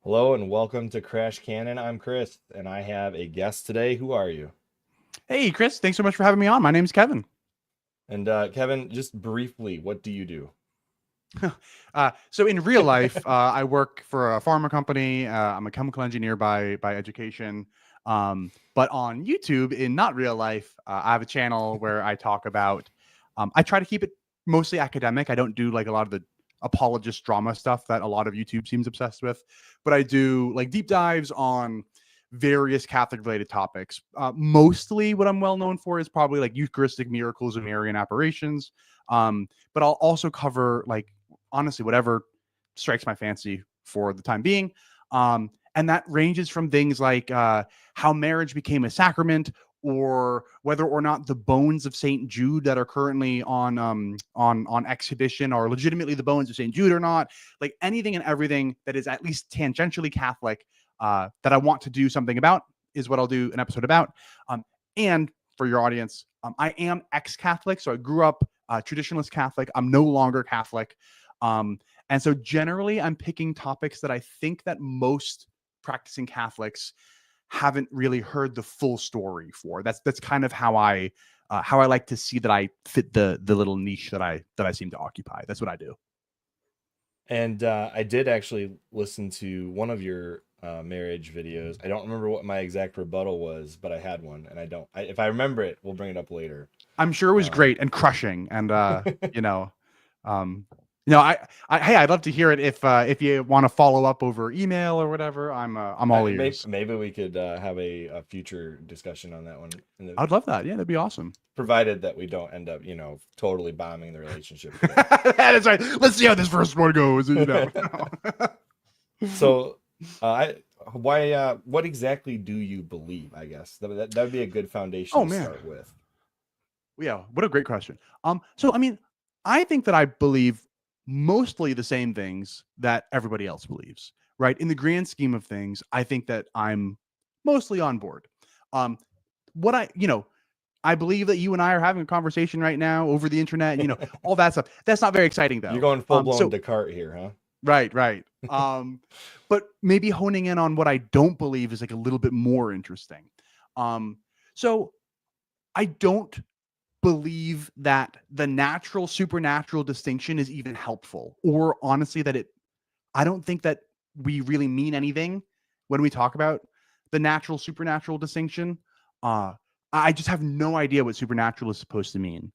Hello and welcome to Crash Canon. I'm Chris and I have a guest today. Who are you? Hey, Chris, thanks so much for having me on. My name's Kevin. And Kevin, just briefly, what do you do? So in real life, I work for a pharma company. I'm a chemical engineer by education. But on YouTube, in not real life, I have a channel where I talk about. I try to keep it mostly academic. I don't do like a lot of the apologist drama stuff that a lot of YouTube seems obsessed with, but I do like deep dives on various Catholic related topics. Mostly, what I'm well known for is probably like Eucharistic miracles and Marian apparitions. But I'll also cover like honestly whatever strikes my fancy for the time being. And that ranges from things like how marriage became a sacrament, or whether or not the bones of Saint Jude that are currently on exhibition are legitimately the bones of Saint Jude or not. Like anything and everything that is at least tangentially Catholic that I want to do something about is what I'll do an episode about. And for your audience, I am ex-Catholic, so I grew up traditionalist Catholic. I'm no longer Catholic. And so generally I'm picking topics that I think that most practicing Catholics haven't really heard the full story for. That's kind of how I like to see that I fit the little niche that I seem to occupy. That's what I do. And I did actually listen to one of your marriage videos. I don't remember what my exact rebuttal was, but I had one, and if I remember it, we'll bring it up later. I'm sure it was Um, great and crushing, and you know, um, hey, I'd love to hear it if you want to follow up over email or whatever. I'm all ears. maybe we could have a future discussion on that one, I'd love that. Yeah, that'd be awesome. provided that we don't end up, totally bombing the relationship here. That is right. Let's see how this first one goes. So, I why what exactly do you believe? I guess that would be a good foundation Oh to man, start with. yeah, what a great question. So I mean, I think that I believe mostly the same things that everybody else believes, right? In the grand scheme of things, I think that I'm mostly on board. Um, what I believe that you and I are having a conversation right now over the internet, all that stuff. That's not very exciting You're though. going full blown So Descartes here, huh? right, right. But maybe honing in on what I don't believe is like a little bit more interesting. Um, so I don't believe that the natural supernatural distinction is even helpful, or honestly that I don't think that we really mean anything when we talk about the natural supernatural distinction. uh I just have no idea what supernatural is supposed to mean.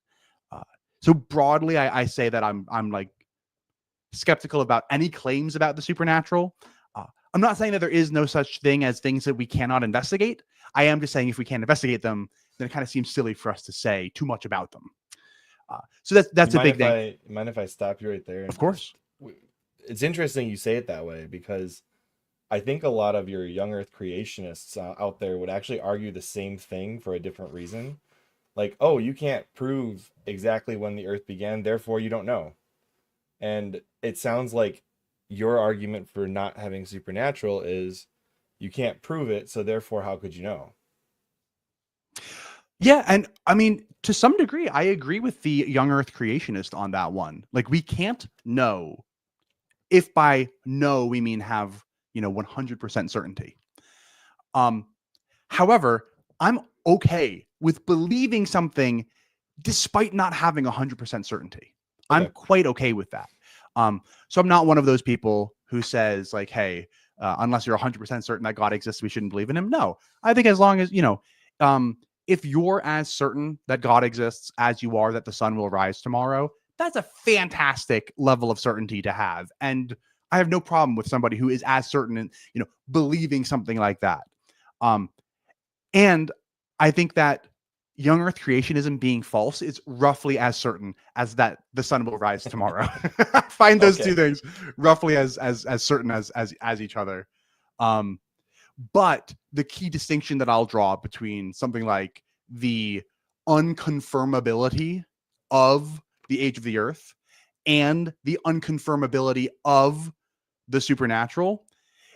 uh so broadly, I say that I'm like skeptical about any claims about the supernatural. I'm not saying that there is no such thing as things that we cannot investigate. I am just saying if we can't investigate them, then it kind of seems silly for us to say too much about them. So You that's a mind big if thing. I stop you right there Of and just course. it's interesting you say it that way because I think a lot of your young earth creationists out there would actually argue the same thing for a different reason. Like, oh, you can't prove exactly when the earth began, therefore you don't know. And it sounds like your argument for not having supernatural is you can't prove it, so therefore how could you know? Yeah, and I mean, to some degree, I agree with the young Earth creationist on that one. Like, we can't know if by know we mean have 100% certainty. Um, However, I'm okay with believing something despite not having 100% certainty. I'm Okay. quite okay with that. So I'm not one of those people who says like, "Hey, unless you're 100% certain that God exists, we shouldn't believe in Him." No, I think as long as if you're as certain that God exists as you are that the sun will rise tomorrow, that's a fantastic level of certainty to have, and I have no problem with somebody who is as certain and believing something like that. Um, and I think that young Earth creationism being false is roughly as certain as that the sun will rise tomorrow. I find those two Okay. things roughly as certain as each other. Um, but the key distinction that I'll draw between something like the unconfirmability of the age of the Earth and the unconfirmability of the supernatural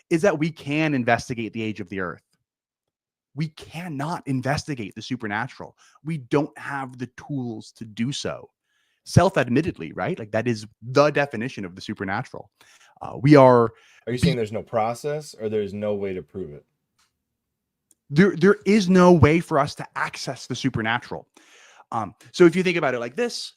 is that we can investigate the age of the Earth. We cannot investigate the supernatural. We don't have the tools to do so. Self-admittedly, right? Like that is the definition of the supernatural. We are Are you saying there's no process or there's no way to prove it? there is no way for us to access the supernatural. So if you think about it like this,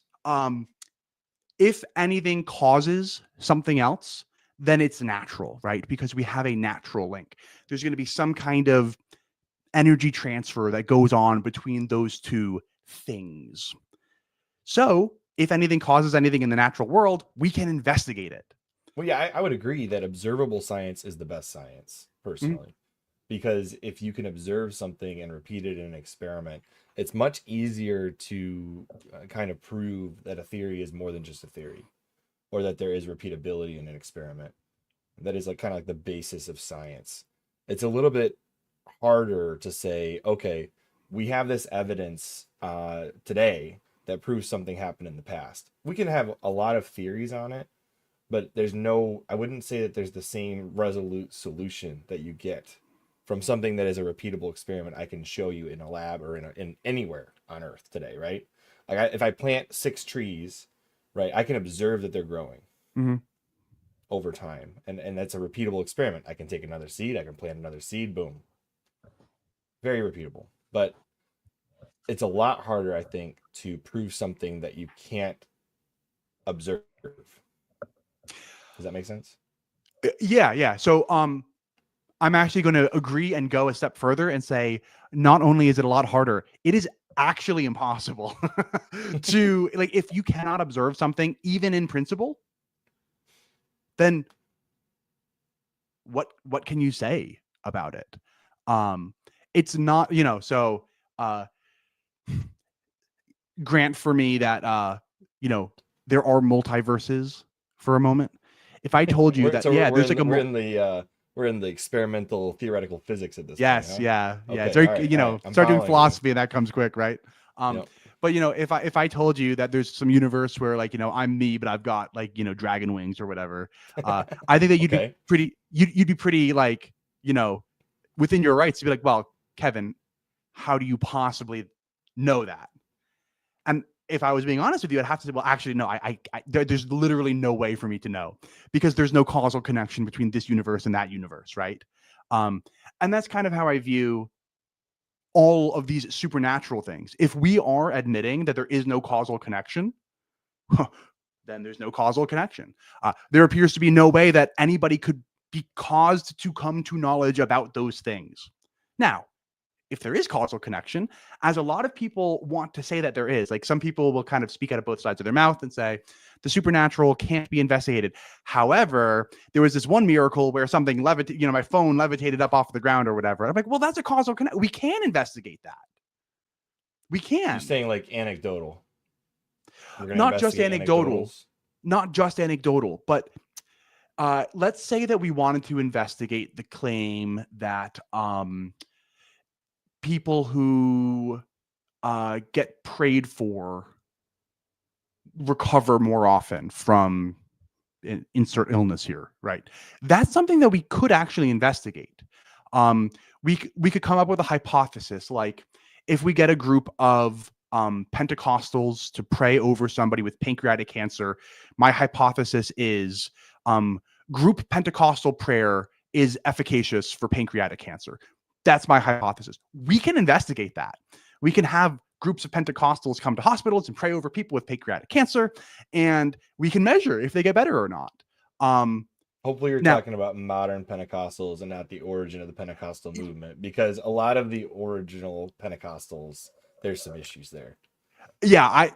if anything causes something else, then it's natural, right? Because we have a natural link. There's going to be some kind of energy transfer that goes on between those two things. So if anything causes anything in the natural world, we can investigate it. Well, yeah, I would agree that observable science is the best science, Mhm. personally, because if you can observe something and repeat it in an experiment, it's much easier to kind of prove that a theory is more than just a theory, or that there is repeatability in an experiment. That is like kind of like the basis of science. It's a little bit harder to say, okay, we have this evidence today that proves something happened in the past. We can have a lot of theories on it, but there's no, I wouldn't say that there's the same resolute solution that you get from something that is a repeatable experiment I can show you in a lab or in anywhere on Earth today, right? Like if I plant 6 trees, right, I can observe that they're growing Mhm. over time, and that's a repeatable experiment. I can take another seed, I can plant another seed, boom, very repeatable. But it's a lot harder, I think, to prove something that you can't observe. Does that make sense? Yeah, yeah. So I'm actually going to agree and go a step further and say not only is it a lot harder, it is actually impossible to, like, if you cannot observe something even in principle, then what can you say about it? Um it's not, so uh grant for me that you know there are multiverses for a moment. If I told you we're that, so yeah, we're there's in like a we're in the we're in the experimental theoretical physics at this point, yes, huh? yeah, yeah. It's Okay, very, all right. I'm start doing following you. philosophy and that comes quick, right? Um, Yep. but if I told you that there's some universe where, like, I'm me, but I've got, like, dragon wings or whatever, I think that Okay. you'd be pretty, like, you know, within your rights to be like, well, Kevin, how do you possibly know that? And if I was being honest with you, I'd have to say, well, actually, no, there's literally no way for me to know because there's no causal connection between this universe and that universe, right? Um, and that's kind of how I view all of these supernatural things. If we are admitting that there is no causal connection, then there's no causal connection. There appears to be no way that anybody could be caused to come to knowledge about those things. Now, if there is causal connection, as a lot of people want to say that there is, like, some people will kind of speak out of both sides of their mouth and say the supernatural can't be investigated. However, there was this one miracle where something levitated, my phone levitated up off the ground or whatever. I'm like, well, that's a causal connection. We can investigate that. We You're can. saying like anecdotal. We're gonna Not just investigate anecdotal, anecdotals. not just anecdotal, but let's say that we wanted to investigate the claim that people who get prayed for recover more often from insert illness here, right? That's something that we could actually investigate. Um, we could come up with a hypothesis, like, if we get a group of Pentecostals to pray over somebody with pancreatic cancer, my hypothesis is group Pentecostal prayer is efficacious for pancreatic cancer. That's my hypothesis. We can investigate that. We can have groups of Pentecostals come to hospitals and pray over people with pancreatic cancer, and we can measure if they get better or not. Um, Hopefully, you're now, talking about modern Pentecostals and not the origin of the Pentecostal movement, because a lot of the original Pentecostals, there's some issues there. yeah, I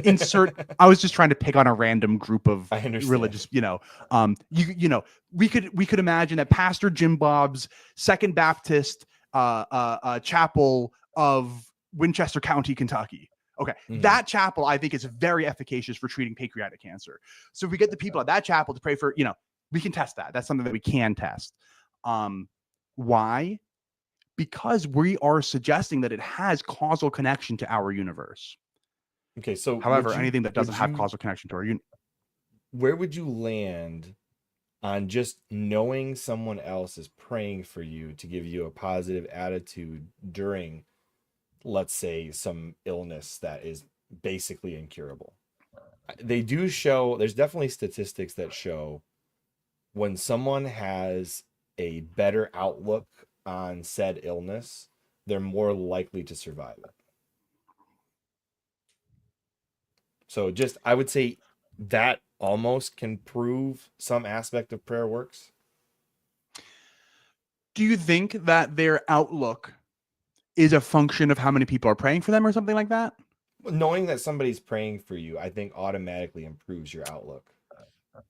insert. I was just trying to pick on a random group of I understand. religious. We could imagine that Pastor Jim Bob's Second Baptist chapel of Winchester County, Kentucky. Okay, Mhm. that chapel I think is very efficacious for treating pancreatic cancer. So if we get the people at that chapel to pray for, we can test that. That's something that we can test. Why? Because we are suggesting that it has causal connection to our universe. Okay, so However, anything that doesn't would have you causal connection to our where would you land on just knowing someone else is praying for you to give you a positive attitude during, let's say, some illness that is basically incurable? They do show, there's definitely statistics that show when someone has a better outlook on said illness, they're more likely to survive it. So just I would say that almost can prove some aspect of prayer works. Do you think that their outlook is a function of how many people are praying for them or something like that? Knowing that somebody's praying for you, I think automatically improves your outlook.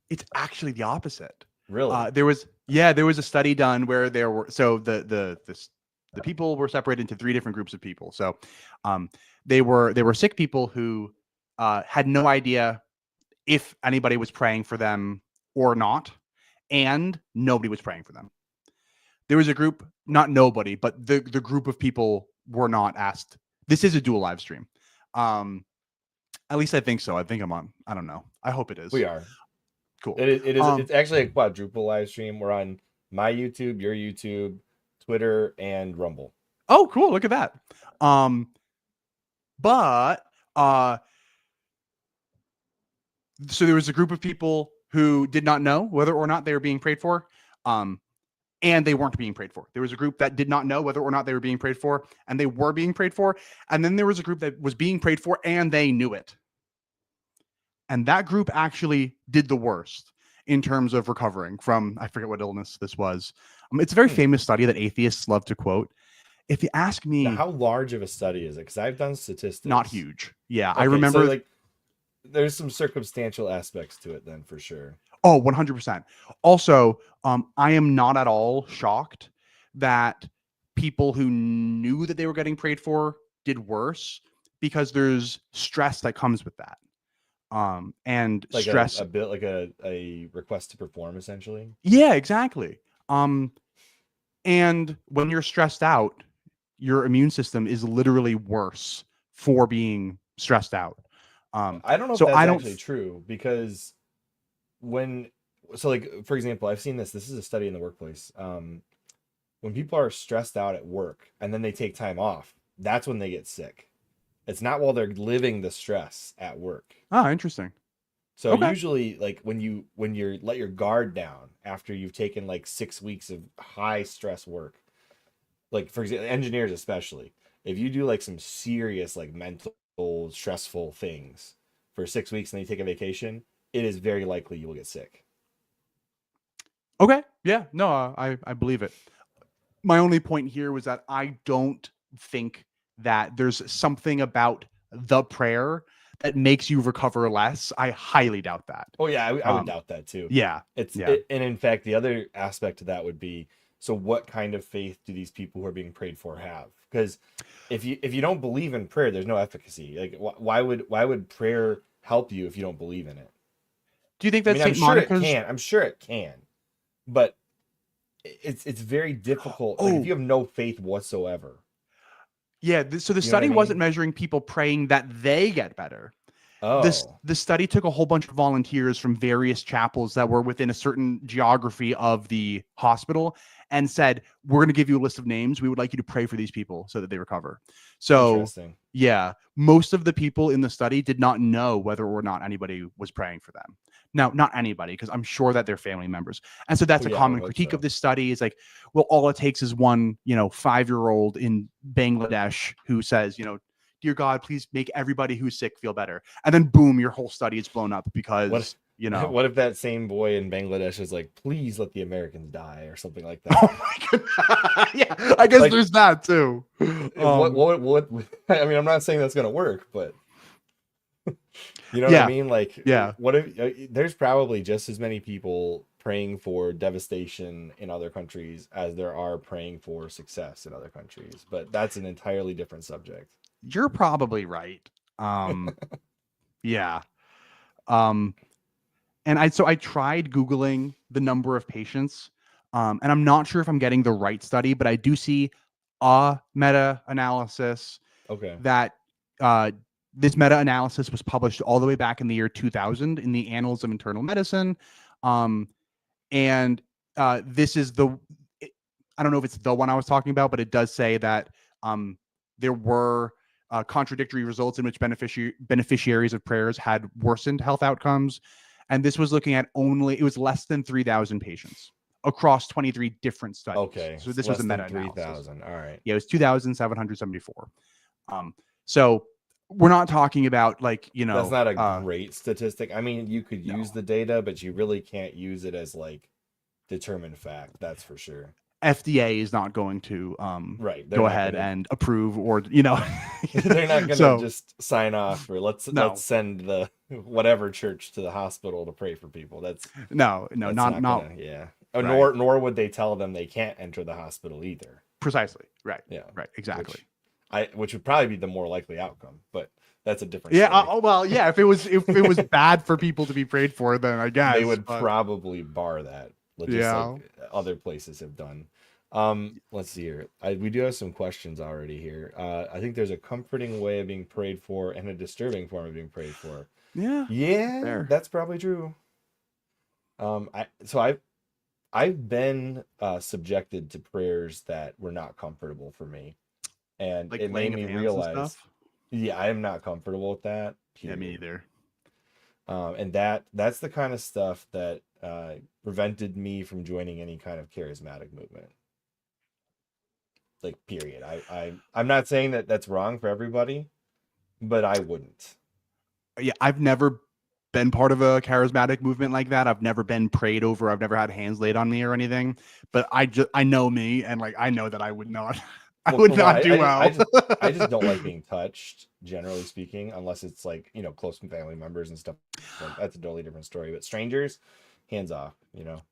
It's actually the opposite. Really? There was a study done where there were the people were separated into three different groups of people. So they were sick people who had no idea if anybody was praying for them or not, and nobody was praying for them. There was a group, not nobody, but the group of people were not asked. This is a dual live stream. At least I think so. I think I'm on. I don't know. I hope it is. We are. Cool. It is. It's actually a quadruple live stream. We're on my YouTube, your YouTube, Twitter, and Rumble. Oh, cool. Look at that. But so there was a group of people who did not know whether or not they were being prayed for. And they weren't being prayed for. There was a group that did not know whether or not they were being prayed for, and they were being prayed for. And then there was a group that was being prayed for, and they knew it. And that group actually did the worst in terms of recovering from, I forget what illness this was. It's a very famous study that atheists love to quote. If you ask me, now, how large of a study is it? Because I've done statistics. Not huge. Yeah, okay, I remember. So like, there's some circumstantial aspects to it then, for sure. Oh, 100%. Also, I am not at all shocked that people who knew that they were getting prayed for did worse, because there's stress that comes with that. And like stress, a bit like a request to perform, essentially. yeah, exactly. And when you're stressed out, your immune system is literally worse for being stressed out. I don't know if So that's I don't. actually true, because like, for example, I've seen this is a study in the workplace. When people are stressed out at work and then they take time off, that's when they get sick. It's not while they're living the stress at work. Oh, interesting. So Okay. usually, like, when you're let your guard down after you've taken like 6 weeks of high stress work, like for example, engineers especially, if you do like some serious like mental stressful things for 6 weeks and then you take a vacation, it is very likely you will get sick. Okay. Yeah. No, I believe it. My only point here was that I don't think that there's something about the prayer that makes you recover less. I highly doubt that. Oh yeah, I would doubt that too. Yeah. And in fact, the other aspect to that would be, so what kind of faith do these people who are being prayed for have? Because if you don't believe in prayer, there's no efficacy. Like, why would prayer help you if you don't believe in it? Do you think that I'm Saint sure Monica's? it can. I'm sure it can, but it's very difficult. Like, if you have no faith whatsoever. Yeah. So the You know what I study wasn't mean? measuring people praying that they get better. Oh, The study took a whole bunch of volunteers from various chapels that were within a certain geography of the hospital and said, we're going to give you a list of names. We would like you to pray for these people so that they recover. So interesting. yeah, most of the people in the study did not know whether or not anybody was praying for them. Now, not anybody, because I'm sure that they're family members. And so that's Oh, a yeah, I would common hope critique so. of this study is like, well, all it takes is one, 5-year-old in Bangladesh who says, dear God, please make everybody who's sick feel better. And then boom, your whole study is blown up because, What if that same boy in Bangladesh is like, please let the Americans die, or something like that? Oh my god. Yeah, I guess Like, there's that too. what I mean, I'm not saying that's gonna work, but you know what I Yeah. mean? Like, Yeah. what if there's probably just as many people praying for devastation in other countries as there are praying for success in other countries, but that's an entirely different subject. You're probably right. Yeah. Um, and I tried Googling the number of patients. And I'm not sure if I'm getting the right study, but I do see a meta-analysis Okay. that this meta-analysis was published all the way back in the year 2000 in the Annals of Internal Medicine. And this is I don't know if it's the one I was talking about, but it does say that there were contradictory results in which beneficiaries of prayers had worsened health outcomes. And this was looking at it was less than 3,000 patients across 23 different studies. Okay, So it's this was a less than meta-analysis. 3,000. All right. Yeah, it was 2,774. So we're not talking about like, That's not a great statistic. I mean, you could use the data, but you really can't use it as like determined fact. That's for sure. FDA is not going to Right. go ahead and approve, or you know, they're not gonna so just sign off for let's no, send the whatever church to the hospital to pray for people. That's not gonna, yeah. Oh, right. nor would they tell them they can't enter the hospital either. Precisely. Right. Yeah. Right. Exactly. Which would probably be the more likely outcome, but that's a different Yeah. story. Well, yeah. If it was bad for people to be prayed for, then I guess they would probably bar that, just like other places have done. Let's see here. We do have some questions already here. I think there's a comforting way of being prayed for and a disturbing form of being prayed for. Yeah, fair. that's probably true. I've been subjected to prayers that were not comfortable for me, and like it made me realize, yeah, I am not comfortable with that. Period. Yeah, me either. And that's the kind of stuff that prevented me from joining any kind of charismatic movement. Like, period. I'm not saying that that's wrong for everybody, but I wouldn't. Yeah, I've never been part of a charismatic movement like that. I've never been prayed over. I've never had hands laid on me or anything. But I know me, and like I know that I would not. I would not do well. I just don't like being touched, generally speaking, unless it's like, close family members and stuff. Like, that's a totally different story. But strangers, hands off.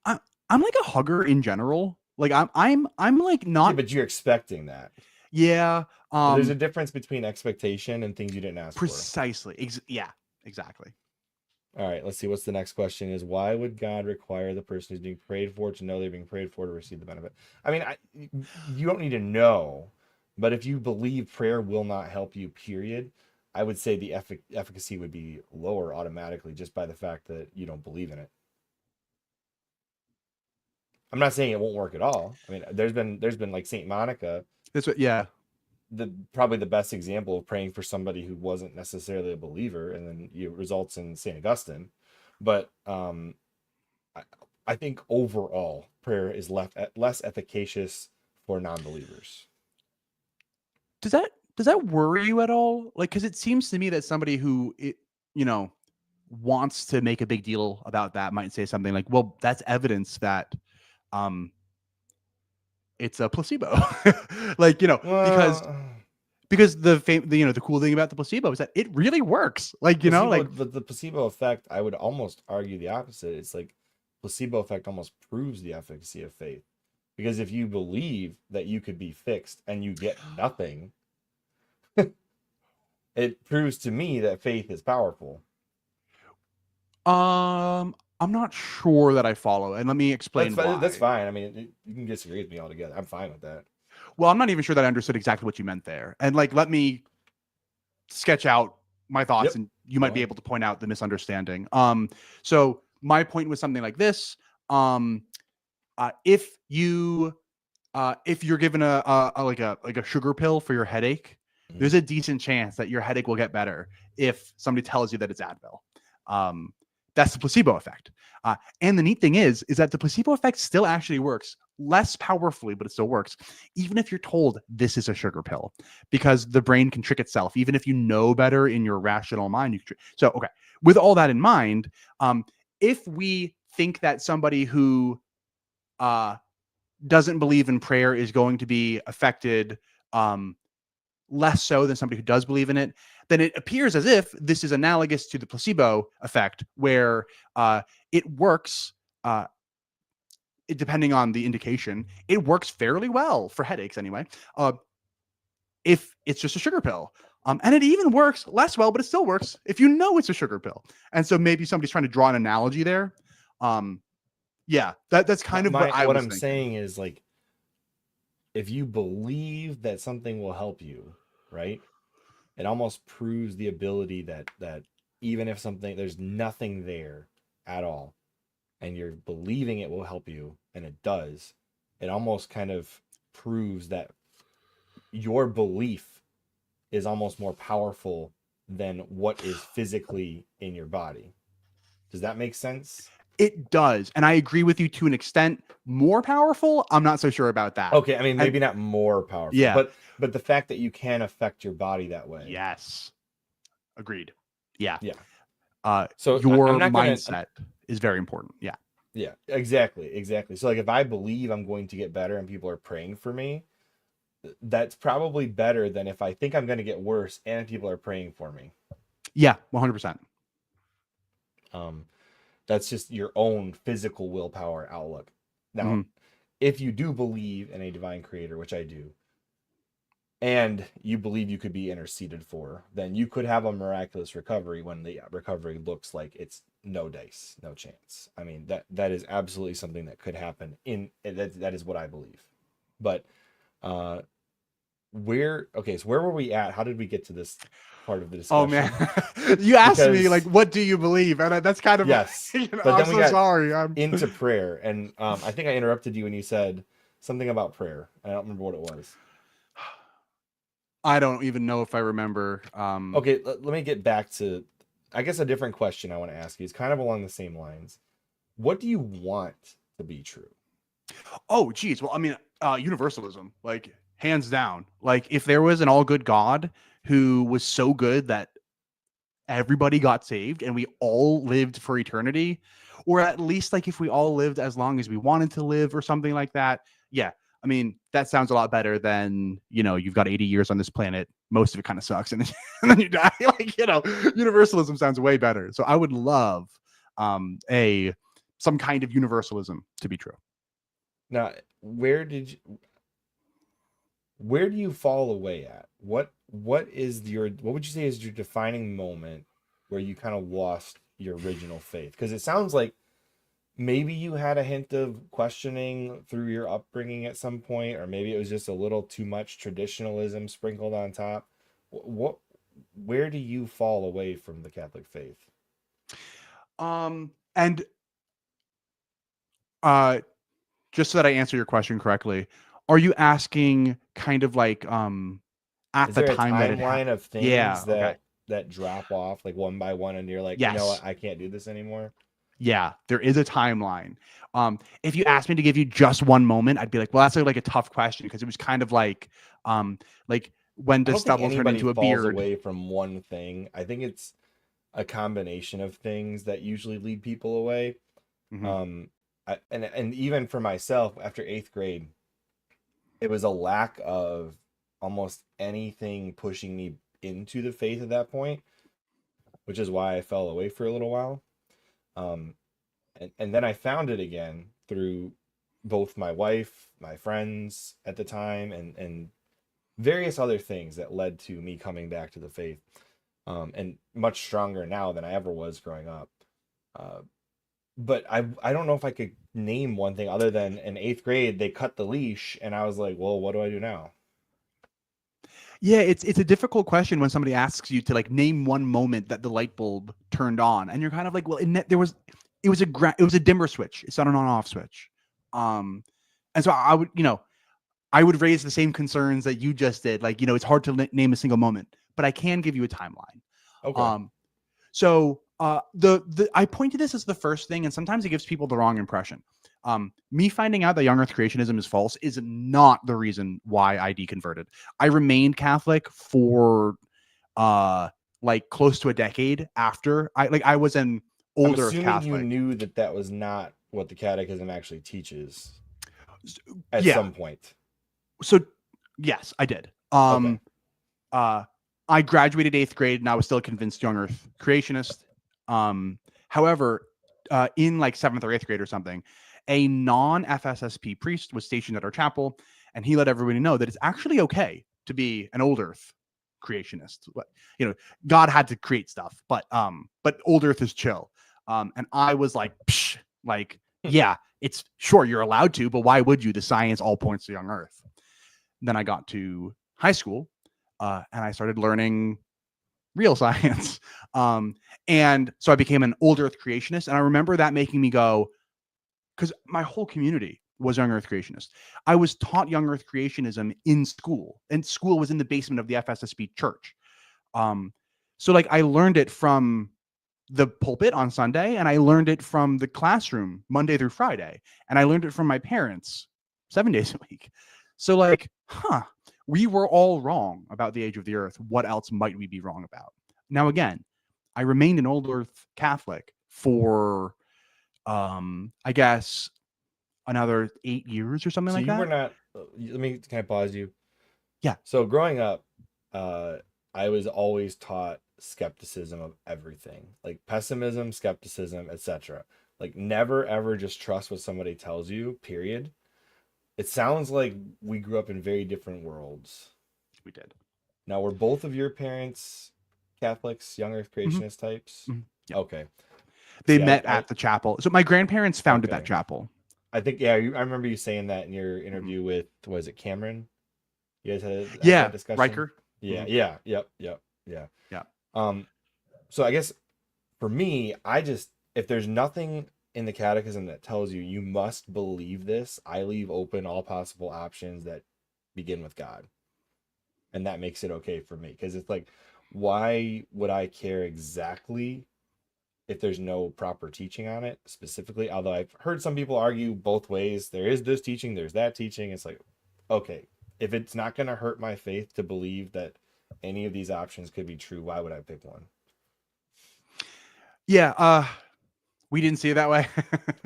I'm like a hugger in general. Like I'm like not. Yeah, but you're expecting that. Yeah. There's a difference between expectation and things you didn't ask precisely. for. Yeah, exactly. All right, let's see. What's the next question is, why would God require the person who's being prayed for to know they're being prayed for to receive the benefit? I mean, you don't need to know, but if you believe prayer will not help you, period, I would say the efficacy would be lower automatically just by the fact that you don't believe in it. I'm not saying it won't work at all. I mean, there's been like Saint Monica. That's what, yeah. Probably the best example of praying for somebody who wasn't necessarily a believer, and then it results in Saint Augustine. But I think overall prayer is less efficacious for non-believers. Does that worry you at all? Like, because it seems to me that somebody who wants to make a big deal about that might say something like, "Well, that's evidence that it's a placebo." Like, because the cool thing about the placebo is that it really works. Like, the placebo effect, I would almost argue the opposite. It's like placebo effect almost proves the efficacy of faith, because if you believe that you could be fixed and you get nothing, it proves to me that faith is powerful. I'm not sure that I follow, and let me explain why. That's fine. I mean, you can disagree with me altogether. I'm fine with that. Well, I'm not even sure that I understood exactly what you meant there. And like, let me sketch out my thoughts, and you might be able to point out the misunderstanding. So my point was something like this. If you're given a sugar pill for your headache, there's a decent chance that your headache will get better if somebody tells you that it's Advil. That's the placebo effect. And the neat thing is that the placebo effect still actually works less powerfully, but it still works, even if you're told this is a sugar pill, because the brain can trick itself. Even if you know better in your rational mind, so okay. With all that in mind, if we think that somebody who doesn't believe in prayer is going to be affected less so than somebody who does believe in it, then it appears as if this is analogous to the placebo effect, where it works, depending on the indication, it works fairly well for headaches anyway, if it's just a sugar pill. And it even works less well, but it still works if you know it's a sugar pill. And so maybe somebody's trying to draw an analogy there. Yeah, that's kind of what I'm saying is, like, if you believe that something will help you, right? It almost proves the ability that even if there's nothing there at all, and you're believing it will help you, and it does, it almost kind of proves that your belief is almost more powerful than what is physically in your body. Does that make sense? It does. And I agree with you to an extent. More powerful, I'm not so sure about that. Okay, I mean And maybe not more powerful, yeah, but the fact that you can affect your body that way. yes, agreed. Yeah. Yeah. So I'm Your not gonna. mindset is very important. Yeah. Yeah, exactly. So like if I believe I'm going to get better and people are praying for me, that's probably better than if I think I'm going to get worse and people are praying for me. Yeah, 100%. Um, that's just your own physical willpower outlook. Now, Hmm. if you do believe in a divine creator, which I do, and you believe you could be interceded for, then you could have a miraculous recovery when the recovery looks like it's no dice, no chance. I mean, that is absolutely something that could happen that is what I believe. But uh so where were we at? How did we get to this part of the Oh man, discussion? you asked me like, Because what do you believe? And that's kind of, yes, but I'm then we so got sorry. into prayer, and I think I interrupted you when you said something about prayer. I don't remember what it was. I don't even know if I remember. Okay, let me get back to, I guess, a different question I want to ask you. It's kind of along the same lines. What do you want to be true? Oh, geez. Well, I mean, universalism, like hands down. Like if there was an all good God who was so good that everybody got saved and we all lived for eternity, or at least like if we all lived as long as we wanted to live or something like that. Yeah. I mean, that sounds a lot better than, you've got 80 years on this planet. Most of it kind of sucks. And then, and then you die. Like, universalism sounds way better. So I would love some kind of universalism to be true. Now, where do you fall away at? What would you say is your defining moment where you kind of lost your original faith? Because it sounds like maybe you had a hint of questioning through your upbringing at some point, or maybe it was just a little too much traditionalism sprinkled on top. What where do you fall away from the Catholic faith? And uh just so that I answer your question correctly, are you asking kind of like at Is the there a time that it timeline of yeah, things okay. that drop off like one by one and you're like, you know Yes. what, I can't do this anymore? Yeah, there is a timeline. If you asked me to give you just one moment, I'd be like, well, that's like a tough question because it was kind of like when I does don't think stubble turn anybody into a falls beard? away from one thing. I think it's a combination of things that usually lead people away. Hmm. Um, and even for myself, after eighth grade, it was a lack of almost anything pushing me into the faith at that point, which is why I fell away for a little while. Um, and then I found it again through both my wife, my friends at the time, and various other things that led to me coming back to the faith. And much stronger now than I ever was growing up. Uh, but I don't know if I could name one thing other than in eighth grade they cut the leash, and I was like, well, what do I do now? Yeah, it's a difficult question when somebody asks you to like name one moment that the light bulb turned on, and you're kind of like, well, it was a dimmer switch. It's not an on-off switch. Um, and so I would raise the same concerns that you just did. Like, it's hard to name a single moment, but I can give you a timeline. Okay. Um, so the I point to this as the first thing, and sometimes it gives people the wrong impression. Me finding out that young Earth creationism is false is not the reason why I deconverted. I remained Catholic for like close to a decade after I was an I'm old Earth assuming you Catholic. knew that that was not what the catechism actually teaches at Yeah. some point. So yes, I did. Okay. Uh, I graduated eighth grade and I was still a convinced young Earth creationist. However, in like seventh or eighth grade or something, a non-FSSP priest was stationed at our chapel, and he let everybody know that it's actually okay to be an old Earth creationist. You know, God had to create stuff, but old Earth is chill. And I was like, psh, like, yeah, it's sure you're allowed to, but why would you? The science all points to young Earth. Then I got to high school, and I started learning real science. And so I became an old Earth creationist. And I remember that making me go, because my whole community was young Earth creationist. I was taught young Earth creationism in school, and school was in the basement of the FSSB church. Um, so like I learned it from the pulpit on Sunday, and I learned it from the classroom Monday through Friday, and I learned it from my parents 7 days a week. So like, we were all wrong about the age of the earth. What else might we be wrong about? Now, again, I remained an old earth Catholic for, I guess, another 8 years or something So like you were that. not. Can I pause you? Yeah. So growing up, I was always taught skepticism of everything, like pessimism, skepticism, etc. Like never ever just trust what somebody tells you. Period. It sounds like we grew up in very different worlds. We did. Now, were both of your parents Catholics, young Earth Hmm. creationist types? Hmm. Yeah. Okay. They See, met at the chapel. So my grandparents founded that okay. chapel. I think I remember you saying that in your Mhm. interview with, was it Cameron? You guys had that Yeah, discussion? Riker. Yeah, Mhm. yeah. Yeah. Um, so I guess for me, if there's nothing in the catechism that tells you you must believe this, I leave open all possible options that begin with God. And that makes it okay for me. Because it's like, why would I care exactly if there's no proper teaching on it specifically? Although I've heard some people argue both ways. There is this teaching, there's that teaching. It's like, okay, if it's not going to hurt my faith to believe that any of these options could be true, why would I pick one? Yeah. We didn't see it that way.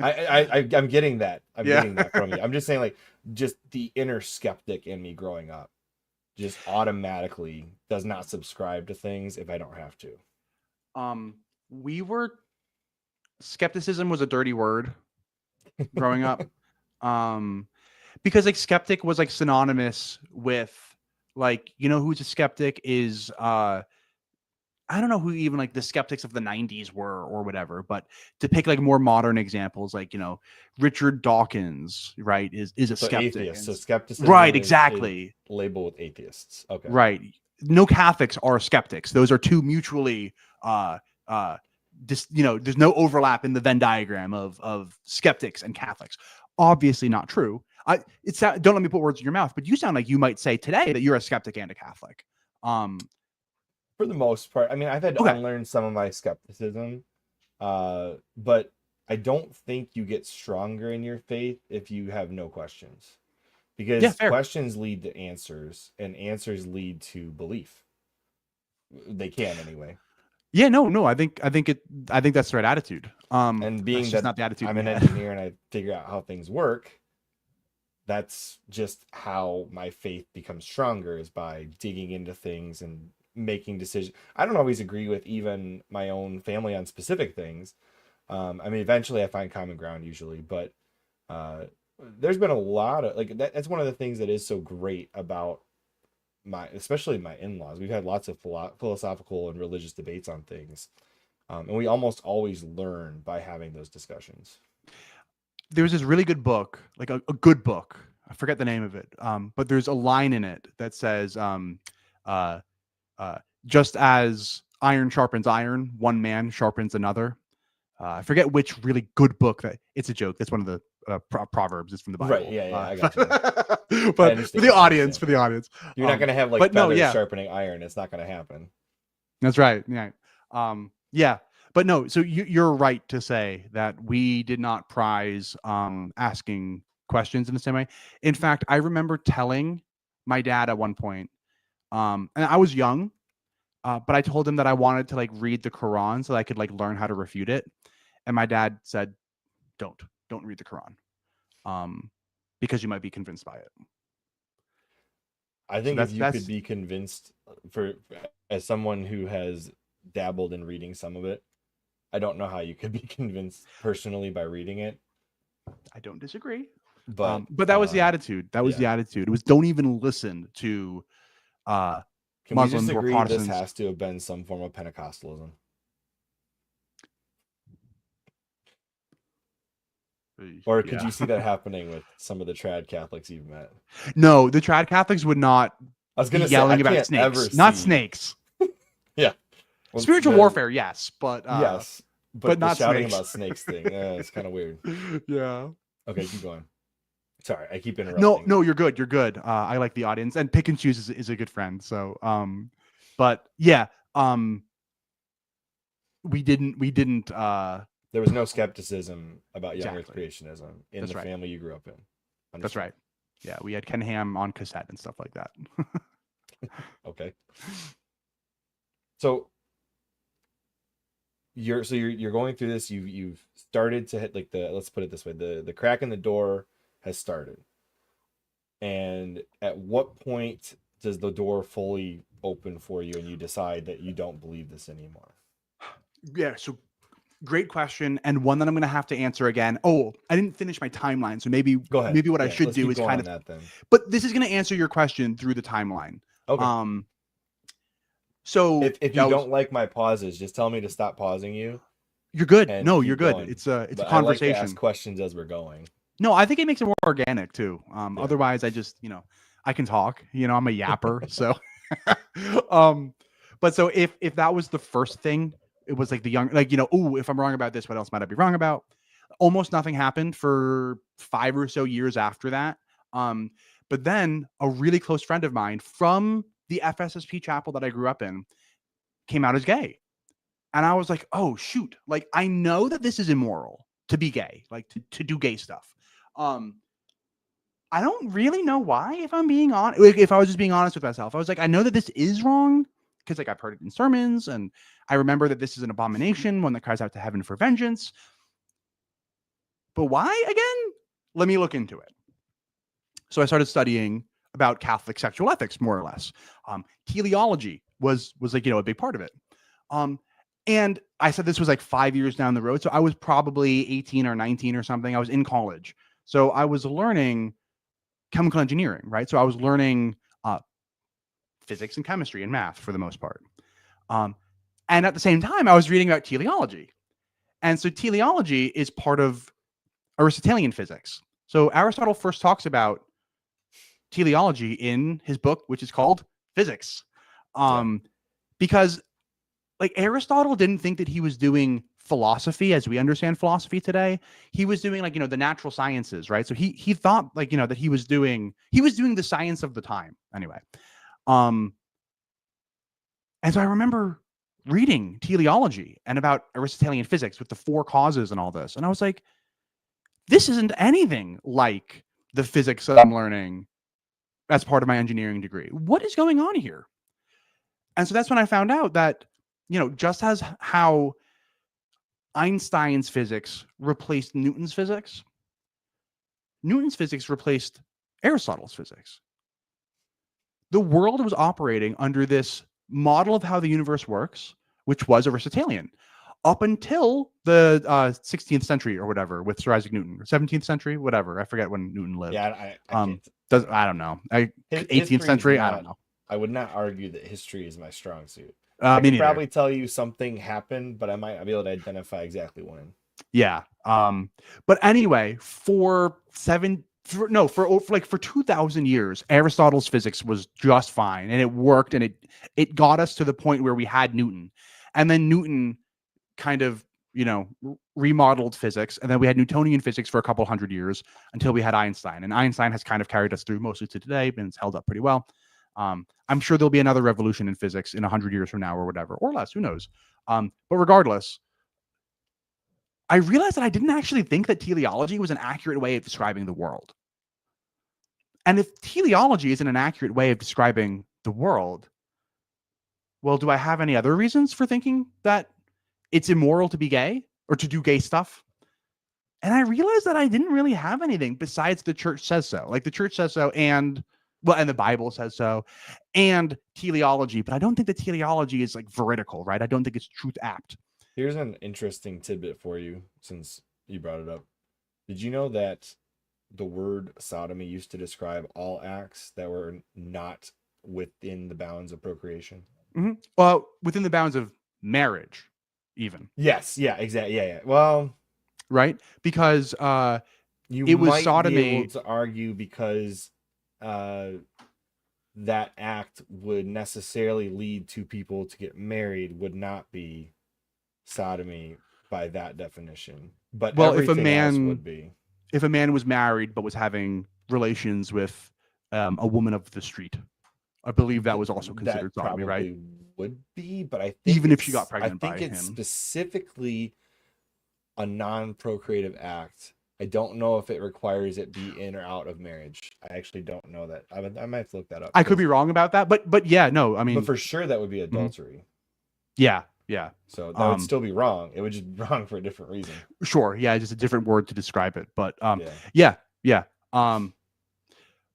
I'm getting that. I'm Yeah. getting that from you. I'm just saying, like, just the inner skeptic in me growing up just automatically does not subscribe to things if I don't have to. We were skepticism was a dirty word growing up. Because like skeptic was like synonymous with like, who's a skeptic is I don't know who even like the skeptics of the 90s were or whatever, but to pick like more modern examples, like, Richard Dawkins, right, is a So skeptic. atheists. And So skepticism right, is exactly. labeled with atheists. Okay. Right. No Catholics are skeptics. Those are two mutually uh there's no overlap in the Venn diagram of skeptics and Catholics. Obviously not true. Don't let me put words in your mouth, but you sound like you might say today that you're a skeptic and a Catholic. For the most part, I mean, I've had to Okay. unlearn some of my skepticism, but I don't think you get stronger in your faith if you have no questions, Yeah, because fair. questions lead to answers, and answers lead to belief. They can anyway. Yeah, no. I think that's the right attitude. And That's being just that not the attitude I'm we an had. engineer and I figure out how things work, that's just how my faith becomes stronger, is by digging into things and making decisions. I don't always agree with even my own family on specific things. I mean, eventually I find common ground usually, but uh, there's been a lot of like that's one of the things that is so great about especially my in-laws. We've had lots of philosophical and religious debates on things, and we almost always learn by having those discussions. There was this really good book, like a good book. I forget the name of it. But there's a line in it that says, uh, just as iron sharpens iron, one man sharpens another. I forget which really good book that it's a joke. That's one of the proverbs. It's from the Right? Bible. Yeah, I got you. I But for the understand. I audience, understand. for the audience. You're not gonna have like But no, feathers yeah, sharpening iron. It's not gonna happen. that's right. Yeah. Yeah. But no, so you're right to say that we did not prize asking questions in the same way. In fact, I remember telling my dad at one point, and I was young, but I told him that I wanted to like read the Quran so that I could like learn how to refute it. And my dad said, don't read the Quran. Um, because you might be convinced by it. I So think if that's you could be convinced, for as someone who has dabbled in reading some of it, I don't know how you could be convinced personally by reading it, I don't disagree. but But that was the attitude. That was yeah. the attitude. It was don't even listen to uh Can we just Muslims or agree this Protestants. has to have been some form of Pentecostalism? Or could Yeah. you see that happening with some of the trad Catholics you've met? No, the trad Catholics would not I was be gonna say I yelling about can't ever snakes. Not see. snakes. Yeah, well, Spiritual warfare, yes, yes, but but the not shouting snakes. about snakes thing, it's kind of weird. Yeah. Okay, keep going. Sorry, I keep No, interrupting. no, you're good. You're good. I like the audience, and pick and choose is a good friend. So, but yeah, um, we didn't There was no skepticism about young Earth exactly. creationism in That's the right. family you grew up in. That's Understood. right. Yeah, we had Ken Ham on cassette and stuff like that. Okay. So you're going through this. You've started to hit like the, let's put it this way, the crack in the door has started. And at what point does the door fully open for you and you decide that you don't believe this anymore? Yeah, so great question, and one that I'm gonna have to answer again. Oh, I didn't finish my timeline, so maybe Go ahead. what I Yeah, should let's do keep is going kind on of, that then. but this is gonna answer your question through the timeline. Okay. Um, so If you that was don't like my pauses, just tell me to stop pausing you you're good. and No, you're keep good. going. It's a But I like to ask conversation. questions as we're going. No, I think it makes it more organic too. Yeah. Otherwise, I just I can talk. I'm a yapper, so um, but so if that was the first thing, it was like the young, like oh, if I'm wrong about this, what else might I be wrong about? Almost nothing happened for 5 or so years after that. Um, but then a really close friend of mine from the FSSP chapel that I grew up in came out as gay. And I was like, oh shoot, like I know that this is immoral to be gay, like to do gay stuff. Um, I don't really know why, if I'm being honest. If I was just being honest with myself, I was like, I know that this is wrong because like I've heard it in sermons, and I remember that this is an abomination, one that cries out to heaven for vengeance. But why again? Let me look into it. So I started studying about Catholic sexual ethics, more or less. Teleology was like a big part of it. Um, and I said this was like 5 years down the road, so I was probably 18 or 19 or something. I was in college, so I was learning chemical engineering, right? So I was learning physics and chemistry and math for the most part. Um, and at the same time, I was reading about teleology. And so teleology is part of Aristotelian physics. So Aristotle first talks about teleology in his book, which is called Physics. Yeah. Because like Aristotle didn't think that he was doing philosophy as we understand philosophy today. He was doing like the natural sciences, right? So he thought like that he was doing the science of the time anyway. And so I remember reading teleology and about Aristotelian physics with the four causes and all this, and I was like, this isn't anything like the physics that I'm learning as part of my engineering degree. What is going on here? And so that's when I found out that just as how Einstein's physics replaced Newton's physics replaced Aristotle's physics. The world was operating under this model of how the universe works, which was Aristotelian, up until the 16th century or whatever with Sir Isaac Newton, or 17th century, whatever. I forget when Newton lived. Yeah, I can't. I don't know. 18th History is century, I not, don't know. I would not argue that history is my strong suit. Me I could neither. probably tell you something happened, but I might not be able to identify exactly when. Yeah. But anyway, for 2,000 years, Aristotle's physics was just fine, and it worked, and it got us to the point where we had Newton, and then Newton kind of remodeled physics, and then we had Newtonian physics for a couple hundred years until we had Einstein, and Einstein has kind of carried us through mostly to today, and it's held up pretty well. I'm sure there'll be another revolution in physics in 100 years from now or whatever, or less, who knows. But regardless, I realized that I didn't actually think that teleology was an accurate way of describing the world. And if teleology isn't an accurate way of describing the world, well, do I have any other reasons for thinking that it's immoral to be gay or to do gay stuff? And I realized that I didn't really have anything besides the church says so. Like the church says so, and the Bible says so, and teleology. But I don't think that teleology is like veridical, right? I don't think it's truth apt. Here's an interesting tidbit for you since you brought it up. Did you know that the word sodomy used to describe all acts that were not within the bounds of procreation? Mm-hmm. Well, within the bounds of marriage, even. Yes. Yeah. Exactly. Yeah. Well, right, because you it was might sodomy. be able to argue because that act would necessarily lead to people to get married would not be sodomy by that definition. But well, everything else would be. If a man was married but was having relations with a woman of the street, I believe that was also considered sodomy, right? would be, but even if she got pregnant by it's him. specifically a non-procreative act. I don't know if it requires it be in or out of marriage. I actually don't know that. I might have to look that up. I could be wrong about that, but yeah, no, I But mean, for sure that would be mhm. adultery. Yeah, yeah. So that would still be wrong. It would just be wrong for a different reason. Sure, yeah, just a different word to describe it. But Yeah. yeah, yeah.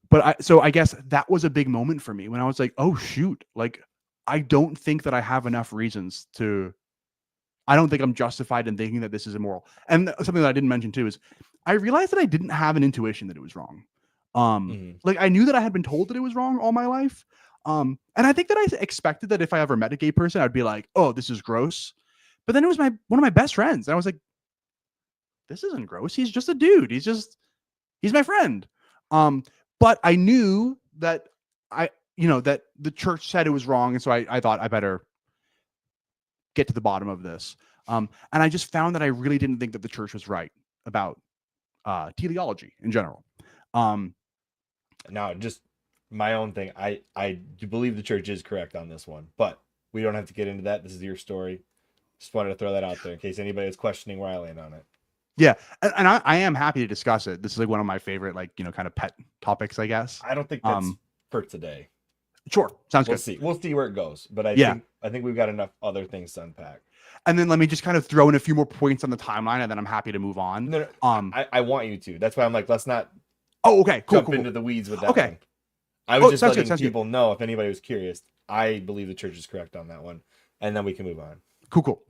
But so I guess that was a big moment for me when I was like, oh shoot, like I don't think that I have enough reasons to. I don't think I'm justified in thinking that this is immoral. And something that I didn't mention too is I realized that I didn't have an intuition that it was wrong. Like I knew that I had been told that it was wrong all my life. And I think that I expected that if I ever met a gay person, I'd be like, oh, this is gross. But then it was one of my best friends. And I was like, this isn't gross. He's just a dude. He's my friend. But I knew that that the church said it was wrong. And so I thought I better get to the bottom of this. And I just found that I really didn't think that the church was right about teleology in general. Now, just my own thing. I do believe the church is correct on this one, but we don't have to get into that. This is your story. Just wanted to throw that out there in case anybody is questioning where I land on it. Yeah, and I am happy to discuss it. This is like one of my favorite, like, kind of pet topics, I guess. I don't think that's for today. Sure, sounds good. We'll see where it goes, but I think we've got enough other things to unpack. And then let me just kind of throw in a few more points on the timeline, and then I'm happy to move on. No, I want you to. That's why I'm like, let's not. Oh, okay, cool. Jump into the weeds with that. Okay. One. I was just letting people know if anybody was curious. I believe the church is correct on that one, and then we can move on. Cool.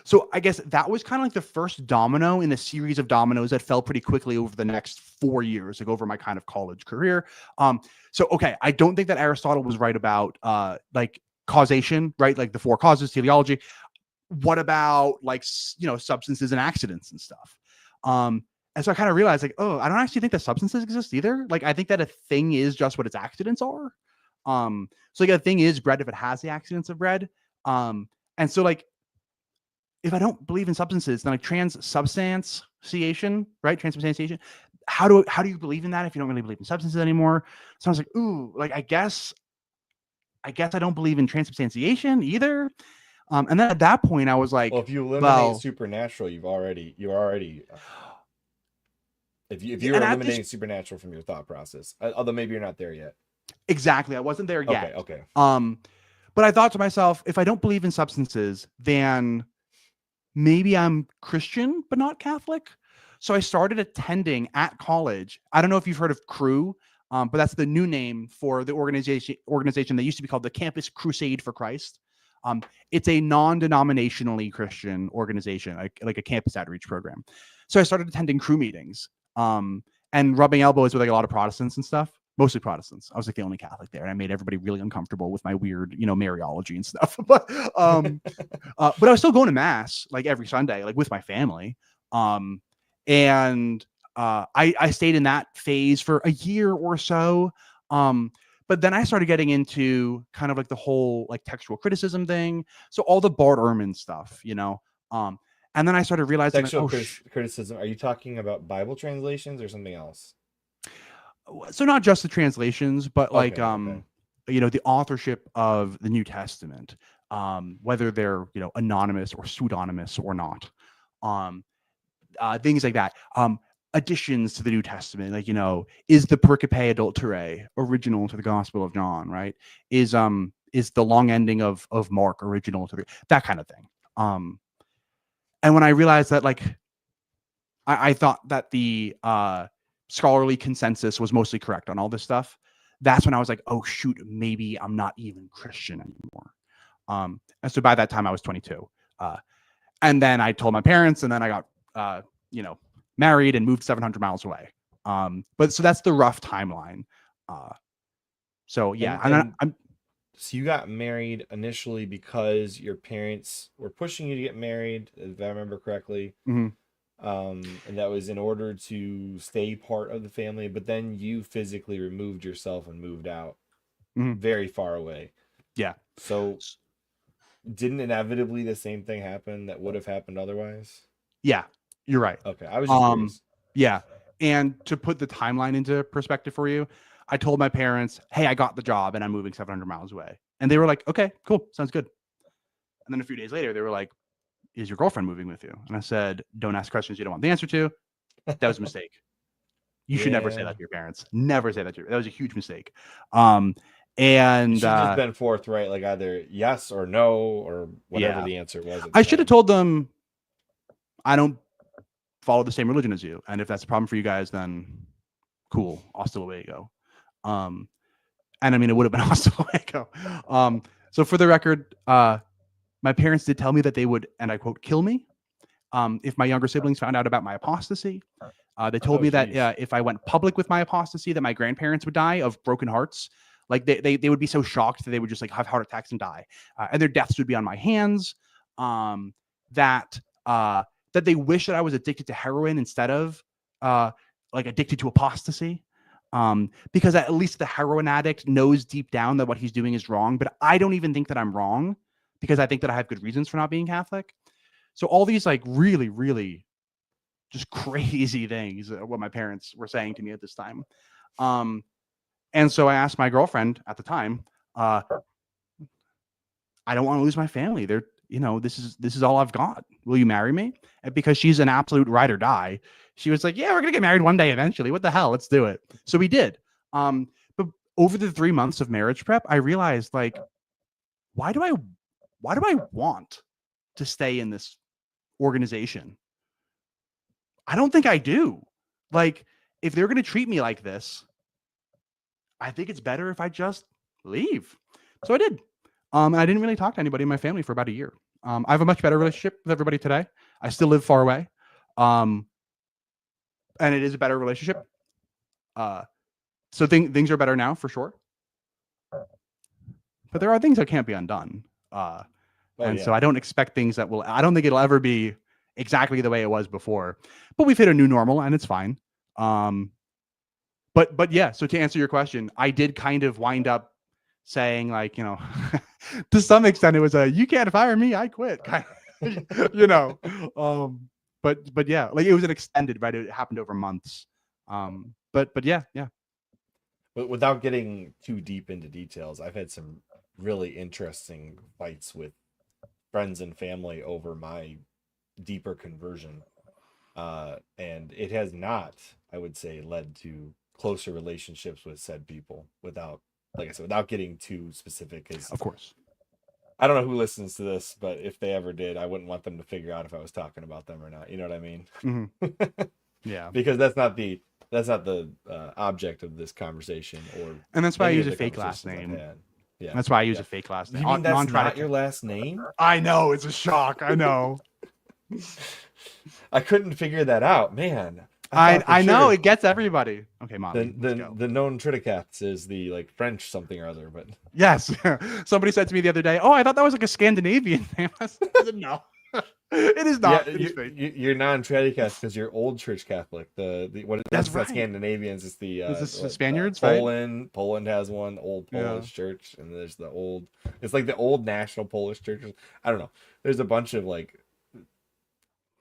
So I guess that was kind of like the first domino in a series of dominoes that fell pretty quickly over the next 4 years, like over my kind of college career. So, okay, I don't think that Aristotle was right about like causation, right? Like the four causes, teleology. What about like, substances and accidents and stuff? And so I kind of realized like, oh, I don't actually think that substances exist either. Like, I think that a thing is just what its accidents are. So like a thing is bread if it has the accidents of bread. And so like, if I don't believe in substances, then like transubstantiation, right? Transubstantiation. How do you believe in that if you don't really believe in substances anymore? So I was like, ooh, like I guess I don't believe in transubstantiation either. And then at that point, I was like, well, if you eliminate supernatural, you're already. If you're eliminating supernatural from your thought process, although maybe you're not there yet. Exactly, I wasn't there yet. Okay. But I thought to myself, if I don't believe in substances, then maybe I'm Christian, but not Catholic. So I started attending at college. I don't know if you've heard of Cru, but that's the new name for the organization that used to be called the Campus Crusade for Christ. It's a non-denominationally Christian organization, like a campus outreach program. So I started attending Cru meetings and rubbing elbows with like a lot of Protestants and stuff. Mostly Protestants. I was like the only Catholic there, and I made everybody really uncomfortable with my weird, Mariology and stuff. But I was still going to mass like every Sunday, like with my family. And I stayed in that phase for a year or so. But then I started getting into kind of like the whole like textual criticism thing. So all the Bart Ehrman stuff, and then I started realizing textual criticism. Are you talking about Bible translations or something else? So not just the translations, but like, the authorship of the New Testament, whether they're, anonymous or pseudonymous or not, things like that. Additions to the New Testament, like, is the pericope adulterae original to the Gospel of John, right? Is the long ending of Mark original to that kind of thing. And when I realized that, like, I thought that the scholarly consensus was mostly correct on all this stuff, that's when I was like, oh shoot, maybe I'm not even Christian anymore. And so by that time I was 22. And then I told my parents, and then I got, married and moved 700 miles away. But so that's the rough timeline. So yeah, so you got married initially because your parents were pushing you to get married, if I remember correctly. Mm-hmm. And that was in order to stay part of the family, but then you physically removed yourself and moved out very far away. Yeah. So didn't inevitably the same thing happen that would have happened otherwise? Yeah, you're right. Okay. I was just curious. Yeah. And to put the timeline into perspective for you, I told my parents, hey, I got the job and I'm moving 700 miles away. And they were like, okay, cool, sounds good. And then a few days later, they were like, is your girlfriend moving with you? And I said, don't ask questions you don't want the answer to. That was a mistake. You should never say Yeah. that to your parents. Never say that to your, that was a huge mistake. You And should have just been forthright, like either yes or no or whatever yeah, the answer was at the I should have time. told them I don't follow the same religion as you. And if that's a problem for you guys, then cool. Hasta luego. And I mean, it would have been hasta luego. So for the record, my parents did tell me that they would, and I quote, kill me if my younger siblings found out about my apostasy. They told Oh, me that geez. if I went public with my apostasy, that my grandparents would die of broken hearts. Like they would be so shocked that they would just like have heart attacks and die, and their deaths would be on my hands. That that they wish that I was addicted to heroin instead of like addicted to apostasy. Because at least the heroin addict knows deep down that what he's doing is wrong. But I don't even think that I'm wrong because I think that I have good reasons for not being Catholic. So all these like really, really just crazy things what my parents were saying to me at this time. And so I asked my girlfriend at the time, I don't want to lose my family. They're, this is all I've got. Will you marry me? And because she's an absolute ride or die, she was like, yeah, we're gonna get married one day eventually. What the hell? Let's do it. So we did. But over the 3 months of marriage prep, I realized like, why do I want to stay in this organization? I don't think I do. Like, if they're going to treat me like this, I think it's better if I just leave. So I did. And I didn't really talk to anybody in my family for about a year. I have a much better relationship with everybody today. I still live far away. And it is a better relationship. So things are better now for sure. But there are things that can't be undone. So I don't expect things that will, I don't think it'll ever be exactly the way it was before, but we've hit a new normal and it's fine. But yeah, so to answer your question, I did kind of wind up saying like, to some extent it was you can't fire me, I quit kind of, but yeah, like it was an extended, right? It happened over months. But yeah. But without getting too deep into details, I've had some really interesting fights with friends and family over my deeper conversion. And it has not, I would say, led to closer relationships with said people without, like I said, without getting too specific. Because Of course. I don't know who listens to this, but if they ever did, I wouldn't want them to figure out if I was talking about them or not. You know what I mean? Mm-hmm. Yeah. Because that's not the object of this conversation, or And that's why I any use of a the fake last conversations I've name. had. Yeah. That's why I use Yeah. a fake last You name. mean that's not Non-tradicath. your last name? I know, it's a shock. I know. I couldn't figure that out, man. I know it gets everybody. Okay, Mommy, let's go. The NONTRADICATH is the like French something or other, but Yes. Somebody said to me the other day, "Oh, I thought that was like a Scandinavian name." I said, "No, it is not. yeah, It is fake." you're non-Tradicath because you're old church Catholic. The what That's not right. Scandinavians. It's the Is this the Spaniards, right? Poland has one old Polish church, and there's the old. It's like the old national Polish churches. I don't know. There's a bunch of like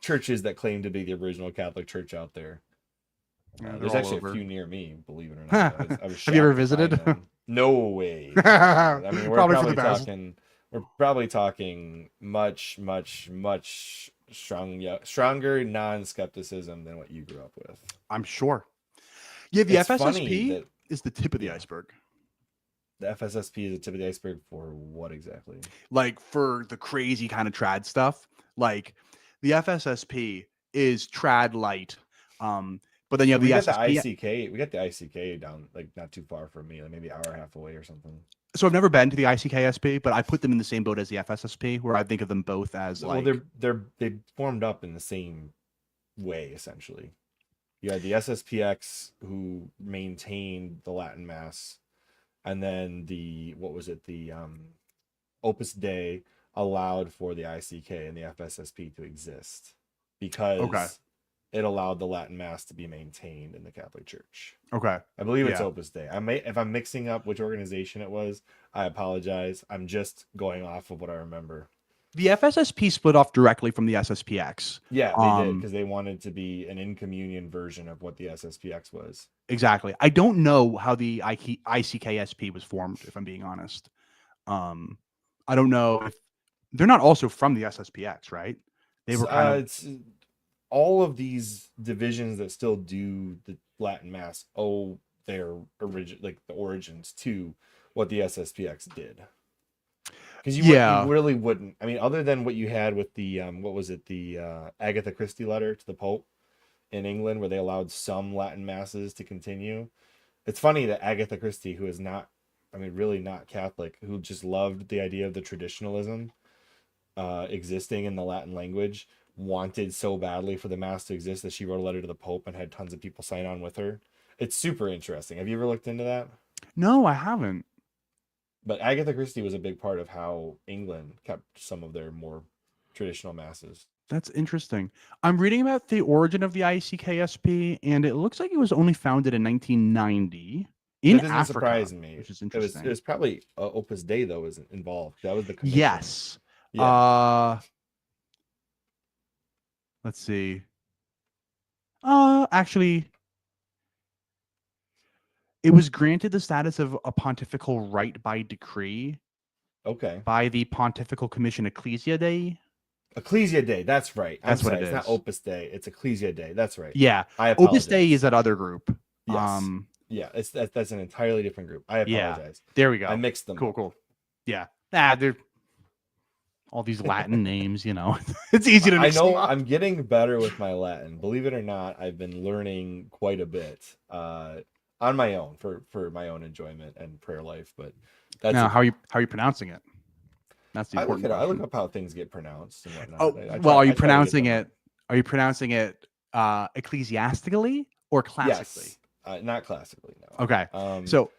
churches that claim to be the original Catholic Church out there. There's actually a few near me, believe it or not. I was Have you ever shocked to find visited? them. No way. I mean, we're Probably for probably the best. talking. We're probably talking much stronger non-skepticism than what you grew up with. I'm sure. Yeah, the It's funny FSSP that is the tip of the iceberg. the FSSP is the tip of the iceberg for what exactly? Like for the crazy kind of trad stuff. Like the FSSP is trad light. But then you have we the got the SSP. ICK. We got the ICK down like not too far from me, like maybe an hour and a half away or something. So I've never been to the ICKSP, but I put them in the same boat as the FSSP, where I think of them both as like. Well, they formed up in the same way essentially. You had the SSPX who maintained the Latin Mass, and then the Opus Dei allowed for the ICK and the FSSP to exist because it allowed the Latin Mass to be maintained in the Catholic Church. Okay. I believe it's Opus Dei. If I'm mixing up which organization it was, I apologize. I'm just going off of what I remember. The FSSP split off directly from the SSPX. Yeah, they did because they wanted to be an in communion version of what the SSPX was. Exactly. I don't know how the ICKSP was formed, if I'm being honest. I don't know if they're not also from the SSPX, right? They were kind of It's all of these divisions that still do the Latin Mass owe their origin, like the origins, to what the SSPX did. Because you yeah. really wouldn't. I mean, other than what you had with the what was it, the Agatha Christie letter to the Pope in England, where they allowed some Latin masses to continue. It's funny that Agatha Christie, who is not, I mean, really not Catholic, who just loved the idea of the traditionalism existing in the Latin language, wanted so badly for the mass to exist that she wrote a letter to the Pope and had tons of people sign on with her. It's super interesting. Have you ever looked into that? No, I haven't. But Agatha Christie was a big part of how England kept some of their more traditional masses. That's interesting. I'm reading about the origin of the ICKSP, and it looks like it was only founded in 1990 in That doesn't Africa, surprise me. which is It interesting. was probably Opus Dei though was involved. That was the commission. Yes. Yeah. Let's see. Actually, it was granted the status of a pontifical right by decree Okay. by the Pontifical Commission Ecclesia Dei. Ecclesia Day. That's right. I'm That's what sorry. it It's not is. Opus Day. It's Ecclesia Day. That's right. Yeah. I Opus Dei apologize. is that other group. Yes. Yeah. That's an entirely different group. I Yeah. apologize. There we go. I mixed them. Cool, up. cool. Yeah. They're all these Latin names, you know. It's easy to mix I know them up. I'm getting better with my Latin. Believe it or not, I've been learning quite a bit on my own for my own enjoyment and prayer life. But that's Now, how are you pronouncing it? That's the important I look question. up how things get pronounced and whatnot. Oh, I well, are you I try to get pronouncing them it? right. Are you pronouncing it ecclesiastically or classically? Yes, not classically. No. Okay. Um, So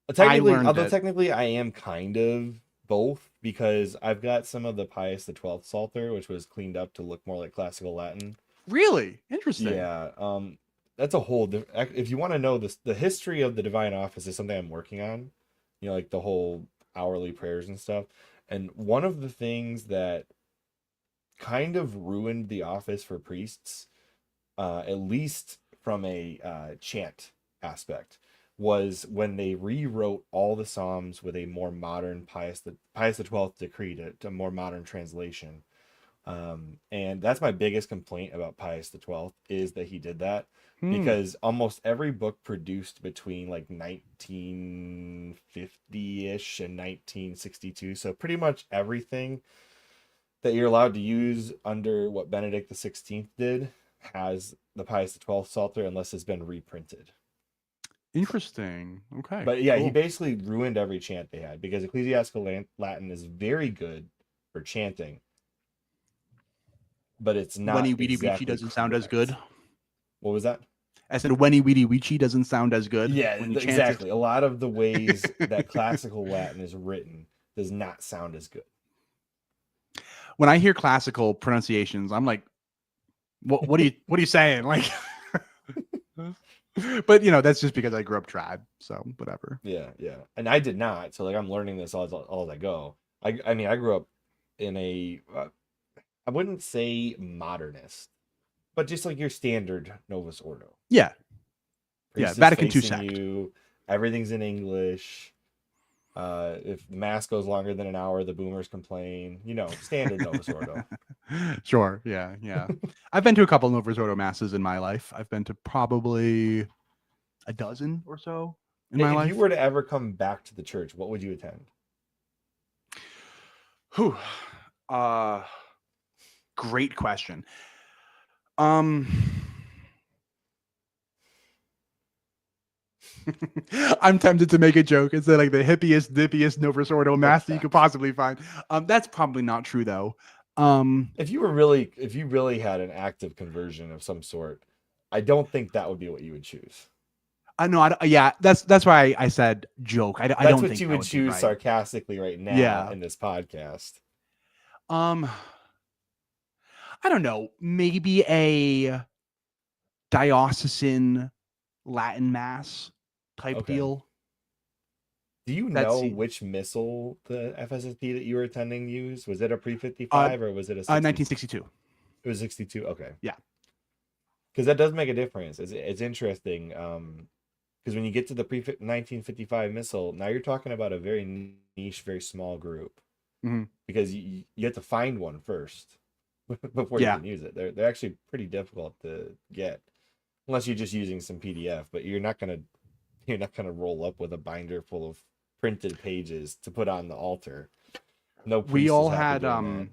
I technically, learned although that. technically I am kind of both because I've got some of the Pius XII Psalter, which was cleaned up to look more like classical Latin. Really interesting. Yeah. That's a whole. If you want to know this, the history of the Divine Office is something I'm working on. You know, like the whole hourly prayers and stuff. And one of the things that kind of ruined the office for priests, at least from a chant aspect, was when they rewrote all the Psalms with a more modern Pius the 12th decree to a more modern translation. And that's my biggest complaint about Pius the 12th is that he did that Hmm. because almost every book produced between like 1950-ish and 1962, so pretty much everything that you're allowed to use under what Benedict the 16th did has the Pius the 12th Psalter unless it's been reprinted. Interesting. Okay. But yeah, he Cool. basically ruined every chant they had because ecclesiastical Latin is very good for chanting, but it's not Wenny Weedy Weechy exactly doesn't sound as good. correct. What was that? I said Wenny Weedy Weechy doesn't sound as good Yeah, when you chant exactly. A lot of the ways that it. classical Latin is written does not sound as good. When I hear classical pronunciations, I'm like, what are you saying? Like, but you know, that's just because I grew up trad, so whatever. Yeah, yeah. And I did not. So like I'm learning this all as I go. I mean, I grew up in a I wouldn't say modernist, but just like your standard Novus Ordo. Yeah. Priest is Vatican II facing sect. you, everything's in English. If the mass goes longer than an hour, the boomers complain. You know, standard Novus Ordo. Sure. Yeah. I've been to a couple of Novus Ordo masses in my life. I've been to probably a dozen or so in my If life. you were to ever come back to the church, what would you attend? Whew. Great question. I'm tempted to make a joke and say like the hippiest, dippiest Novus Ordo mass that you could possibly find. That's probably not true though. If you really had an active conversion of some sort, I don't think that would be what you would choose. I know. Yeah, that's why I said joke. I That's don't what think you that would would be choose right. sarcastically right now Yeah. in this podcast. I don't know. Maybe a diocesan Latin mass type Okay. deal. Do you That's know which missal the FSSP that you were attending used? Was it a pre-55 or was it a 60? 1962. It was 62. Okay. Yeah. Because that does make a difference. It's interesting. Because when you get to the pre 1955 missile, now you're talking about a very niche, very small group. Mhm. Because you have to find one first before you Yeah. can use it. They're actually pretty difficult to get, unless you're just using some PDF. But you're not gonna roll up with a binder full of printed pages to put on the altar. No We priest is all happy had doing that.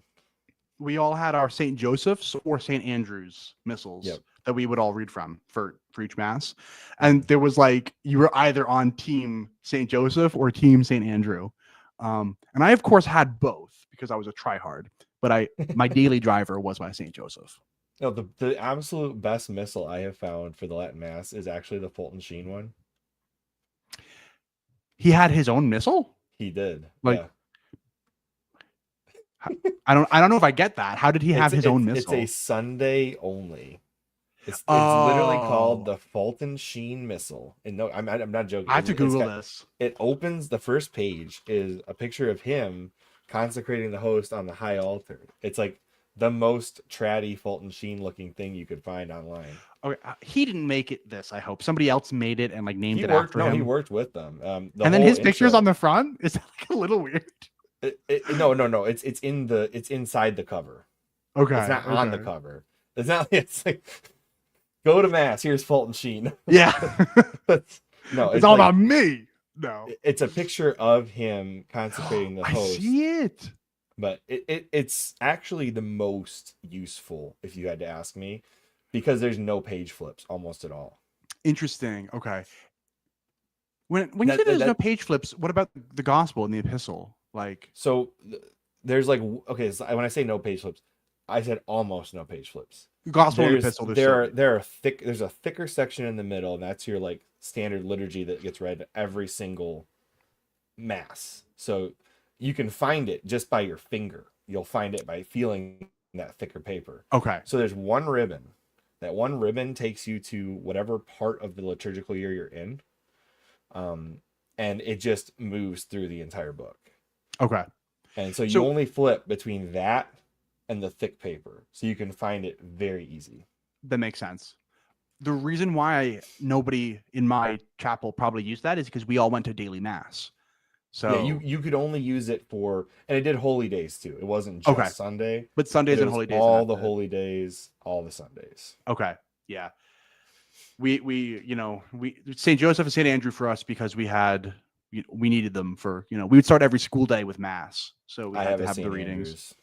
we all had our St. Joseph's or St. Andrew's missals Yep. that we would all read from for each mass. And Mhm. there was like you were either on team St. Joseph or team St. Andrew. And I of course had both because I was a tryhard, but my daily driver was my St. Joseph. No, the absolute best missile I have found for the Latin Mass is actually the Fulton Sheen one. He had his own missile? He did, Like yeah. I don't know if I get that. How did he have It's his own it's a missile? Sunday only. It's literally called Oh, the Fulton Sheen missile. And no, I'm not joking. I have to It's Google got this. it opens the first page is a picture of him consecrating the host on the high altar. It's like the most tratty Fulton Sheen looking thing you could find online. Okay, he didn't make it. This I hope somebody else made it and like named He it worked after no, he him. worked with them. The And then whole his picture's on intro. the front. Is that like a little weird? No. It's inside the cover. It's Okay, not on the okay. cover. It's not. It's like go to mass. Here's Fulton Sheen. Yeah, No, it's it's all like about me. No, it's a picture of him consecrating the I host, see it. but it's actually the most useful if you had to ask me, because there's no page flips almost at all. Interesting. Okay. When you say That that, there's no that page flips, what about the gospel and the epistle? Like so there's like okay, so when I say no page flips, I said almost no page flips. the gospel and the There's epistle, there's there are silly. there are thick there's a thicker section in the middle, and that's your like standard liturgy that gets read every single mass. So you can find it just by your finger. You'll find it by feeling that thicker paper. Okay. So there's one ribbon. That one ribbon takes you to whatever part of the liturgical year you're in. Um, and it just moves through the entire book. Okay. And so you So only flip between that and the thick paper. So you can find it very easy. that makes sense. The reason why nobody in my chapel probably used that is because we all went to daily mass. Yeah, So you could only use it for, and it did holy days too. It wasn't just okay, Sunday, but but Sundays it and was holy days, and all that's the it. holy days, all the Sundays. Okay, yeah. We we St. Joseph and St. Andrew for us because we needed them for we would start every school day with mass, so we I had have to a have the St. readings. Andrews.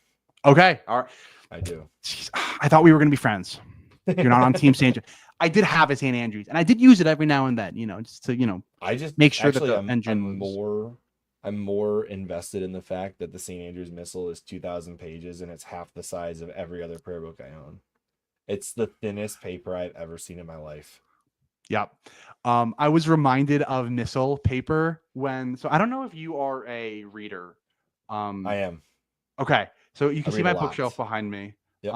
Okay, all right. I do. Jeez, I thought we were gonna be friends. You're not on Team St. I did have a St. Andrews, and I did use it every now and then, just to I just make sure that actually the I'm engine was more invested in the fact that the St. Andrews Missal is 2,000 pages and it's half the size of every other prayer book I own. It's the thinnest paper I've ever seen in my life. Yep. I was reminded of missal paper so I don't know if you are a reader. I am. Okay. So you I can see read a my lot. bookshelf behind me. Yep.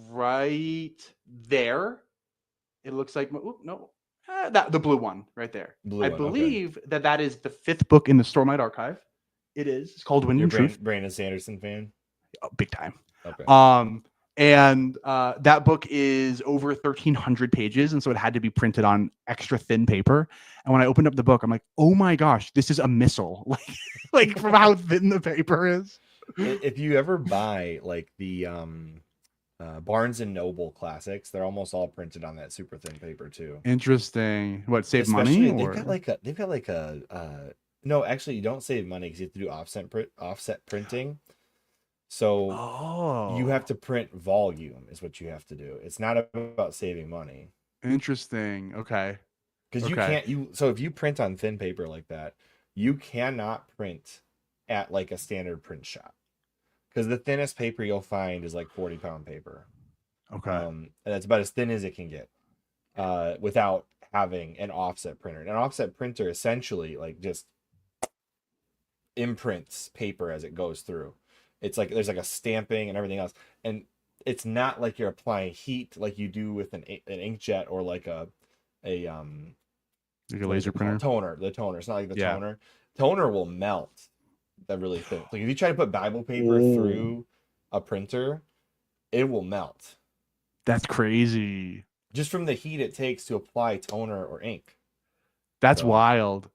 Right there. It looks like no, that the blue one right there. Blue I one. Okay. believe that is the 5th book in the Stormlight Archive. It is. It's called Wind You're and Truth. Brandon Sanderson fan? Oh, big time. Okay. And that book is over 1,300 pages, and so it had to be printed on extra thin paper. And when I opened up the book, I'm like, "Oh my gosh, this is a missile!" like from how thin the paper is. If you ever buy like the Barnes and Noble classics, they're almost all printed on that super thin paper too. Interesting. What, save Especially money they've or? got like a no, actually you don't save money because you have to do offset printing. So you have Oh, to print volume is what you have to do. It's not about saving money. interesting. Okay. Because you Okay. can't so if you print on thin paper like that, you cannot print at like a standard print shop. Because the thinnest paper you'll find is like 40-pound paper. Okay. And that's about as thin as it can get without having an offset printer. An offset printer essentially like just imprints paper as it goes through. It's like there's like a stamping and everything else, and it's not like you're applying heat like you do with an inkjet or like a Like a what is laser it called, printer. toner. It's not like the Yeah. toner will melt that really thin. Like if you try to put Bible paper through a printer, it will melt. That's crazy. just from the heat it takes to apply toner or ink. That's So wild.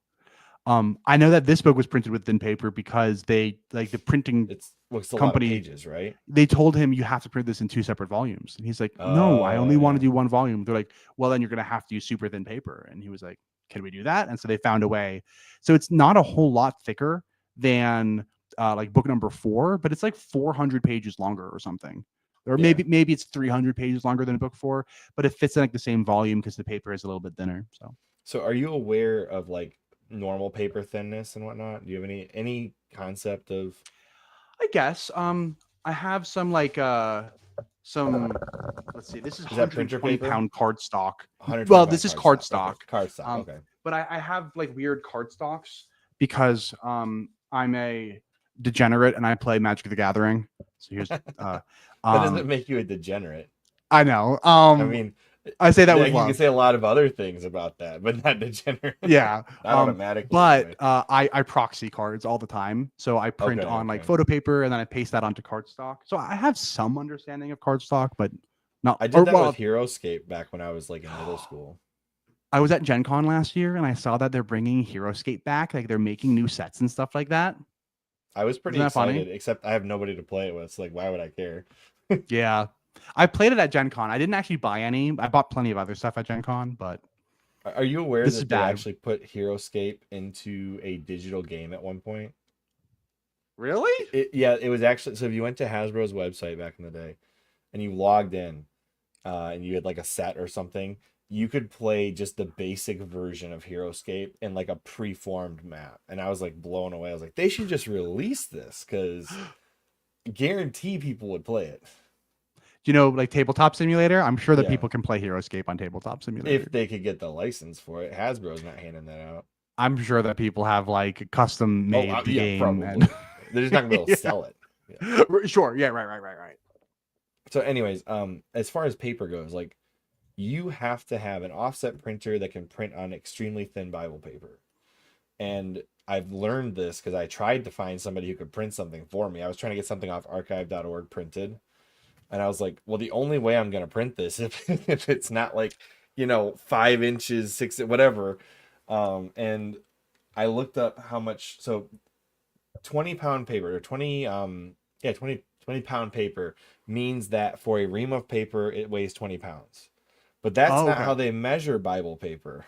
I know that this book was printed with thin paper because they like the printing it's looks a lot of company. pages, right? They told him you have to print this in 2 separate volumes, and he's like, "No, I Oh only want to yeah. do 1 volume." They're like, "Well, then you're gonna have to use super thin paper," and he was like, "Can we do that?" And so they found a way. So it's not a whole lot thicker than like book number 4, but it's like 400 pages longer or something. Or Yeah. maybe it's 300 pages longer than book 4, but it fits in like the same volume because the paper is a little bit thinner. So So are you aware of like normal paper thinness and whatnot? Do you have any concept of I guess I have some let's see, this is is that 120 printer paper? pound cardstock. Well, 120 this pound is cardstock. Okay. cardstock. Cardstock. Um, Okay. but I have like weird cardstocks because I'm a degenerate and I play Magic the Gathering. So here's That doesn't um make you a degenerate. I know. I mean, I say that with you can love. say a lot of other things about that, but not degenerate. Yeah. Not automatically But anyway. I proxy cards all the time. So I print Okay, on like okay. photo paper and then I paste that onto cardstock. So I have some understanding of cardstock, but not I did or that with well, HeroScape back when I was like in middle school. I was at Gen Con last year and I saw that they're bringing HeroScape back. Like they're making new sets and stuff like that. I was pretty Isn't that funny? excited, except I have nobody to play it with. So like, why would I care? Yeah. I played it at Gen Con. I didn't actually buy any. I bought plenty of other stuff at Gen Con, but Are you aware this is that they bad. actually put HeroScape into a digital game at one point? Really? Yeah, it was actually so if you went to Hasbro's website back in the day and you logged in, and you had like a set or something, you could play just the basic version of HeroScape in like a preformed map. And I was like blown away. I was like, they should just release this because guarantee people would play it. You know, like Tabletop Simulator? I'm sure that Yeah. people can play HeroScape on Tabletop If Simulator. they could get the license for it. Hasbro's not handing that out. I'm sure that people have like custom Oh, made the yeah, game and probably. They're just not gonna be able to yeah. sell it. Yeah. Sure. Yeah, right. So, anyways, as far as paper goes, like you have to have an offset printer that can print on extremely thin Bible paper. And I've learned this because I tried to find somebody who could print something for me. I was trying to get something off archive.org printed. And I was like, well, the only way I'm going to print this if it's not like, 5 inches, 6, whatever. And I looked up how much. So 20-pound paper or 20 pound paper means that for a ream of paper, it weighs 20 pounds. But that's Oh, not okay. how they measure Bible paper.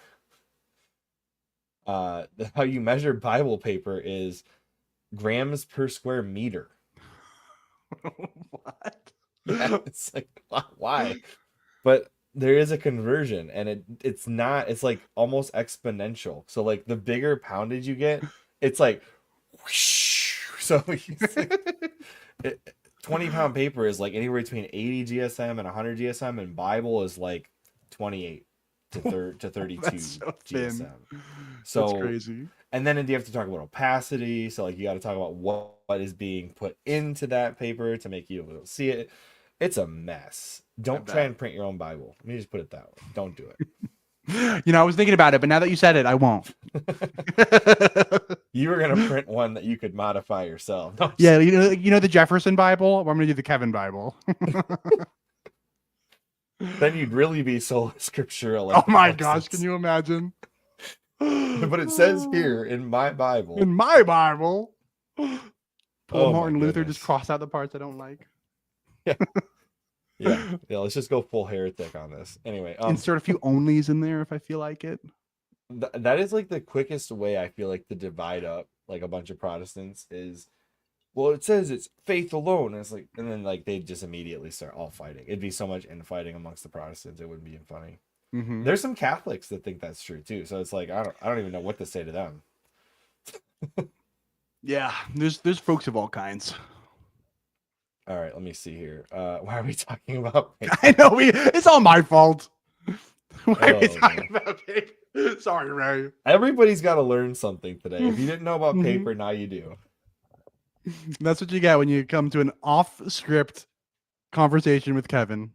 How you measure Bible paper is grams per square meter. What? Yeah, it's like why? But there is a conversion, and it's not. It's like almost exponential. So like the bigger poundage you get, it's like whoosh. So it's like 20-pound paper is like anywhere between 80 GSM and 100 GSM, and Bible is like 28 to 32 That's so thin. GSM. That's So, crazy. and then you have to talk about opacity. So, like, you got to talk about what is being put into that paper to make you able to see it. It's a mess. I Don't try bet. and print your own Bible. Let me just put it that way. Don't do You know, I was thinking about it, but now that you said it, I won't. it. You were gonna print one that you could modify yourself. No, Yeah, you know the Jefferson Bible? I'm gonna do the Kevin Bible. then you'd really be sola scriptura Oh like the my gosh, can Protestants. you imagine? But it says here in my Bible. In my Bible, poor Oh my Martin Luther just goodness. crossed out the parts I don't like. Yeah, yeah. Let's just go full heretic on this. Anyway, Insert a few onlys in there if I feel like it. that is like the quickest way I feel like to divide up like a bunch of Protestants is, well, it says it's faith alone. And it's like, and then like they just immediately start all fighting. It'd be so much infighting amongst the Protestants. It wouldn't be funny. Mm-hmm. There's some Catholics that think that's true too. So it's like I don't even know what to say to them. Yeah, there's folks of all kinds. All right, let me see here. Why are we talking about I know it's all my fault. Why are we Oh, talking man. about paper? Sorry, Ray. Everybody's got to learn something today. If you didn't know about Mhm. paper, now you do. That's what you get when you come to an off-script conversation with Kevin.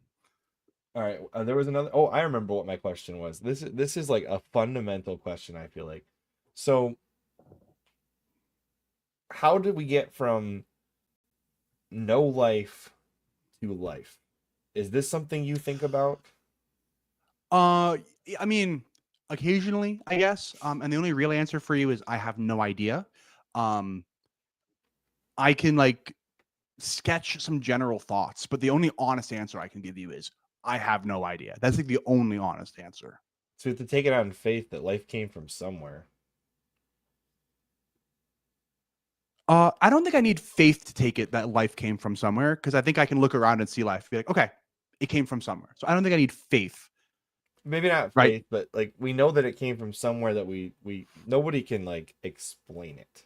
All right, there was another. Oh, I remember what my question was. This is like a fundamental question, I feel like. So, how did we get from no life to life? Is this something you think about? Uh, I mean, occasionally, I guess. And the only real answer for you is I have no idea. Um, I can like sketch some general thoughts, but the only honest answer I can give you is I have no idea. That's like the only honest answer. So to take it on faith that life came from somewhere. I don't think I need faith to take it that life came from somewhere, because I think I can look around and see life, be like, okay, it came from somewhere. So I don't think I need faith, Maybe not right? faith, but like we know that it came from somewhere that we nobody can like explain it.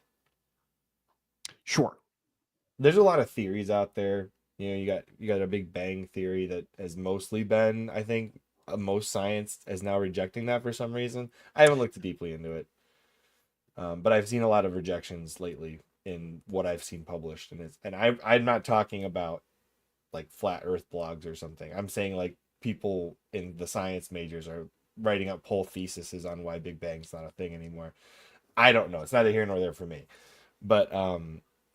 Sure. There's a lot of theories out there. You know, you got a Big Bang theory that has mostly been, I think, most science is now rejecting that for some reason. I haven't looked deeply into it, but I've seen a lot of rejections lately in what I've seen published, I'm not talking about like flat Earth blogs or something. I'm saying like people in the science majors are writing up whole theses on why Big Bang's not a thing anymore. I don't know. It's neither here nor there for me, but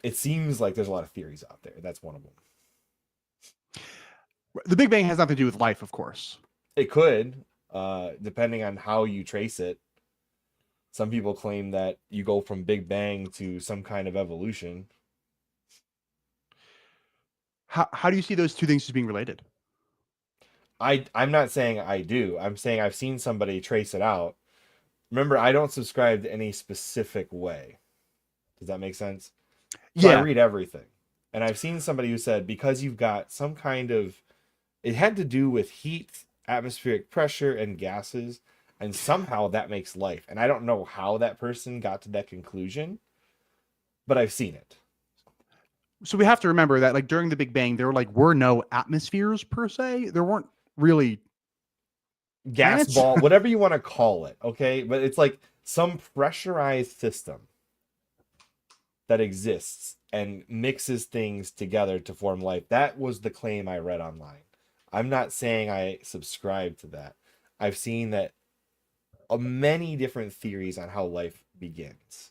it seems like there's a lot of theories out there. That's one of them. The Big Bang has nothing to do with life, of course. It could, depending on how you trace it. Some people claim that you go from Big Bang to some kind of evolution. How do you see those two things as being related? I'm not saying I do. I'm saying I've seen somebody trace it out. Remember, I don't subscribe to any specific way. Does that make sense? So I Yeah. read everything. And I've seen somebody who said because you've got some kind of, it had to do with heat, atmospheric pressure, and gases, and somehow that makes life. And I don't know how that person got to that conclusion, but I've seen it. So we have to remember that like during the Big Bang, there were no atmospheres per se. There weren't really Gas planets. ball, whatever you want to call it, okay? But it's like some pressurized system that exists and mixes things together to form life. That was the claim I read online. I'm not saying I subscribe to that. I've seen that many different theories on how life begins.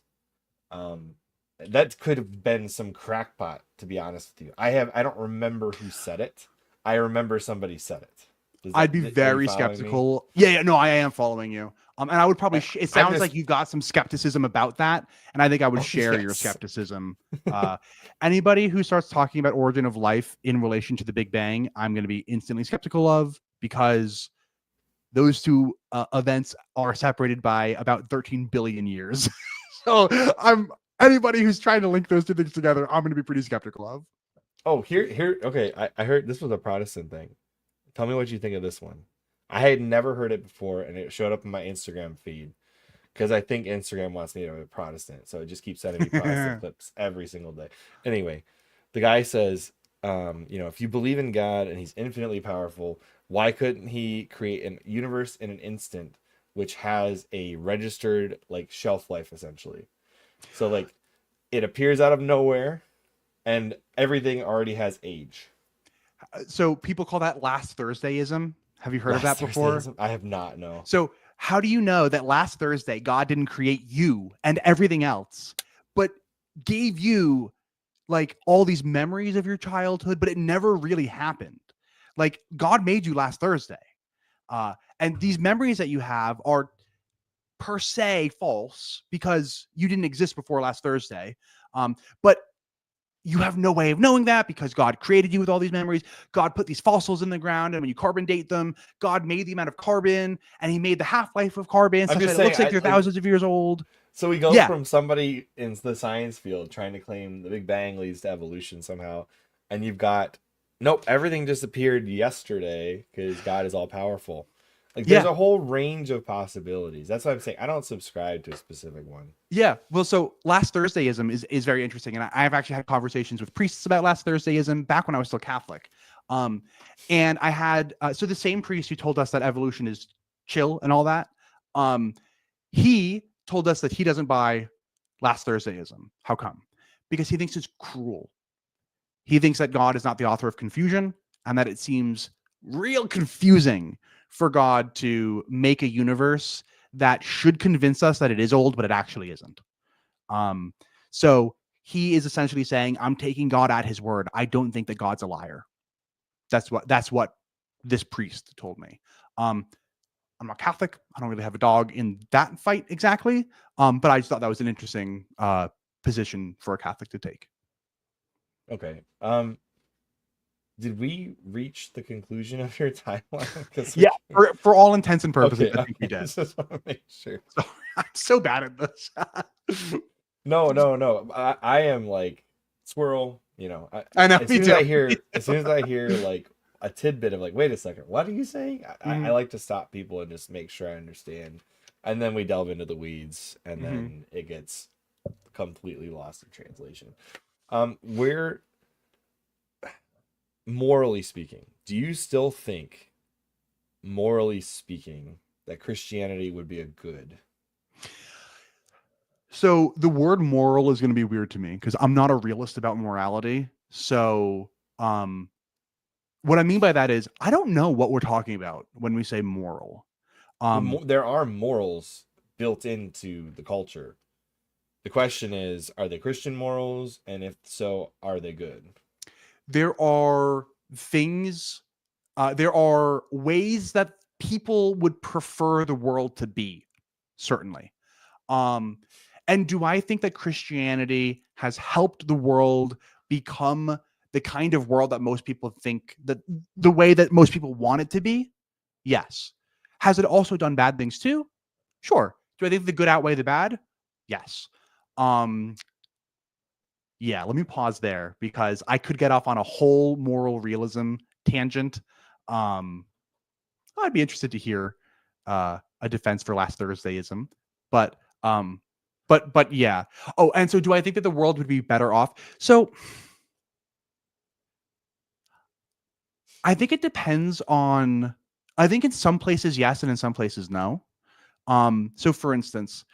Um, that could have been some crackpot, to be honest with you. I don't remember who said it. I remember somebody said it. I'd be Are you very following me? skeptical. Yeah, no, I am following you. And I would probably. It I'm sounds just like you've got some skepticism about that, and I think I would oh share your yes. skepticism. Anybody who starts talking about origin of life in relation to the Big Bang, I'm going to be instantly skeptical of, because those two events are separated by about 13 billion years. So I'm anybody who's trying to link those two things together, I'm going to be pretty skeptical of. Oh, here. Okay, I heard this was a Protestant thing. Tell me what you think of this one. I had never heard it before, and it showed up in my Instagram feed because I think Instagram wants me to be a Protestant, so it just keeps sending me Protestant clips every single day. Anyway, the guy says, if you believe in God and He's infinitely powerful, why couldn't He create a universe in an instant, which has a registered like shelf life essentially? So like it appears out of nowhere, and everything already has age. So people call that last Thursdayism. Have you heard of Last that before? Thursday, I have not. No. So how do you know that last Thursday God didn't create you and everything else, but gave you like all these memories of your childhood, but it never really happened? Like God made you last Thursday. And these memories that you have are per se false because you didn't exist before last Thursday. But you have no way of knowing that because God created you with all these memories. God put these fossils in the ground, and when you carbon date them, God made the amount of carbon, and He made the half-life of carbon I'm such that just it saying, looks like I they're like. thousands of years old. So we go Yeah, from somebody in the science field trying to claim the Big Bang leads to evolution somehow, and you've got nope, everything just appeared yesterday because God is all powerful. Like there's yeah, a whole range of possibilities. That's why I'm saying I don't subscribe to a specific one. yeah. Well, so last Thursdayism is very interesting, and I've actually had conversations with priests about last Thursdayism back when I was still Catholic. And I had so the same priest who told us that evolution is chill and all that. Um, he told us that he doesn't buy last Thursdayism. How come? Because he thinks it's cruel. He thinks that God is not the author of confusion, and that it seems real confusing for God to make a universe that should convince us that it is old, but it actually isn't. Um, so he is essentially saying, I'm taking God at his word. I don't think that God's a liar. That's what this priest told me. Um, I'm not Catholic. I don't really have a dog in that fight exactly. But I just thought that was an interesting position for a Catholic to take. Okay. Did we reach the conclusion of your timeline? Because Yeah, for all intents and purposes, okay, I think we okay. did. Just want to make sure. So, I'm so bad at this. No, no, no. I am like squirrel. You know, I know, as me soon as too. I hear, as soon as I hear like a tidbit of like, wait a second, what are you saying? I Mhm, like to stop people and just make sure I understand, and then we delve into the weeds, and mhm. then it gets completely lost in translation. We're morally speaking, do you still think, morally speaking, that Christianity would be a good? So the word moral is going to be weird to me because I'm not a realist about morality. So, um, what I mean by that is I don't know what we're talking about when we say moral. Um, There are morals built into the culture. The question is, are they Christian morals? And if so, are they good? there are things, there are ways that people would prefer the world to be, certainly. Um, and do I think that Christianity has helped the world become the kind of world that most people think that the way that most people want it to be? Yes. Has it also done bad things too? Sure. Do I think the good outweigh the bad? Yes. Um, yeah, let me pause there because I could get off on a whole moral realism tangent. Um, I'd be interested to hear a defense for last Thursdayism, but um, but yeah. Oh, and so do I think that the world would be better off? So I think it depends on. I think in some places yes, and in some places no. So for instance,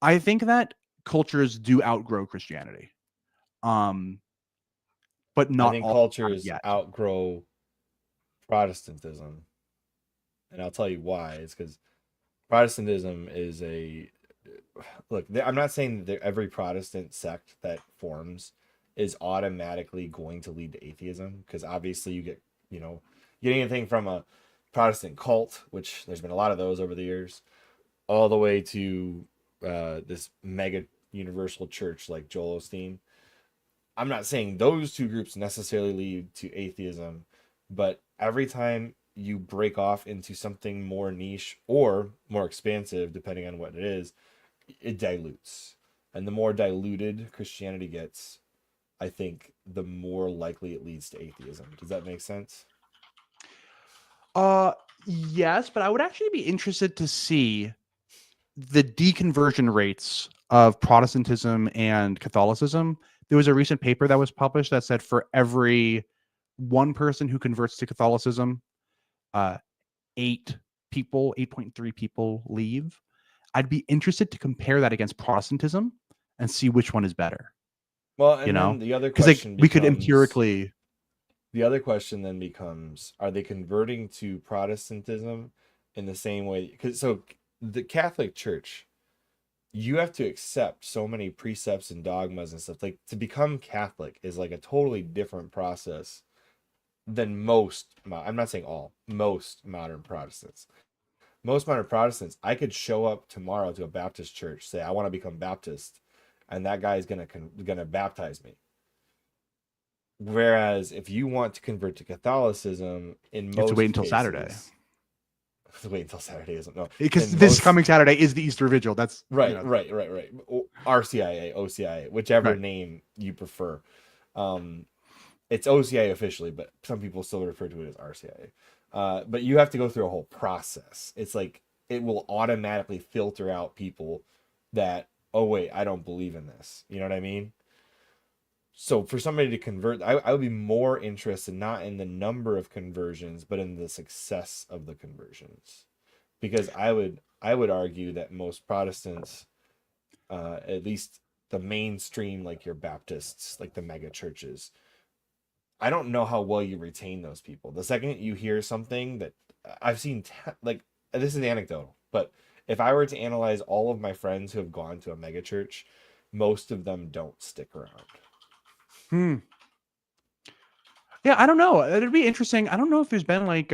I think that cultures do outgrow Christianity, um, but I not think all have cultures yet. outgrow Protestantism. And I'll tell you why. It's because Protestantism is a look. I'm not saying that every Protestant sect that forms is automatically going to lead to atheism, because obviously you know, get anything from a Protestant cult, which there's been a lot of those over the years, all the way to this mega universal church like Joel Osteen. I'm not saying those two groups necessarily lead to atheism, but every time you break off into something more niche or more expansive, depending on what it is, it dilutes. And the more diluted Christianity gets, I think the more likely it leads to atheism. Does that make sense? Uh, yes, but I would actually be interested to see the deconversion rates of Protestantism and Catholicism. There was a recent paper that was published that said for every one person who converts to Catholicism, uh, 8.3 people leave. I'd be interested to compare that against Protestantism and see which one is better, Well, you and then know? the other Because like question we could becomes empirically. the other question then becomes, are they converting to Protestantism in the same way? Because so the Catholic Church, you have to accept so many precepts and dogmas and stuff. Like to become Catholic is like a totally different process than most. I'm not saying all, most modern Protestants. Most modern Protestants, I could show up tomorrow to a Baptist church, say I want to become Baptist, and that guy is gonna baptize me. Whereas if you want to convert to Catholicism, in You have to wait most until Saturday cases, wait until Saturday isn't no. because In this most coming Saturday is the Easter Vigil. That's right, right. RCIA, OCIA, whichever right. name you prefer. Um, it's OCIA officially, but some people still refer to it as RCIA. But you have to go through a whole process. It's like it will automatically filter out people that, oh wait, I don't believe in this. You know what I mean? So for somebody to convert, I would be more interested not in the number of conversions, but in the success of the conversions. Because I would argue that most Protestants, at least the mainstream, like your Baptists, like the mega churches, I don't know how well you retain those people. The second you hear something that I've seen, like this is anecdotal, but if I were to analyze all of my friends who have gone to a mega church, most of them don't stick around. Hmm. Yeah, I don't know. It'd be interesting. I don't know if there's been like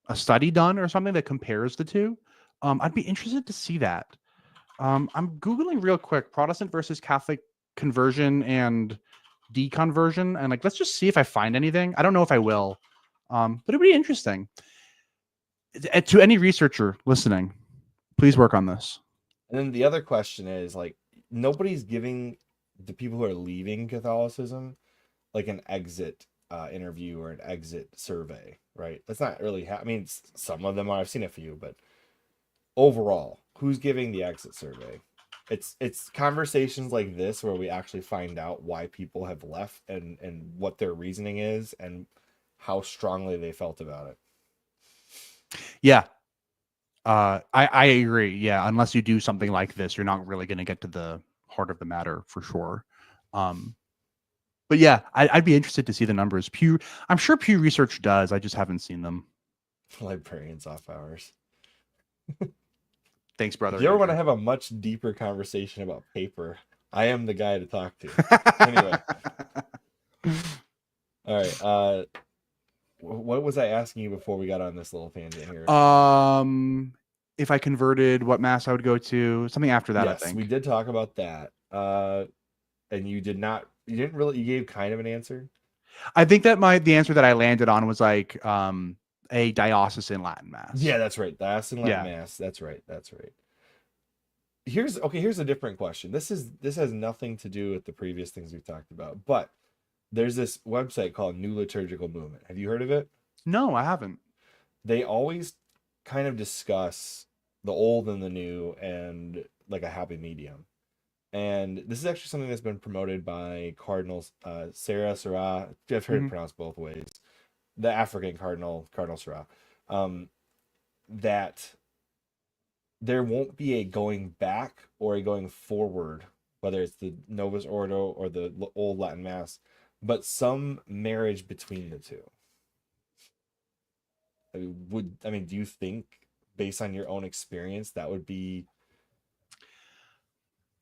a study done or something that compares the two. I'd be interested to see that. I'm Googling real quick Protestant versus Catholic conversion and deconversion. And like, let's just see if I find anything. I don't know if I will, but it'd be interesting. To any researcher listening, please work on this. And then the other question is like, nobody's giving the people who are leaving Catholicism like an exit interview or an exit survey, right? That's not really. I mean, some of them are. I've seen a few, but overall, who's giving the exit survey? It's conversations like this where we actually find out why people have left and what their reasoning is and how strongly they felt about it. Yeah. I agree. Yeah. Unless you do something like this, you're not really going to get to the heart of the matter for sure. But yeah, I'd be interested to see the numbers. I'm sure Pew Research does. I just haven't seen them. Librarians off hours. Thanks, brother. If you ever want to have a much deeper conversation about paper, I am the guy to talk to. Anyway. All right. What was I asking you before we got on this little tangent here? If I converted, what mass I would go to, something after that. Yes, I think we did talk about that. And you didn't really, you gave kind of an answer. I think that the answer that I landed on was like a diocesan Latin mass. Yeah, that's right. Diocesan Latin mass. That's right. Here's a different question. This has nothing to do with the previous things we've talked about, but there's this website called New Liturgical Movement. Have you heard of it? No, I haven't. They always kind of discuss the old and the new and like a happy medium. And this is actually something that's been promoted by Cardinal Sarah. I've heard it pronounced both ways. The African Cardinal Sarah. That there won't be a going back or a going forward, whether it's the Novus Ordo or the old Latin Mass, but some marriage between the two. Do you think, based on your own experience, that would be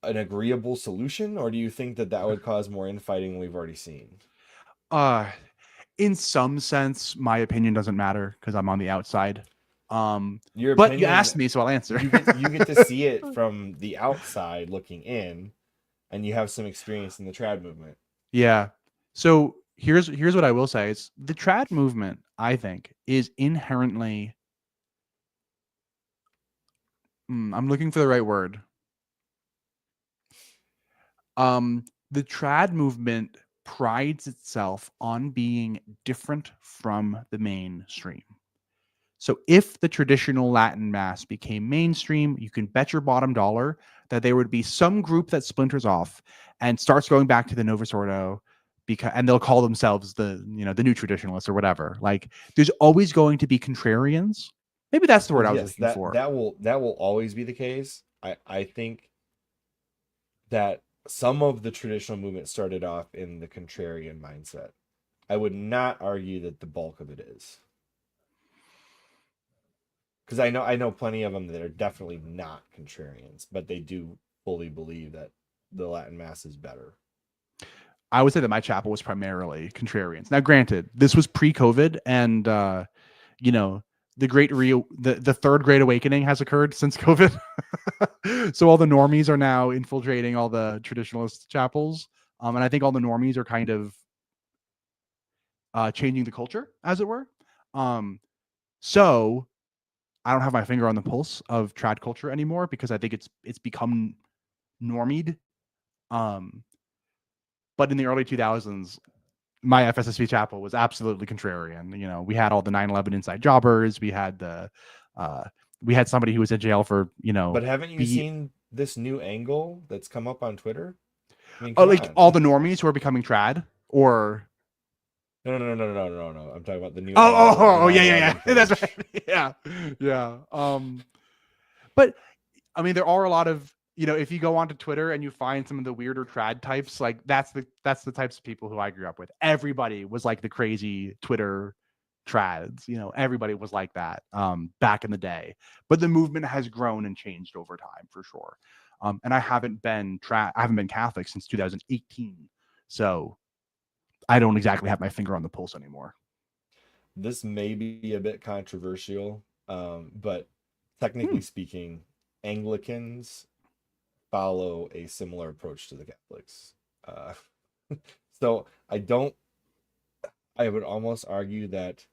an agreeable solution, or do you think that would cause more infighting than we've already seen? In some sense, my opinion doesn't matter because I'm on the outside. Your but opinion, you asked me, so I'll answer. you get to see it from the outside looking in, and you have some experience in the trad movement. Yeah. So here's what I will say is the trad movement, I think, is inherently I'm looking for the right word. The trad movement prides itself on being different from the mainstream. So if the traditional Latin mass became mainstream, you can bet your bottom dollar that there would be some group that splinters off and starts going back to the Novus Ordo, and they'll call themselves the new traditionalists or whatever. Like there's always going to be contrarians. Maybe that's the word I was looking for. That will always be the case. I think that some of the traditional movement started off in the contrarian mindset. I would not argue that the bulk of it is. Because I know plenty of them that are definitely not contrarians, but they do fully believe that the Latin Mass is better. I would say that my chapel was primarily contrarians. Now, granted, this was pre-COVID, and the third Great Awakening has occurred since COVID. So all the normies are now infiltrating all the traditionalist chapels, and I think all the normies are kind of changing the culture, as it were. So I don't have my finger on the pulse of trad culture anymore because I think it's become normied. But in the early 2000s, my FSSP chapel was absolutely contrarian. We had all the 9/11 inside jobbers. We had somebody who was in jail for. But haven't you seen this new angle that's come up on Twitter? I mean, all the normies who are becoming trad, or no. I'm talking about the new. Yeah. That's right. Yeah. But I mean, there are a lot of. If you go onto Twitter and you find some of the weirder trad types, like that's the types of people who I grew up with. Everybody was like the crazy Twitter trads. Everybody was like that back in the day. But the movement has grown and changed over time for sure. And I haven't been Catholic since 2018, so I don't exactly have my finger on the pulse anymore. this may be a bit controversial, but technically speaking, Anglicans follow a similar approach to the Catholics. Uh, so I would almost argue that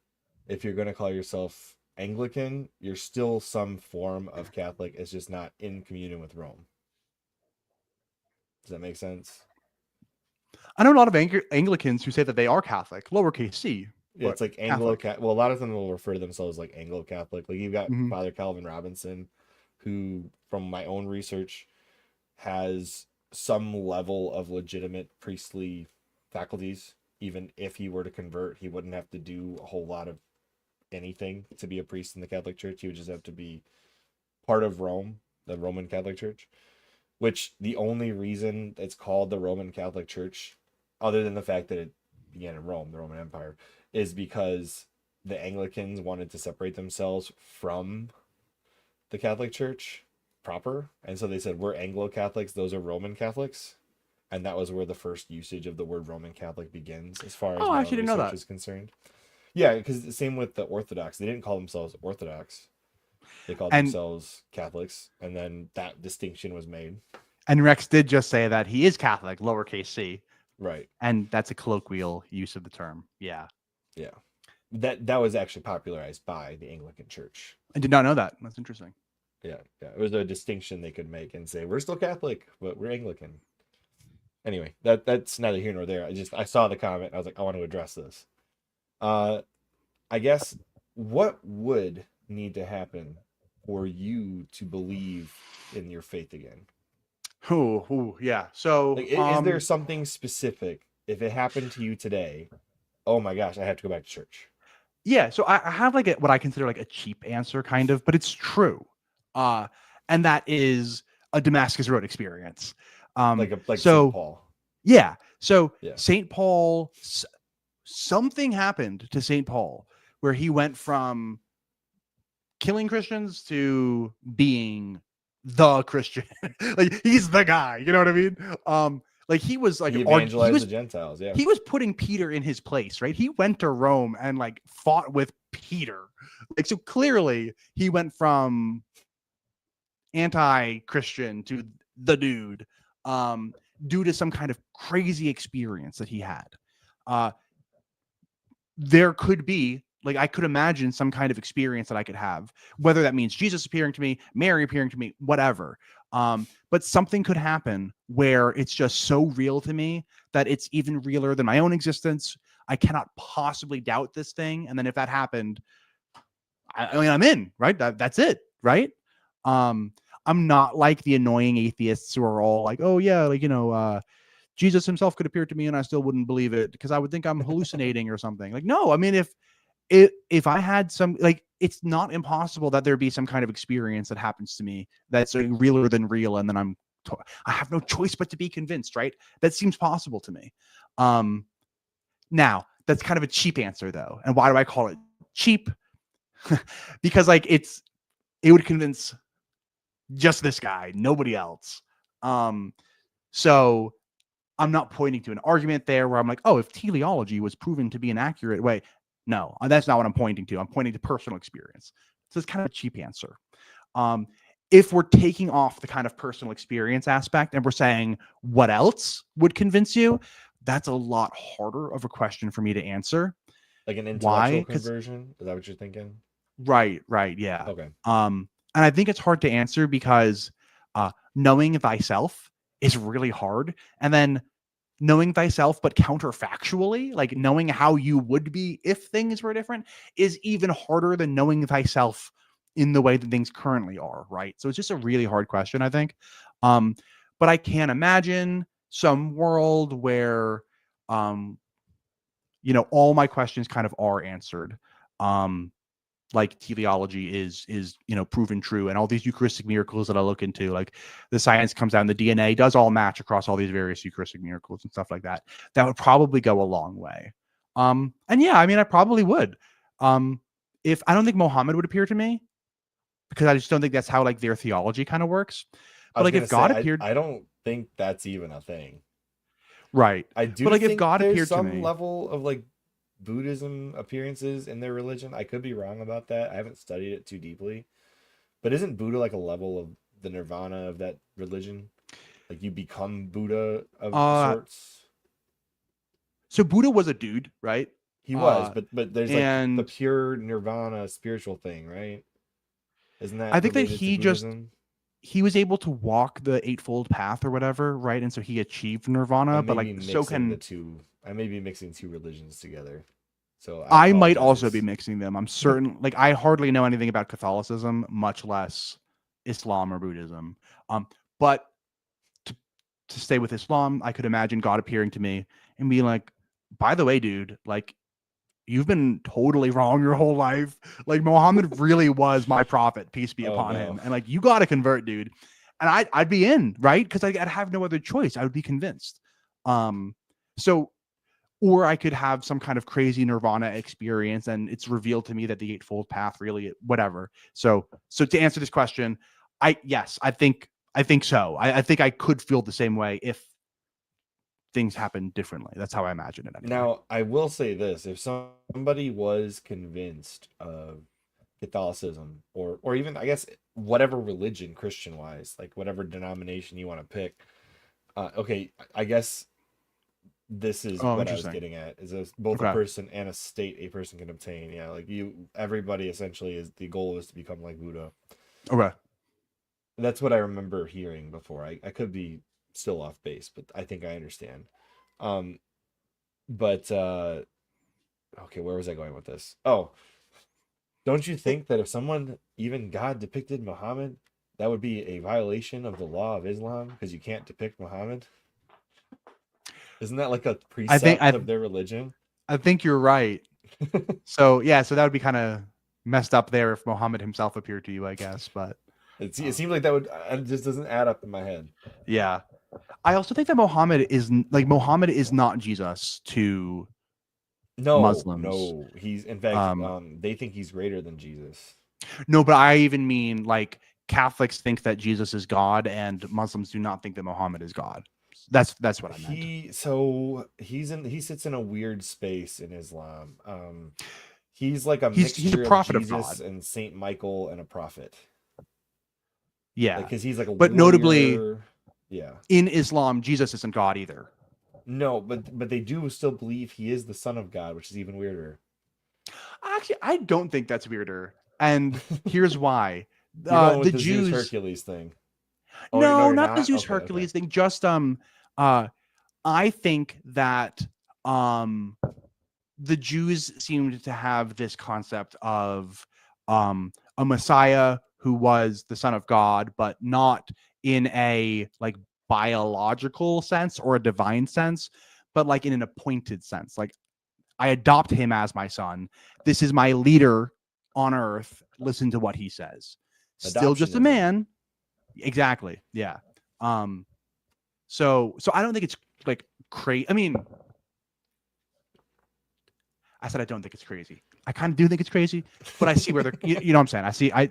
if you're going to call yourself Anglican, you're still some form of Catholic. It's just not in communion with Rome. Does that make sense? I know a lot of Anglicans who say that they are Catholic, lowercase c, Yeah, but it's like Catholic. Well, a lot of them will refer to themselves like Anglo Catholic. Like you've got Mm-hmm. Father Calvin Robinson, who, from my own research, has some level of legitimate priestly faculties. Even if he were to convert, he wouldn't have to do a whole lot of anything to be a priest in the Catholic Church. He would just have to be part of Rome, the Roman Catholic Church, which the only reason it's called the Roman Catholic Church, other than the fact that it began in Rome, the Roman Empire, is because the Anglicans wanted to separate themselves from the Catholic Church proper. And so they said, we're Anglo Catholics, those are Roman Catholics. And that was where the first usage of the word Roman Catholic begins, as far as Oh, I my own actually didn't know research that. is concerned. Yeah, because the same with the Orthodox. They didn't call themselves Orthodox. They called And themselves Catholics, and then that distinction was made. and Rex did just say that he is Catholic, lowercase c, Right. and that's a colloquial use of the term. Yeah, Yeah. That was actually popularized by the Anglican Church. I did not know that. That's interesting. Yeah, yeah. It was a distinction they could make and say, we're still Catholic, but we're Anglican. Anyway, that's neither here nor there. I saw the comment. I was like, I want to address this. I guess what would need to happen for you to believe in your faith again? Yeah. So, Like, is there something specific? If it happened to you today, oh my gosh, I have to go back to church. yeah. So I have like what I consider like a cheap answer, kind of, but it's true. Uh, and that is a Damascus Road experience. Like St. So Paul. yeah. So Yeah. St. Paul, something happened to St. Paul where he went from killing Christians to being the Christian. Like he's the guy, you know what I mean? Like he was like He evangelized the Gentiles. Yeah. he was putting Peter in his place, right? He went to Rome and like fought with Peter. Like so clearly he went from anti-Christian to the dude due to some kind of crazy experience that he had. There could be, like, I could imagine some kind of experience that I could have, whether that means Jesus appearing to me, Mary appearing to me, whatever. But something could happen where it's just so real to me that it's even realer than my own existence. I cannot possibly doubt this thing. And then if that happened, I mean, I'm in, right? That's it, right? I'm not like the annoying atheists who are all like, oh yeah, like, Jesus himself could appear to me and I still wouldn't believe it because I would think I'm hallucinating or something. Like, no, I mean, if I had some, like, it's not impossible that there be some kind of experience that happens to me that's realer than real, and then I have no choice but to be convinced, right? That seems possible to me. Now that's kind of a cheap answer though, and why do I call it cheap? Because like it would convince just this guy, nobody else. So I'm not pointing to an argument there where I'm like, oh, if teleology was proven to be an accurate way. No, that's not what I'm pointing to. I'm pointing to personal experience. So it's kind of a cheap answer. If we're taking off the kind of personal experience aspect and we're saying what else would convince you, that's a lot harder of a question for me to answer. Like an Why? intellectual conversion? Is that what you're thinking? Right, yeah. Okay. And I think it's hard to answer because knowing thyself is really hard. And then knowing thyself, but counterfactually, like knowing how you would be if things were different, is even harder than knowing thyself in the way that things currently are, right? So it's just a really hard question, I think. But I can imagine some world where, all my questions kind of are answered. Like teleology is proven true, and all these Eucharistic miracles that I look into, like the science comes out and the DNA does all match across all these various Eucharistic miracles and stuff like that. That would probably go a long way. And yeah, I mean, I probably would. If I don't think Muhammad would appear to me because I just don't think that's how like their theology kind of works. I But was like gonna if God say appeared, I don't think that's even a thing. right? I But do like if think God there's appeared to some me, level of like Buddhism appearances in their religion. I could be wrong about that. I haven't studied it too deeply. But isn't Buddha like a level of the nirvana of that religion? Like you become Buddha of Uh, sorts. so Buddha was a dude, right? He was, Uh, but there's like the and pure nirvana spiritual thing, right? Isn't I that think that related to Buddhism? he was able to walk the eightfold path or whatever, right? And so he achieved I nirvana, may but be like so mixing the can two. I may be mixing two religions together. So I I might also be apologize. mixing them. I'm certain, like I hardly know anything about Catholicism, much less Islam or Buddhism. But to, to stay with Islam, I could imagine God appearing to me and being like, by the way, dude, like you've been totally wrong your whole life. Like Muhammad really was my prophet, peace be Oh upon no. him. And like you got to convert, dude. And I'd be in, right? Because I'd have no other choice. I would be convinced. So or I could have some kind of crazy nirvana experience and it's revealed to me that the eightfold path really whatever. So to answer this question, yes, I think so. I think I could feel the same way if things happen differently. That's how I imagine it anyway. Now, I will say this, if somebody was convinced of Catholicism or even I guess whatever religion Christian wise, like whatever denomination you want to pick, okay, I guess this is Oh, what I was interesting. getting at is both a Okay. person and a state a person can obtain. Yeah, like everybody essentially is the goal is to become like Buddha. Okay. That's what I remember hearing before. I could be still off base, but I think I understand. Um, but okay, where was I going with this? Oh, don't you It, think that if someone, even God, depicted Muhammad, that would be a violation of the law of Islam because you can't depict Muhammad? Isn't that like a I think precept of their religion? I think you're right. So yeah, so that would be kind of messed up there if Muhammad himself appeared to you, I guess. But It uh, seems like that would it just doesn't add up in my head. yeah, I also think that Muhammad is not Jesus to No, Muslims. no, he's in fact, Um, they think he's greater than Jesus. no, but I even mean like Catholics think that Jesus is God, and Muslims do not think that Muhammad is God. That's what I meant. He sits in a weird space in Islam. He's like a He's a mixture of prophet of Jesus God. and Saint Michael and a prophet. Like, Yeah, cause he's like a but notably warrior. Yeah. in Islam, Jesus isn't God either. No, but they do still believe he is the son of God, which is even weirder. Actually, I don't think that's weirder, and here's why. You're going The with the Zeus Jews, Hercules thing. Oh, no, no, you're not the not. Zeus Okay, okay. Hercules thing. Just uh, I think that um the Jews seemed to have this concept of a Messiah who was the Son of God, but not in a like biological sense or a divine sense, but like in an appointed sense. Like I adopt him as my son. This is my leader on earth. Listen to what he says. Still just a Adoptionism. man. Exactly. Yeah. Um, so I don't think it's like crazy. I mean, I said I don't think it's crazy. I kind of do think it's crazy, but I see where they're. You know what I'm saying? I see. I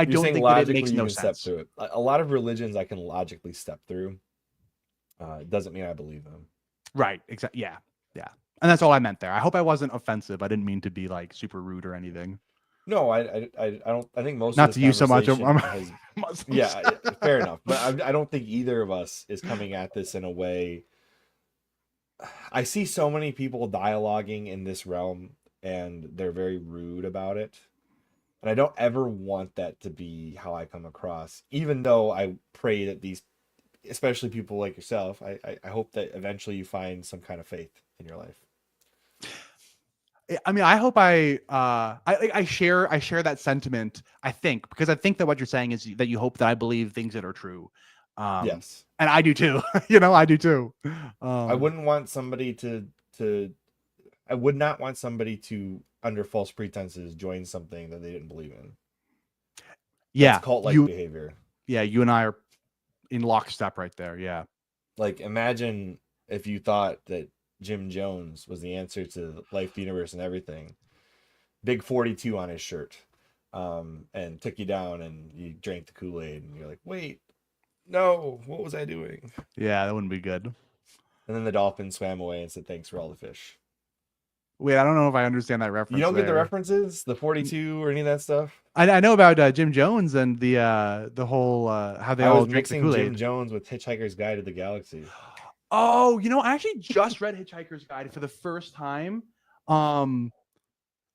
You're don't saying think that it logically makes you no can step sense. through it. A lot of religions I can logically step through. It doesn't mean I believe them. Right. Exactly. Yeah. Yeah. And that's all I meant there. I hope I wasn't offensive. I didn't mean to be like super rude or anything. No, I don't. I think most of Not this to you so much. conversation has, Muslims. yeah, fair enough. But I don't think either of us is coming at this in a way. I see so many people dialoguing in this realm, and they're very rude about it. And I don't ever want that to be how I come across. Even though I pray that these, especially people like yourself, I hope that eventually you find some kind of faith in your life. I mean, I hope I share that sentiment. I think because I think that what you're saying is that you hope that I believe things that are true, um, Yes, and I do too. I do too. I Um, wouldn't want somebody to I would not want somebody to, under false pretenses, join something that they didn't believe in. That's yeah, cult-like behavior. you and I are in lockstep right there. Yeah. Like, imagine if you thought that Jim Jones was the answer to life, the universe, and everything. Big 42 on his shirt, and took you down, and you drank the Kool-Aid, and you're like, wait, no, what was I doing? Yeah, that wouldn't be good. And then the dolphin swam away and said, thanks for all the fish. Wait, I don't know if I understand that You reference don't get the there. references, the 42 or any of that stuff. I know about Jim Jones and the whole how they I all was drink the mixing Jim Kool-Aid. Jones with Hitchhiker's Guide to the Galaxy. Oh, I actually just read Hitchhiker's Guide for the first time. Um,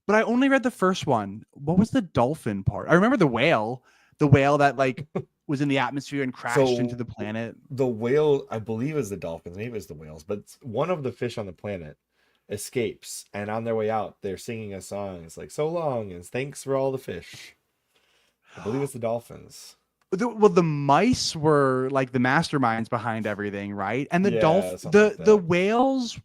but I only read the first one. What was the dolphin part? I remember the whale that like was in the atmosphere and crashed into So the planet. the whale, I believe, is the dolphins. Maybe it's the whales, but one of the fish on the planet escapes, and on their way out, they're singing a song. It's like "So long" and "Thanks for all the fish." I believe it's the dolphins. Well, the mice were like the masterminds behind everything, right? And Yeah, something like the that. whales.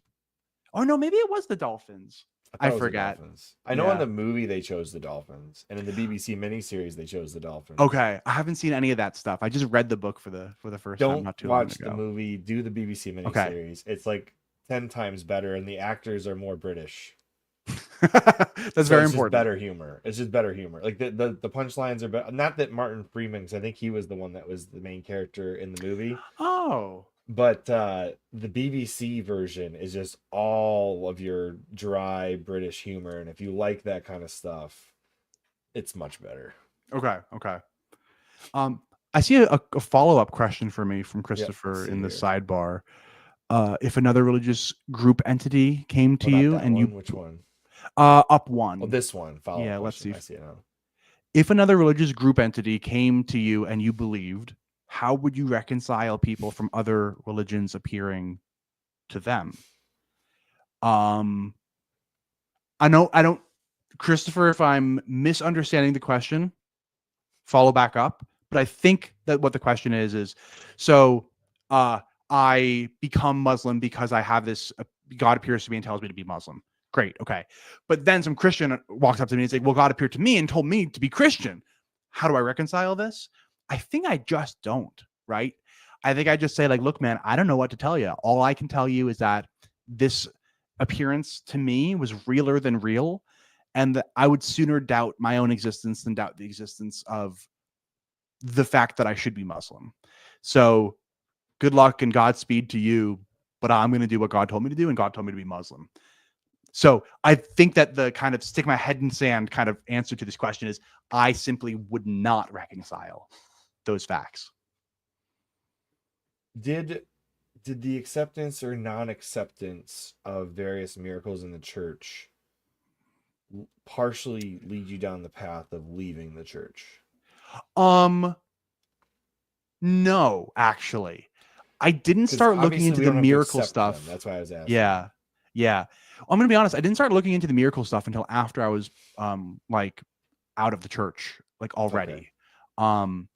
Oh no, maybe it was the dolphins. I I thought it was the forget. dolphins. I know in Yeah. the movie they chose the dolphins, and in the BBC miniseries they chose the dolphins. Okay, I haven't seen any of that stuff. I just read the book for the first time Don't not too long watch the ago. movie. Do the BBC Okay. miniseries. It's like 10 times better, and the actors are more British. That's So very it's just important. better humor. It's just better humor. Like the punchlines are better. Not that Martin Freeman, because I think he was the one that was the main character in the movie. Oh. But the BBC version is just all of your dry British humor, and if you like that kind of stuff, it's much better. Okay. Okay. I see a follow-up question for me from Yep. Let's Christopher see in the here. sidebar. If another religious group entity came Oh, to not you that and you one. Which one? up Oh, one. this one. Follow-up Yeah, let's question. see. I see it now. If another religious group entity came to you and you believed, how would you reconcile people from other religions appearing to them? Um, I don't, Christopher, if I'm misunderstanding the question, follow back up. But I think that what the question is so uh, I become Muslim because I have this, God appears to me and tells me to be Muslim. Great. Okay. But then some Christian walks up to me and says, well, God appeared to me and told me to be Christian. How do I reconcile this? I think I just don't, right? I think I just say, like, look, man, I don't know what to tell you. All I can tell you is that this appearance to me was realer than real. And that I would sooner doubt my own existence than doubt the existence of the fact that I should be Muslim. So good luck and Godspeed to you, but I'm going to do what God told me to do, and God told me to be Muslim. So I think that the kind of stick my head in sand kind of answer to this question is I simply would not reconcile those facts. Did the acceptance or non-acceptance of various miracles in the church partially lead you down the path of leaving the church? No, actually. I didn't Because start looking obviously into we the don't have to miracle accept them. stuff. That's why I was asking. Yeah. Yeah. I'm going to be honest. I didn't start looking into the miracle stuff until after I was like out of the church, like already. Okay.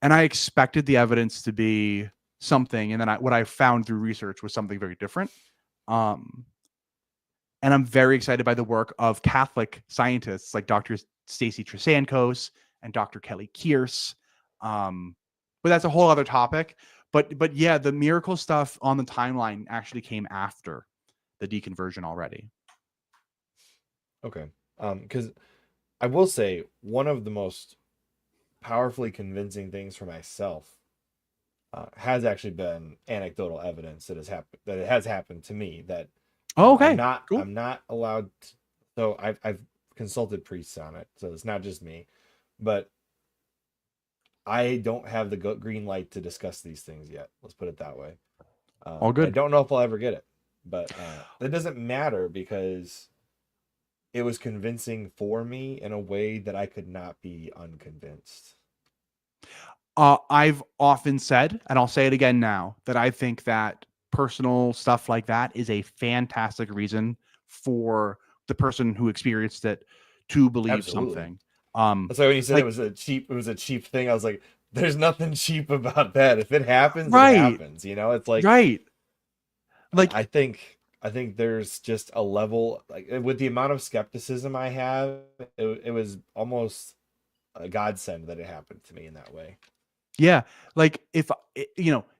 And I expected the evidence to be something. And then what I found through research was something very different. And I'm very excited by the work of Catholic scientists like Dr. Stacy Trasankos and Dr. Kelly Kearse. But that's a whole other topic. But yeah, the miracle stuff on the timeline actually came after the deconversion already. Okay. Because I will say one of the most powerfully convincing things for myself has actually been anecdotal evidence that it has happened to me that Oh, okay. Cool. I'm not allowed to, so I've consulted priests on it, so it's not just me, but I don't have the green light to discuss these things yet. Let's put it that way. All I good. don't know if I'll ever get it, but that doesn't matter because it was convincing for me in a way that I could not be unconvinced. I've often said, and I'll say it again now, that I think that personal stuff like that is a fantastic reason for the person who experienced it to believe Absolutely. something. That's why when you said like, it was a cheap thing, I was like, there's nothing cheap about that. If it happens, it right, happens. You know, it's like right. Like, I think there's just a level, like with the amount of skepticism I have, it was almost a godsend that it happened to me in that way. yeah, like if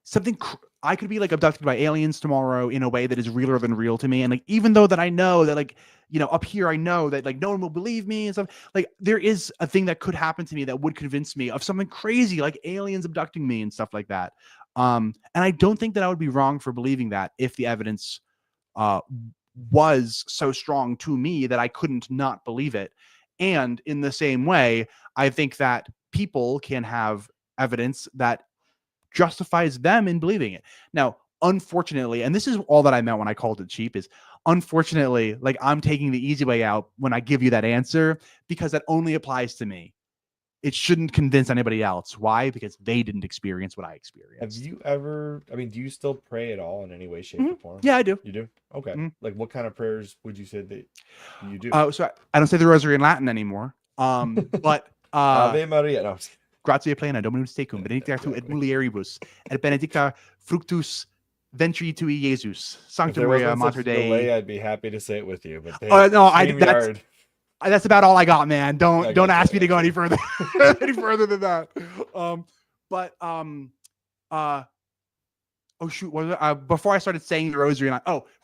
something I could be like abducted by aliens tomorrow in a way that is realer than real to me, and like even though that I know that like up here I know that like no one will believe me and stuff, like there is a thing that could happen to me that would convince me of something crazy like aliens abducting me and stuff like that. And I don't think that I would be wrong for believing that if the evidence was so strong to me that I couldn't not believe it. And in the same way, I think that people can have evidence that justifies them in believing it. Now, unfortunately, and this is all that I meant when I called it cheap, is unfortunately, like, I'm taking the easy way out when I give you that answer because that only applies to me. It shouldn't convince anybody else. Why? Because they didn't experience what I Have experienced. you ever, I mean, do you still pray at all in any way, shape, or form? Yeah, I do. You do? Okay. Mhm. Like what kind of prayers would you say that you do? So I don't say the rosary in Latin anymore. But Ave Maria. No, I'm just gratia plena Dominus tecum, kidding. benedicta tu et Exactly. mulieribus, et benedicta fructus ventri tui Jesus, If Sancta there Maria, wasn't such Mater a delay, Dei. I'd be happy to say it with you. But hey, No, StreamYard. that's about all I got, man. I Don't got you. ask I me to got go any you. further, any further than that. But uh, oh shoot, what was it? Before I started saying the rosary,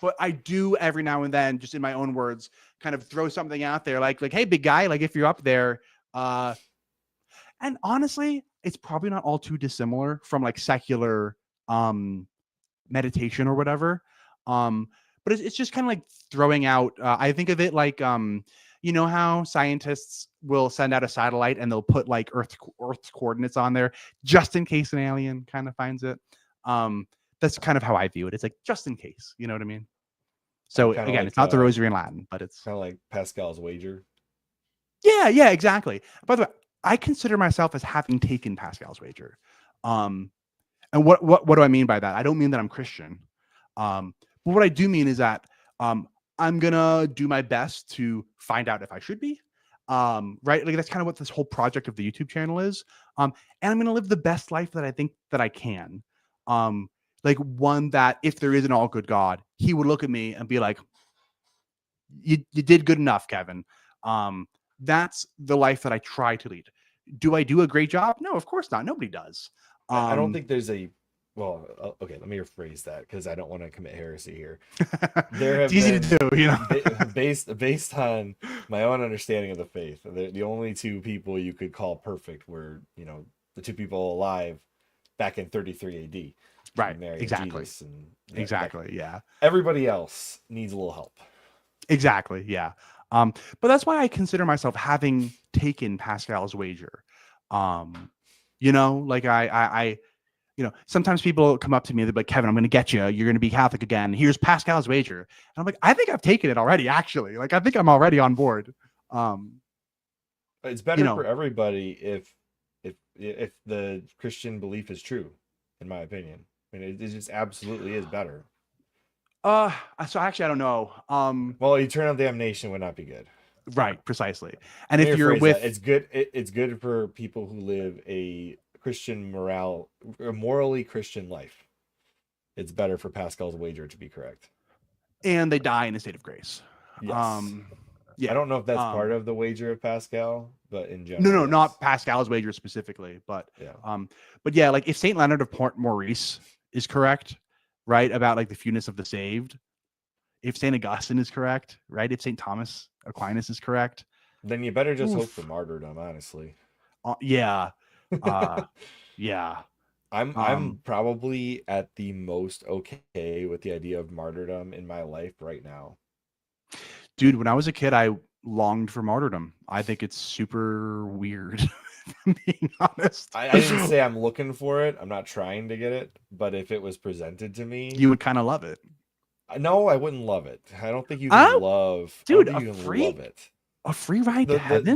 but I do every now and then, just in my own words, kind of throw something out there, like, hey, big guy, like if you're up there, and honestly, it's probably not all too dissimilar from like secular meditation or whatever. Um, but it's just kind of like throwing out. I think of it like you know how scientists will send out a satellite and they'll put like Earth's coordinates on there just in case an alien kind of finds it. That's kind of how I view it. It's like just in case, you know what I mean? So Kind of again, like it's not the rosary in Latin, but it's Pascal's wager. yeah, exactly. By the way, I consider myself as having taken Pascal's wager. Um, and what do I mean by that? I don't mean that I'm Christian. But what I do mean is that I'm gonna do my best to find out if I should be. Right? Like that's kind of what this whole project of the YouTube channel is. And I'm gonna live the best life that I think that I can. Um, like one that if there is an all good God, he would look at me and be like, you did good enough, Kevin. That's the life that I try to lead. Do I do a great job? No, of course not. Nobody does. I don't think there's a well. Okay, let me rephrase that because I don't want to commit heresy here. There It's have easy to been do, you know. based on my own understanding of the faith. The only two people you could call perfect were the two people alive back in 33 AD, Right. Mary and Exactly. Jesus, and Exactly. Yeah. everybody else needs a little help. Exactly. Yeah. But that's why I consider myself having taken Pascal's wager. Um, like sometimes people come up to me, they're like, Kevin, I'm going to get you. You're going to be Catholic again. Here's Pascal's wager. And I'm like, I think I've taken it already, actually. Like, I think I'm already on board. It's better for everybody if the Christian belief is true, in my opinion. I mean, it just absolutely is better. So actually, I don't know. Well, eternal damnation would not be good. Right, precisely. And Let if me you're rephrase that. with, It's good. It's good for people who live a morally Christian life. It's better for Pascal's wager to be correct. and they die in a state of grace. Yes. Yeah. I don't know if that's part of the wager of Pascal, but in No, general, yes. not Pascal's wager specifically, but yeah. But yeah, like if Saint Leonard of Port Maurice is correct, right, about like the fewness of the saved, if Saint Augustine is correct, right, if Saint Thomas Aquinas is correct, then you better just hope for martyrdom, honestly. Yeah. Yeah. I'm probably at the most okay with the idea of martyrdom in my life right now. Dude, when I was a kid, I longed for martyrdom. I think it's super weird, if I'm being honest. I didn't say I'm looking for it. I'm not trying to get it, but if it was presented to me, you would kind of love it. No, I wouldn't love it. I don't think you can love. Dude, I don't think you can love it. A free ride to heaven?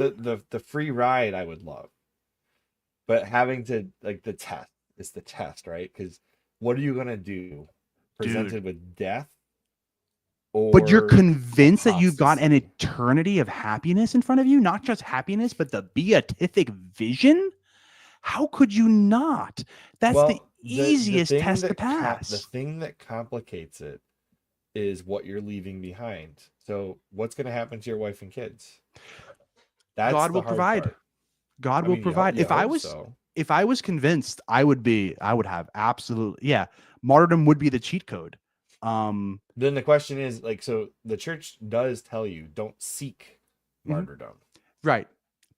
The free ride I would love, but having to like the test is the test, right? Because what are you gonna do? Presented with death? But you're convinced that you've got an apostasy? eternity of happiness in front of you, not just happiness, but the beatific vision? How could you not? That's the easiest test to pass. The thing that complicates it is what you're leaving behind. So what's going to happen to your wife and kids? That's God will provide. Part. God will provide. If I was convinced, I would have absolutely, martyrdom would be the cheat code. Then the question is like, so the church does tell you don't seek martyrdom. Right.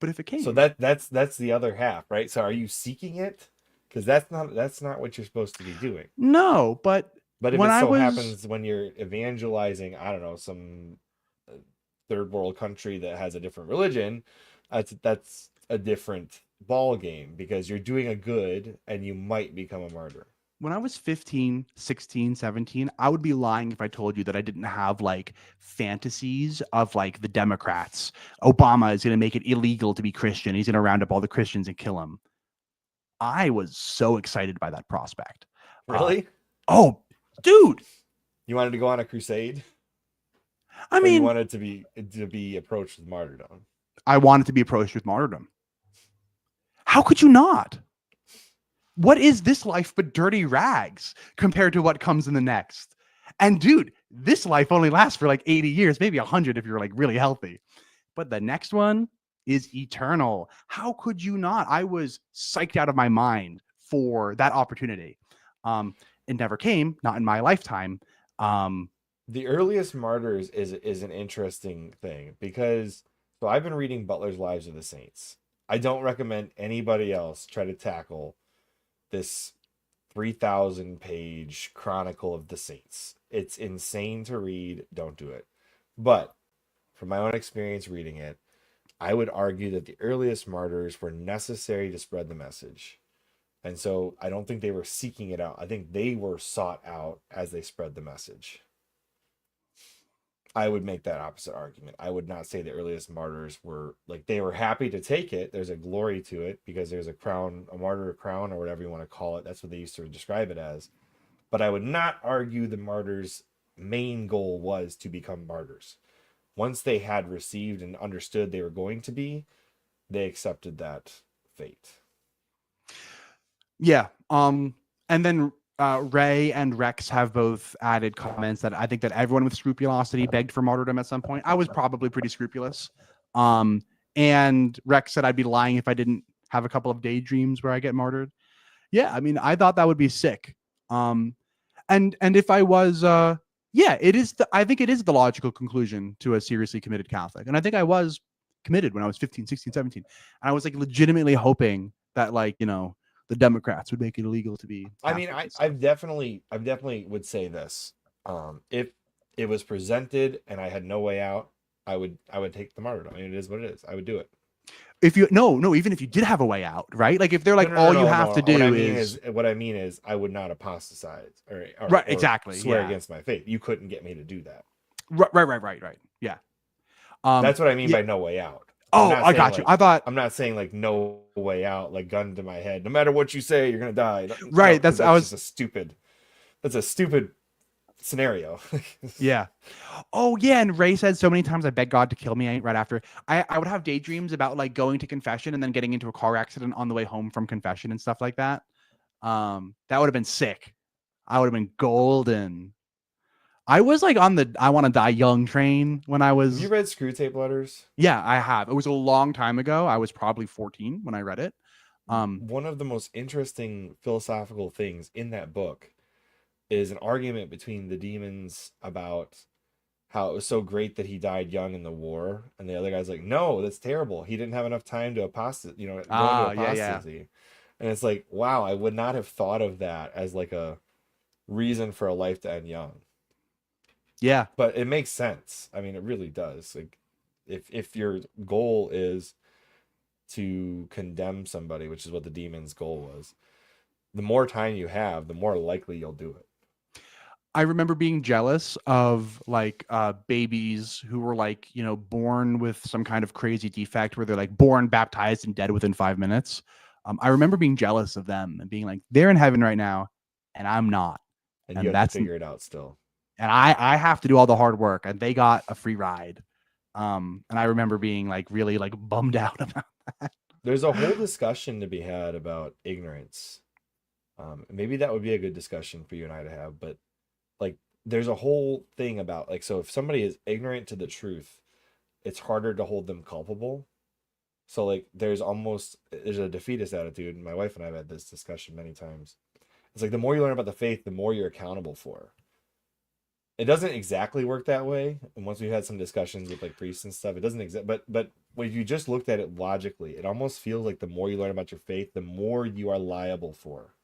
But if it came, so that's the other half, right? So are you seeking it? Because that's not what you're supposed to be doing. No, but But if When it I so was happens when you're evangelizing, I don't know, some third world country that has a different religion, that's a different ball game because you're doing a good and you might become a martyr. when I was 15, 16, 17, I would be lying if I told you that I didn't have like fantasies of like the Democrats. Obama is going to make it illegal to be Christian. He's going to round up all the Christians and kill them. I was so excited by that prospect. Uh, Really? oh, dude. You wanted to go on a crusade, I or you mean, wanted to be approached with martyrdom? I wanted to be approached with martyrdom. How could you not? What is this life but dirty rags compared to what comes in the next? And dude, this life only lasts for like 80 years, maybe 100 if you're like really healthy. But the next one is eternal. How could you not? I was psyched out of my mind for that opportunity. It never came, not in my lifetime. Um, The earliest martyrs is an interesting thing because so I've been reading Butler's Lives of the Saints. I don't recommend anybody else try to tackle this 3,000 page chronicle of the saints. It's insane to read. Don't do it. But from my own experience reading it, I would argue that the earliest martyrs were necessary to spread the message. And so I don't think they were seeking it out. I think they were sought out as they spread the message. I would make that opposite argument. I would not say the earliest martyrs were like they were happy to take it. There's a glory to it because there's a crown, a martyr crown, or whatever you want to call it. That's what they used to describe it as. But I would not argue the martyrs' main goal was to become martyrs. Once they had received and understood they were going to be, they accepted that fate. Yeah. And then Ray and Rex have both added comments that I think that everyone with scrupulosity begged for martyrdom at some point. I was probably pretty scrupulous. And Rex said I'd be lying if I didn't have a couple of daydreams where I get martyred. Yeah, I mean, I thought that would be sick. And if I was yeah, it is I think it is the logical conclusion to a seriously committed Catholic. And I think I was committed when I was 15, 16, 17. And I was like legitimately hoping that like, you know, the Democrats would make it illegal to be I mean, Catholic and stuff. I've definitely would say this. If it was presented and I had no way out, I would take the martyrdom. I mean, it is what it is. I would do it. If you no, even if you did have a way out, right? Like if they're No, like no, no, all you no, have no. to do is What I mean is I would not apostatize right, or exactly. swear Yeah. against my faith. You couldn't get me to do that. Right. Yeah. That's what I mean Yeah. by no way out. Oh, I got you. I thought I'm not saying like no way out, like gun to my head. No matter what you say, you're gonna die. No, right. because I that's just was that's a stupid scenario. yeah. Oh yeah, and Ray said so many times I beg God to kill me right after. I would have daydreams about like going to confession and then getting into a car accident on the way home from confession and stuff like that. That would have been sick. I would have been golden. I was like on the I want to die young train when I Have you was read Screw Tape Letters? yeah, I have. It was a long time ago. I was probably 14 when I read it. One of the most interesting philosophical things in that book is an argument between the demons about how it was so great that he died young in the war, and the other guy's like, no, that's terrible. He didn't have enough time to apostate, go into Yeah. apostasy. And it's like, wow, I would not have thought of that as like a reason for a life to end young. Yeah. But it makes sense. I mean, it really does. Like, if your goal is to condemn somebody, which is what the demon's goal was, the more time you have, the more likely you'll do it. I remember being jealous of like babies who were like, you know, born with some kind of crazy defect where they're like born, baptized, and dead within 5 minutes. I remember being jealous of them and being like, they're in heaven right now, and I'm not. And you And have to that's figure it out still. and I have to do all the hard work, and they got a free ride. And I remember being like really like bummed out about that. There's a whole discussion to be had about ignorance. Maybe that would be a good discussion for you and I to have, but like there's a whole thing about like, so if somebody is ignorant to the truth, it's harder to hold them culpable. So like there's a defeatist attitude, and my wife and I have had this discussion many times. It's like the more you learn about the faith, the more you're accountable for. It doesn't exactly work that way. And once we've had some discussions with like priests and stuff, it doesn't but when you just looked at it logically, it almost feels like the more you learn about your faith, the more you are liable for.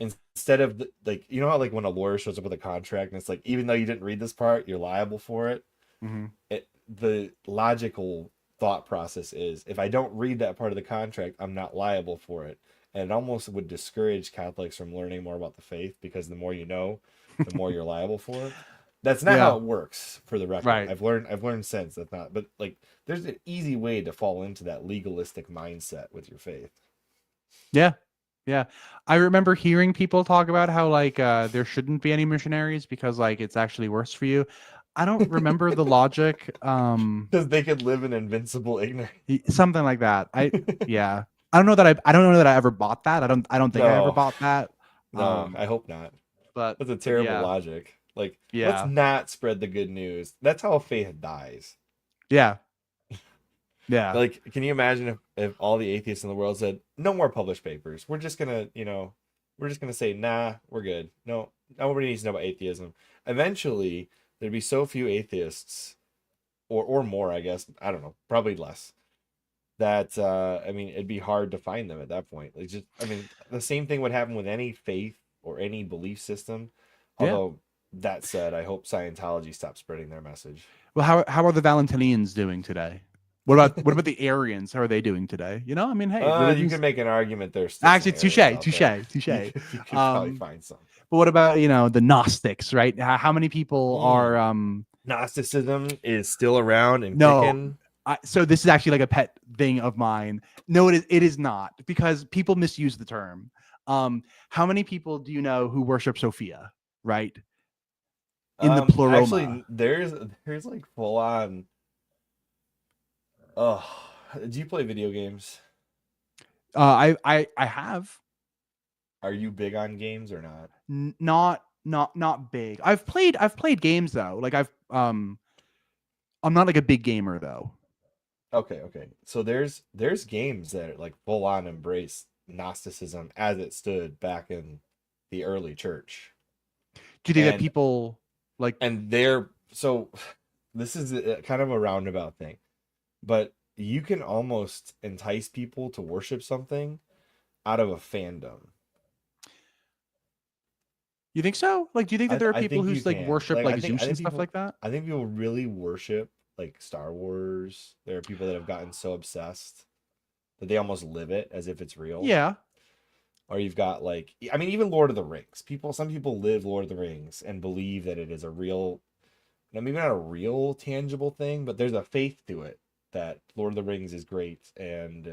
instead of like, you know how like when a lawyer shows up with a contract and it's like, even though you didn't read this part, you're liable for it. Hmm. The logical thought process is, if I don't read that part of the contract, I'm not liable for it. And it almost would discourage Catholics from learning more about the faith, because the more you know, the more you're liable for it. That's not Yeah. how it works, for the record. Right. I've learned since that's not, but like there's an easy way to fall into that legalistic mindset with your faith. Yeah. Yeah. I remember hearing people talk about how like there shouldn't be any missionaries because like it's actually worse for you. I don't remember the logic. Because they could live in invincible ignorance. Something like that. Yeah. I don't know that I ever bought that. I don't think I ever No, bought that. no, Um I hope not. but That's a but terrible yeah. logic. Like, let's Yeah. not spread the good news. That's how faith dies. Yeah. Yeah. Like, can you imagine if all the atheists in the world said, no more published papers? We're just gonna, we're just gonna say, nah, we're good. No, nobody needs to know about atheism. Eventually, there'd be so few atheists, or more, I guess. I don't know, probably less. That I mean, it'd be hard to find them at that point. Like, just, I mean, the same thing would happen with any faith or any belief system. Yeah. Although, that said, I hope Scientology stops spreading their message. Well, how are the Valentinians doing today? What about the Arians? How are they doing today? I mean, hey, You religions. could make an argument there's still some Actually, Aryans touche, out touche, there. You touche. could you could probably Um, find some. but what about the Gnostics, right? How many people are Mm. Gnosticism is still around and no? kicking. So this is actually like a pet thing of mine. No, it is not, because people misuse the term. How many people do you know who worship Sophia, right? In the pleroma. Actually, there's like full on. Oh, do you play video games? I have Are you big on games or not? not big. I've played games though. Like I'm not like a big gamer though. Okay, okay. So there's games that like full on embrace Gnosticism as it stood back in the early church. Do you think that And people like? they're so this is kind of a roundabout thing, but you can almost entice people to worship something out of a fandom. You think so? Like, do you think that there are I people think you who's like can. worship Like, like I Zeus and think stuff like that? people really worship like Star Wars. There are people that have gotten so obsessed that they almost live it as if it's real. Yeah. Or you've got like, I mean, even Lord of the Rings. Some people live Lord of the Rings and believe that it is a real, maybe not a real tangible thing, but there's a faith to it that Lord of the Rings is great, and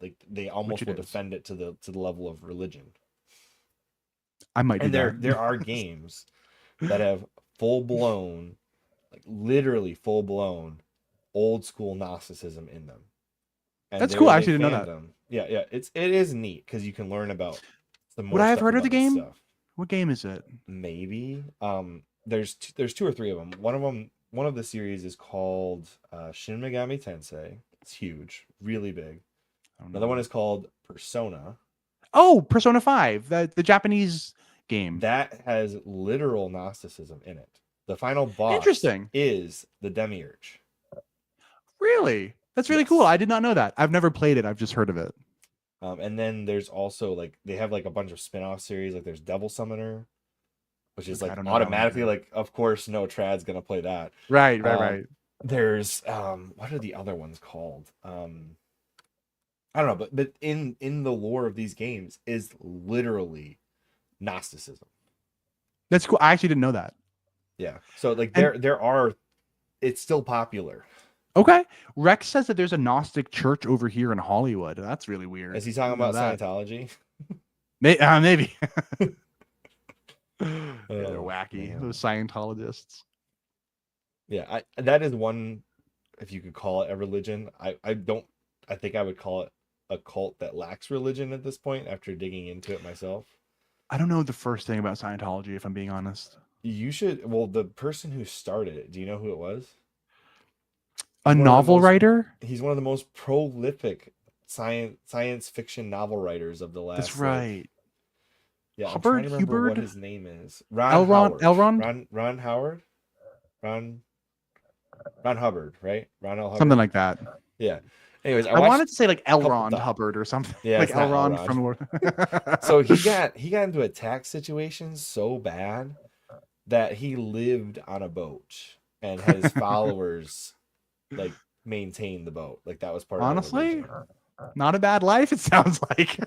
like they Which almost it will is. defend it to the level of religion. I might do And that. there are games that have full blown, like literally full blown, old school Gnosticism in them, and That's there cool. I is a actually didn't know that. fandom. Yeah, yeah, it is neat because you can learn about some Would more I have stuff heard of the about this game? stuff. What game is it? Maybe there's two or three of them. One of the series is called Shin Megami Tensei. It's huge, really big. I don't Another know one it. is called Persona. Oh, Persona 5, the Japanese game. That has literal Gnosticism in it. The final boss Interesting. is the Demiurge. Really? That's really cool. Yes. I did not know that. I've never played it. I've just heard of it. And then there's also like they have like a bunch of spin-off series. Like there's Devil Summoner, which is Okay, I like don't know that one automatically either. like, of course, no trad's gonna play that. Right, right, Um, right. there's what are the other ones called? I don't know, but in the lore of these games is literally Gnosticism. That's cool. I actually didn't know that. Yeah. So like And there are, it's still popular. okay, Rex says that there's a Gnostic church over here in Hollywood. That's really Is weird. he I talking didn't know about that. Scientology? Maybe. Yeah, they're Oh wacky. man. Those Scientologists. Yeah, that is one, if you could call it a religion. I don't, I think I would call it a cult that lacks religion at this point after digging into it myself. I don't know the first thing about Scientology, if I'm being honest. You should, well, the person who started it, do you know who it was? A He's one of the novel most writer? he's one of the most prolific science fiction novel writers of the That's last, like, right. yeah, I'm trying Hubbard, to remember what Hubert, his name is. Ron Elrond, Howard. Elrond, Ron Howard? Ron Ron Hubbard, right? Ron L. something Hubbard? like that. Yeah. Anyways, I I watched wanted to say like a couple Elrond Hubbard or something, Yeah, like it's not Elrond Elrond. from Lord. So he got into a tax situation so bad that he lived on a boat and had his followers like maintain the boat. Like that was part of their Honestly, religion. not a bad life. It sounds like.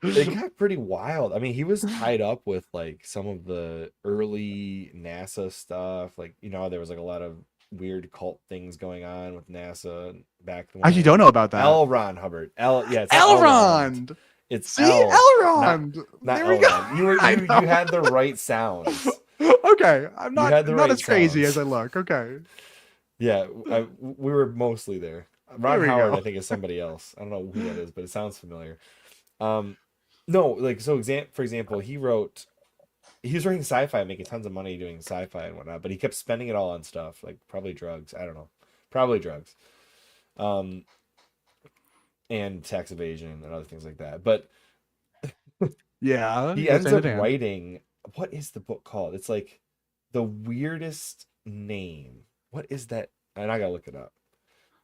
It got pretty wild. I mean, he was tied up with like some of the early NASA stuff. Like, there was like a lot of weird cult things going on with NASA back I actually don't know when. about that. L. Ron Hubbard. Yeah, it's not Elrond. Elrond. It's See, L, not Elrond. not There we go. Elrond. You were I you know. had the right sounds. Okay, I'm You not had the not right as crazy as sounds. I look. Okay, Yeah, we were mostly there. there Ron we Howard, go. I think, is somebody else. I don't know who that is, but it sounds familiar. Um, no, like so. For example, he was writing sci-fi, making tons of money doing sci-fi and whatnot, but he kept spending it all on stuff like probably drugs. I don't know, probably drugs, um, and tax evasion and other things like that. But Yeah, he yes, ends I up understand. writing. What is the book called? It's like the weirdest name. What is that? And I gotta look it up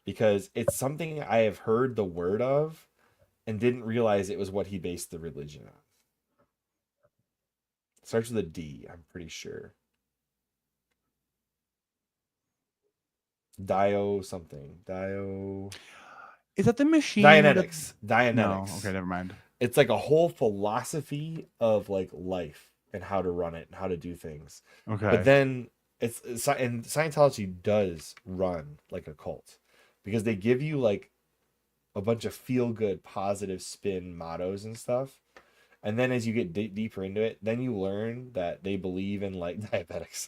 because it's something I have heard the word of and didn't realize it was what he based the religion on. Starts with a D, I'm pretty sure. Dio something. Is that the machine that? Dianetics. No. Okay, Dianetics. never mind. It's like a whole philosophy of like life and how to run it and how to do things. But Okay. then and Scientology does run like a cult because they give you like a bunch of feel good positive spin mottos and stuff. And then as you get deeper into it, then you learn that they believe in like diabetics.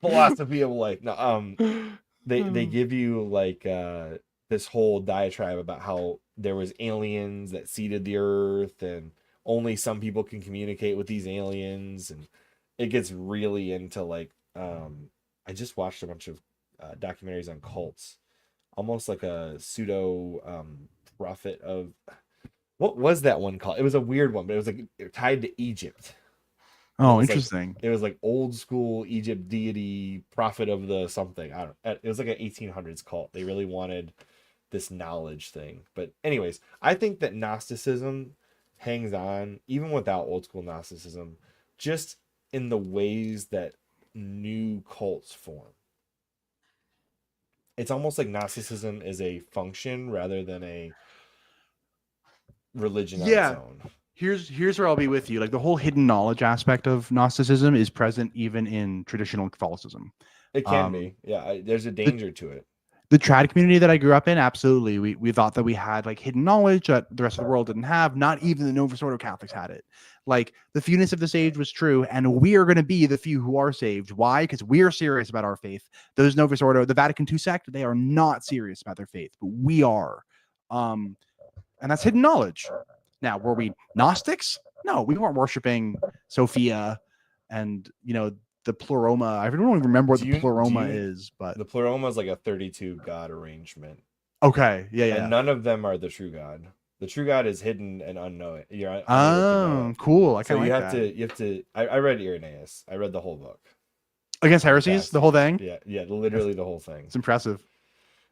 Philosophy of life. No, they give you like this whole diatribe about how there was aliens that seeded the earth and only some people can communicate with these aliens, and it gets really into like I just watched a bunch of documentaries on cults, almost like a pseudo prophet of what was that one called? It was a weird one, but it was like tied to Egypt. And Oh, interesting. it was like old school Egypt deity, prophet of the something. I don't. It was like an 1800s cult. They really wanted this knowledge thing. But anyways, I think that Gnosticism hangs on even without old school Gnosticism, just in the ways that new cults form. It's almost like Gnosticism is a function rather than a religion on its Yeah. own. Here's where I'll be with you. Like the whole hidden knowledge aspect of Gnosticism is present even in traditional Catholicism. It can Um, be. Yeah, there's a the danger to it. the trad community that I grew up in, absolutely. We thought that we had like hidden knowledge that the rest of the world didn't have. Not even the Novus Ordo Catholics had it. Like the fewness of this age was true, and we are going to be the few who are saved. Why? Because we are serious about our faith. Those Novus Ordo, the Vatican II sect, they are not serious about their faith, but we are. And that's hidden knowledge. Now, were we Gnostics? No, we weren't worshiping Sophia and the Pleroma. I don't even remember what Do the you do Pleroma you is, but The pleroma is like a 32 god arrangement, okay, and yeah. none of them are the true god. The true god is hidden and unknown. You're unable to know Oh, it. cool. I So kind of you like have that. to you have to. I read Irenaeus. I read the whole book. Against heresies, the Fast. whole thing. Yeah, literally the whole thing. It's impressive.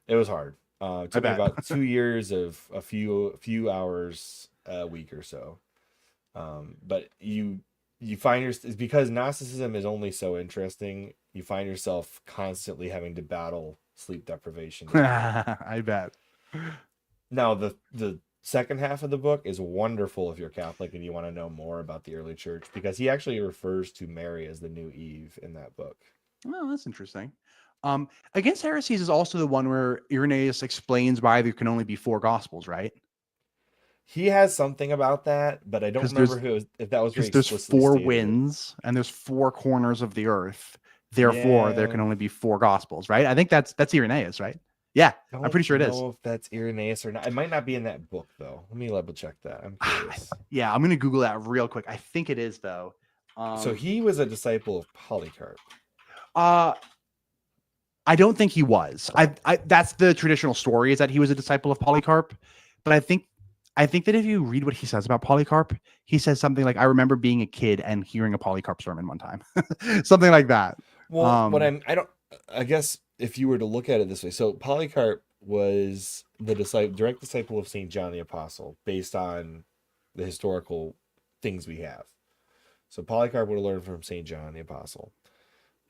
It was hard. It I took me bet. about 2 years of a few hours a week or so. But you find it's because Gnosticism is only so interesting. You find yourself constantly having to battle sleep deprivation. I bet. Now the second half of the book is wonderful if you're Catholic and you want to know more about the early church, because he actually refers to Mary as the new Eve in that book. Oh, that's interesting. Against heresies is also the one where Irenaeus explains why there can only be 4 gospels, right? He has something about that, but I don't Because remember there's if that was very because there's explicitly 4 stated. winds and there's 4 corners of the earth. Therefore, there Yeah, can only be 4 gospels, right? I think that's Irenaeus, right? Yeah, I'm don't pretty sure it is. know if that's Irenaeus or not. It might not be in that book though. Let me double check that. I'm curious. Yeah, I'm gonna Google that real quick. I think it is though. So he was a disciple of Polycarp. Uh I don't think he was. I that's the traditional story, is that he was a disciple of Polycarp. But I think that if you read what he says about Polycarp, he says something like, "I remember being a kid and hearing a Polycarp sermon one time," something like that. Well, Um, I don't. I guess if you were to look at it this way, so Polycarp was the direct disciple of Saint John the Apostle, based on the historical things we have. So Polycarp would have learned from Saint John the Apostle.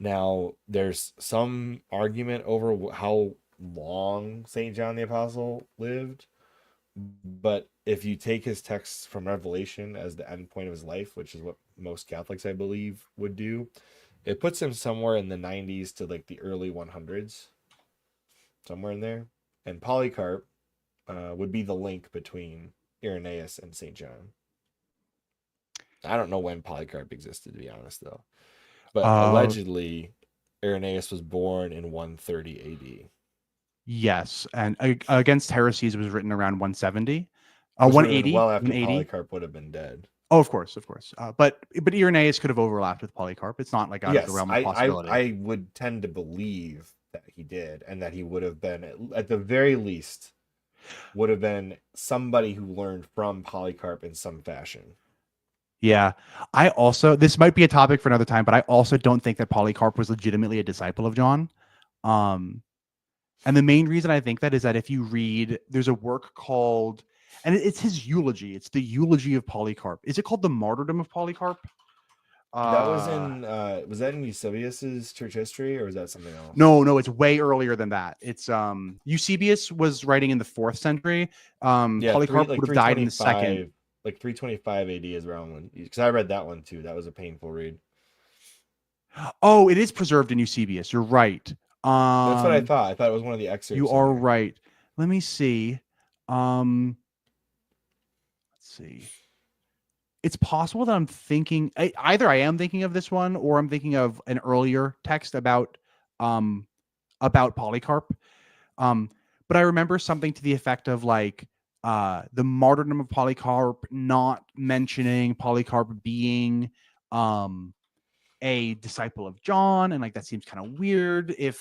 Now, there's some argument over how long Saint John the Apostle lived, but if you take his texts from Revelation as the end point of his life, which is what most Catholics, I believe, would do, it puts him somewhere in the 90s to like the early 100s, somewhere in there. And Polycarp would be the link between Irenaeus and St. John. I don't know when Polycarp existed, to be honest, though. But allegedly, Irenaeus was born in 130 AD. Yes, and Against Heresies was written around 170. Which would have 180. been well after 180. Polycarp would have been dead. Oh, of course. But Irenaeus could have overlapped with Polycarp. It's not like out of the realm of I possibility. would tend to believe that he did, and that he would have been, at the very least, would have been somebody who learned from Polycarp in some fashion. Yeah. This might be a topic for another time, but I also don't think that Polycarp was legitimately a disciple of John. And the main reason I think that is that if you read, there's a work called, and it's his eulogy. It's the eulogy of Polycarp. Is it called The Martyrdom of Polycarp? That was that in Eusebius's church history, or was that something else? No, it's way earlier than that. It's Eusebius was writing in the 4th century. Polycarp would have died in the 2nd. Like 325 AD is around when, because I read that one too. That was a painful read. Oh, it is preserved in Eusebius. You're right. That's what I thought. I thought it was one of the excerpts. You are right. Let me see. Let's see. It's possible that I'm thinking either I am thinking of this one, or I'm thinking of an earlier text about Polycarp. But I remember something to the effect of like the martyrdom of Polycarp, not mentioning Polycarp being a disciple of John, and like that seems kind of weird. It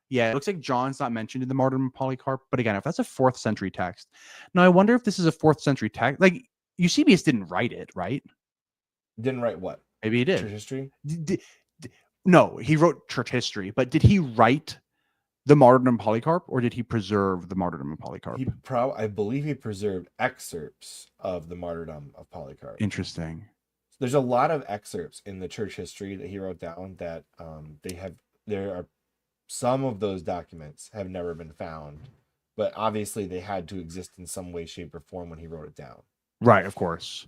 looks like John's not mentioned in the martyrdom of Polycarp, but again, if that's a 4th century text, now I wonder if this is a 4th century text. Like Eusebius didn't write it, right? Didn't write what? Maybe he did. Church history? No, he wrote church history, but did he write the martyrdom of Polycarp, or did he preserve the martyrdom of Polycarp? I believe he preserved excerpts of the martyrdom of Polycarp. Interesting. There's a lot of excerpts in the church history that he wrote down that there are some of those documents have never been found, but obviously they had to exist in some way, shape, or form when he wrote it down. Right, of course.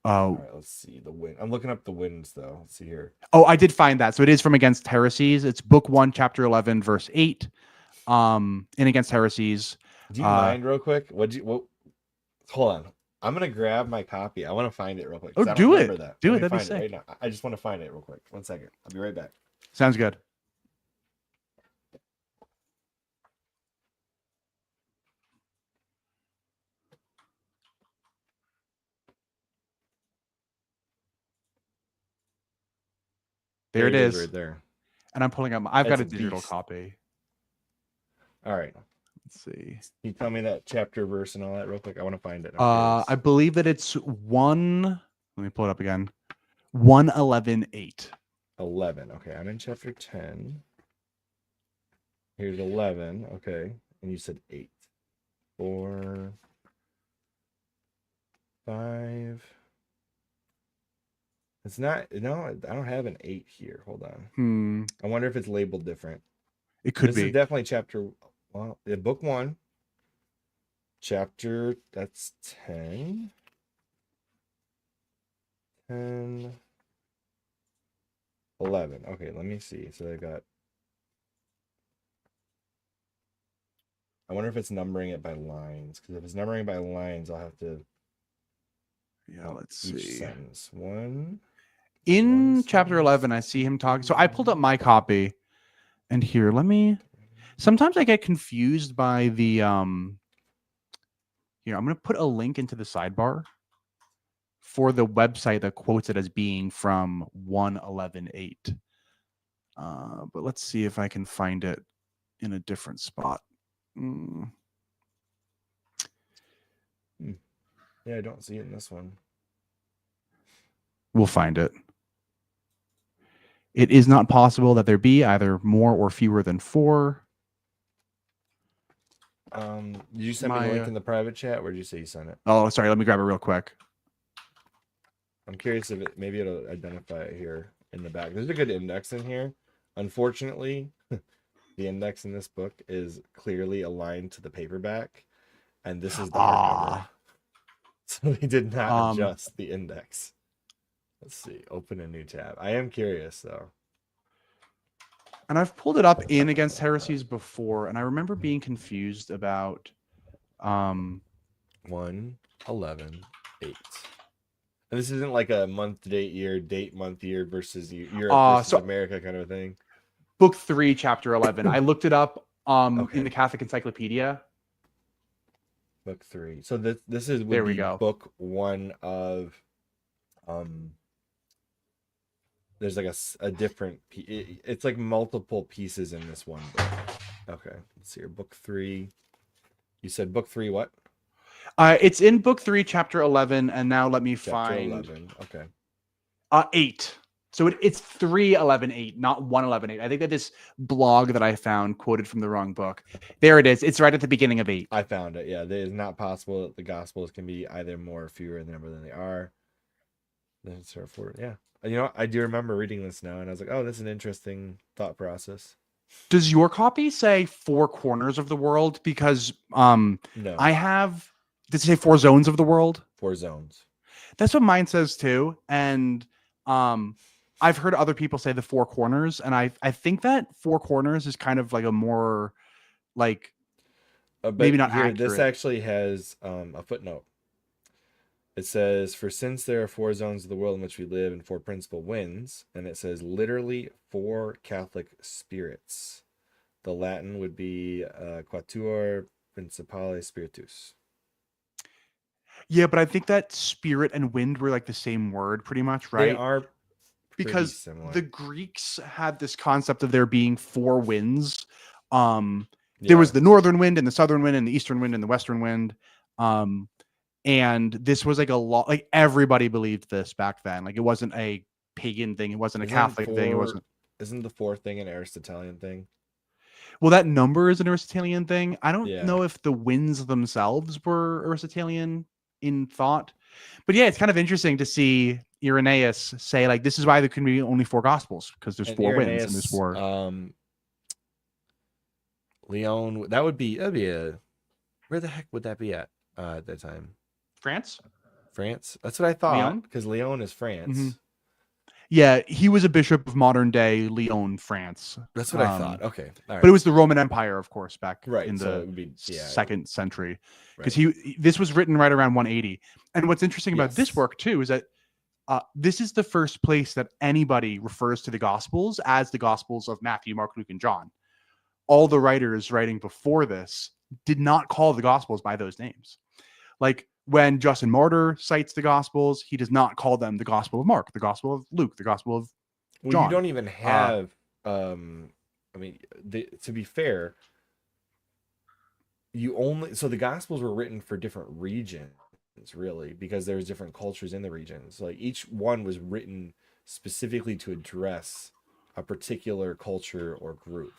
All right, let's see the wind. I'm looking up the winds though. Let's see here. Oh, I did find that. So it is from Against Heresies. It's book 1, chapter 11, verse 8. In Against Heresies. Do you mind real quick? Hold on. I'm gonna grab my copy. I want to find it real quick. Oh, do it. Do it. That'd be sick. Right now. I just want to find it real quick. 1 second. I'll be right back. Sounds good. There it is. Right there. And I'm pulling up. I've got a digital copy. All right. Let's see. Can you tell me that chapter, verse, and all that real quick? I want to find it. I believe that it's 1. Let me pull it up again. 1:11:8. 11. Okay, I'm in chapter 10. Here's 11. Okay, and you said 8. 4, 5. It's not. No, I don't have an 8 here. Hold on. I wonder if it's labeled different. It could be. This is definitely chapter. Well, book 1. Chapter. That's 10. 10. 11. Okay, let me see. So I got. I wonder if it's numbering it by lines, because if it's numbering by lines, I'll have to. Yeah, let's each see. Sentence. 1. In chapter 11, I see him talking. So I pulled up my copy, and here, sometimes I get confused by the here. I'm going to put a link into the sidebar for the website that quotes it as being from 1:11:8. But let's see if I can find it in a different spot. Yeah, I don't see it in this one. We'll find it. It is not possible that there be either more or fewer than 4. Did you send me the link in the private chat? Where did you say you sent it? Oh, sorry. Let me grab it real quick. I'm curious if maybe it'll identify it here in the back. There's a good index in here. Unfortunately, the index in this book is clearly aligned to the paperback, and this is the hardcover. So they did not adjust the index. Let's see. Open a new tab. I am curious though. And I've pulled it up in Against Heresies before, and I remember being confused about 1, 11, 8. And this isn't like a month, date, month, year versus Europe versus America kind of thing. Book 3, chapter 11. I looked it up in the Catholic Encyclopedia. Book 3. So this is there we go. Book 1 of there's like a different it's like multiple pieces in this one book. Okay, let's see here. Book 3. You said book 3 what? It's in book 3, chapter 11, and now let me chapter find 11. Okay. 8. So it's 3:11:8, not 1:11:8. I think that this blog that I found quoted from the wrong book. There it is. It's right at the beginning of 8. I found it. Yeah, it is not possible that the Gospels can be either more or fewer in number than they are. Then start forward. Yeah, you know, I do remember reading this now, and I was like, oh, this is an interesting thought process. Does your copy say 4 corners of the world? Because no, I have. Does it say 4 zones of the world? 4 zones. That's what mine says too, and I've heard other people say the 4 corners, and I think that 4 corners is kind of like a more like maybe not here, accurate. This actually has a footnote. It says, for since there are 4 zones of the world in which we live and 4 principal winds, and it says literally 4 Catholic spirits. The Latin would be quatuor principale spiritus. Yeah, but I think that spirit and wind were like the same word pretty much, right? They are because similar. The Greeks had this concept of there being 4 winds. There was the northern wind and the southern wind and the eastern wind and the western wind. And this was like a lot, like everybody believed this back then. Like it wasn't a pagan thing. It wasn't a Catholic thing. It wasn't. Isn't the 4 thing an Aristotelian thing? Well, that number is an Aristotelian thing. I don't know if the winds themselves were Aristotelian in thought, but yeah, it's kind of interesting to see Irenaeus say like, this is why there can be only 4 gospels, because there's 4 winds and there's 4. Leon, that'd be a, where the heck would that be at that time? France. That's what I thought, because Lyon is France. Mm-hmm. Yeah, he was a bishop of modern day Lyon, France. That's what I thought. Okay, all right. But it was the Roman Empire, of course, back in the so it would be, 2nd century, because this was written right around 180. And what's interesting about this work too is that this is the first place that anybody refers to the Gospels as the Gospels of Matthew, Mark, Luke, and John. All the writers writing before this did not call the Gospels by those names. Like when Justin Martyr cites the Gospels, he does not call them the Gospel of Mark, the Gospel of Luke, the Gospel of John. Well, you don't even have, I mean, to be fair, so the Gospels were written for different regions, really, because there's different cultures in the regions. Like each one was written specifically to address a particular culture or group.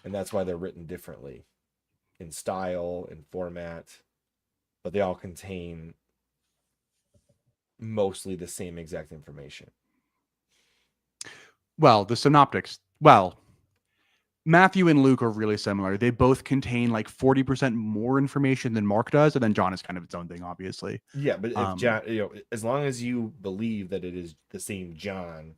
And that's why they're written differently in style and format, but they all contain mostly the same exact information. Well, the synoptics, Matthew and Luke are really similar. They both contain like 40% more information than Mark does, and then John is kind of its own thing, obviously. Yeah, but if John, as long as you believe that it is the same John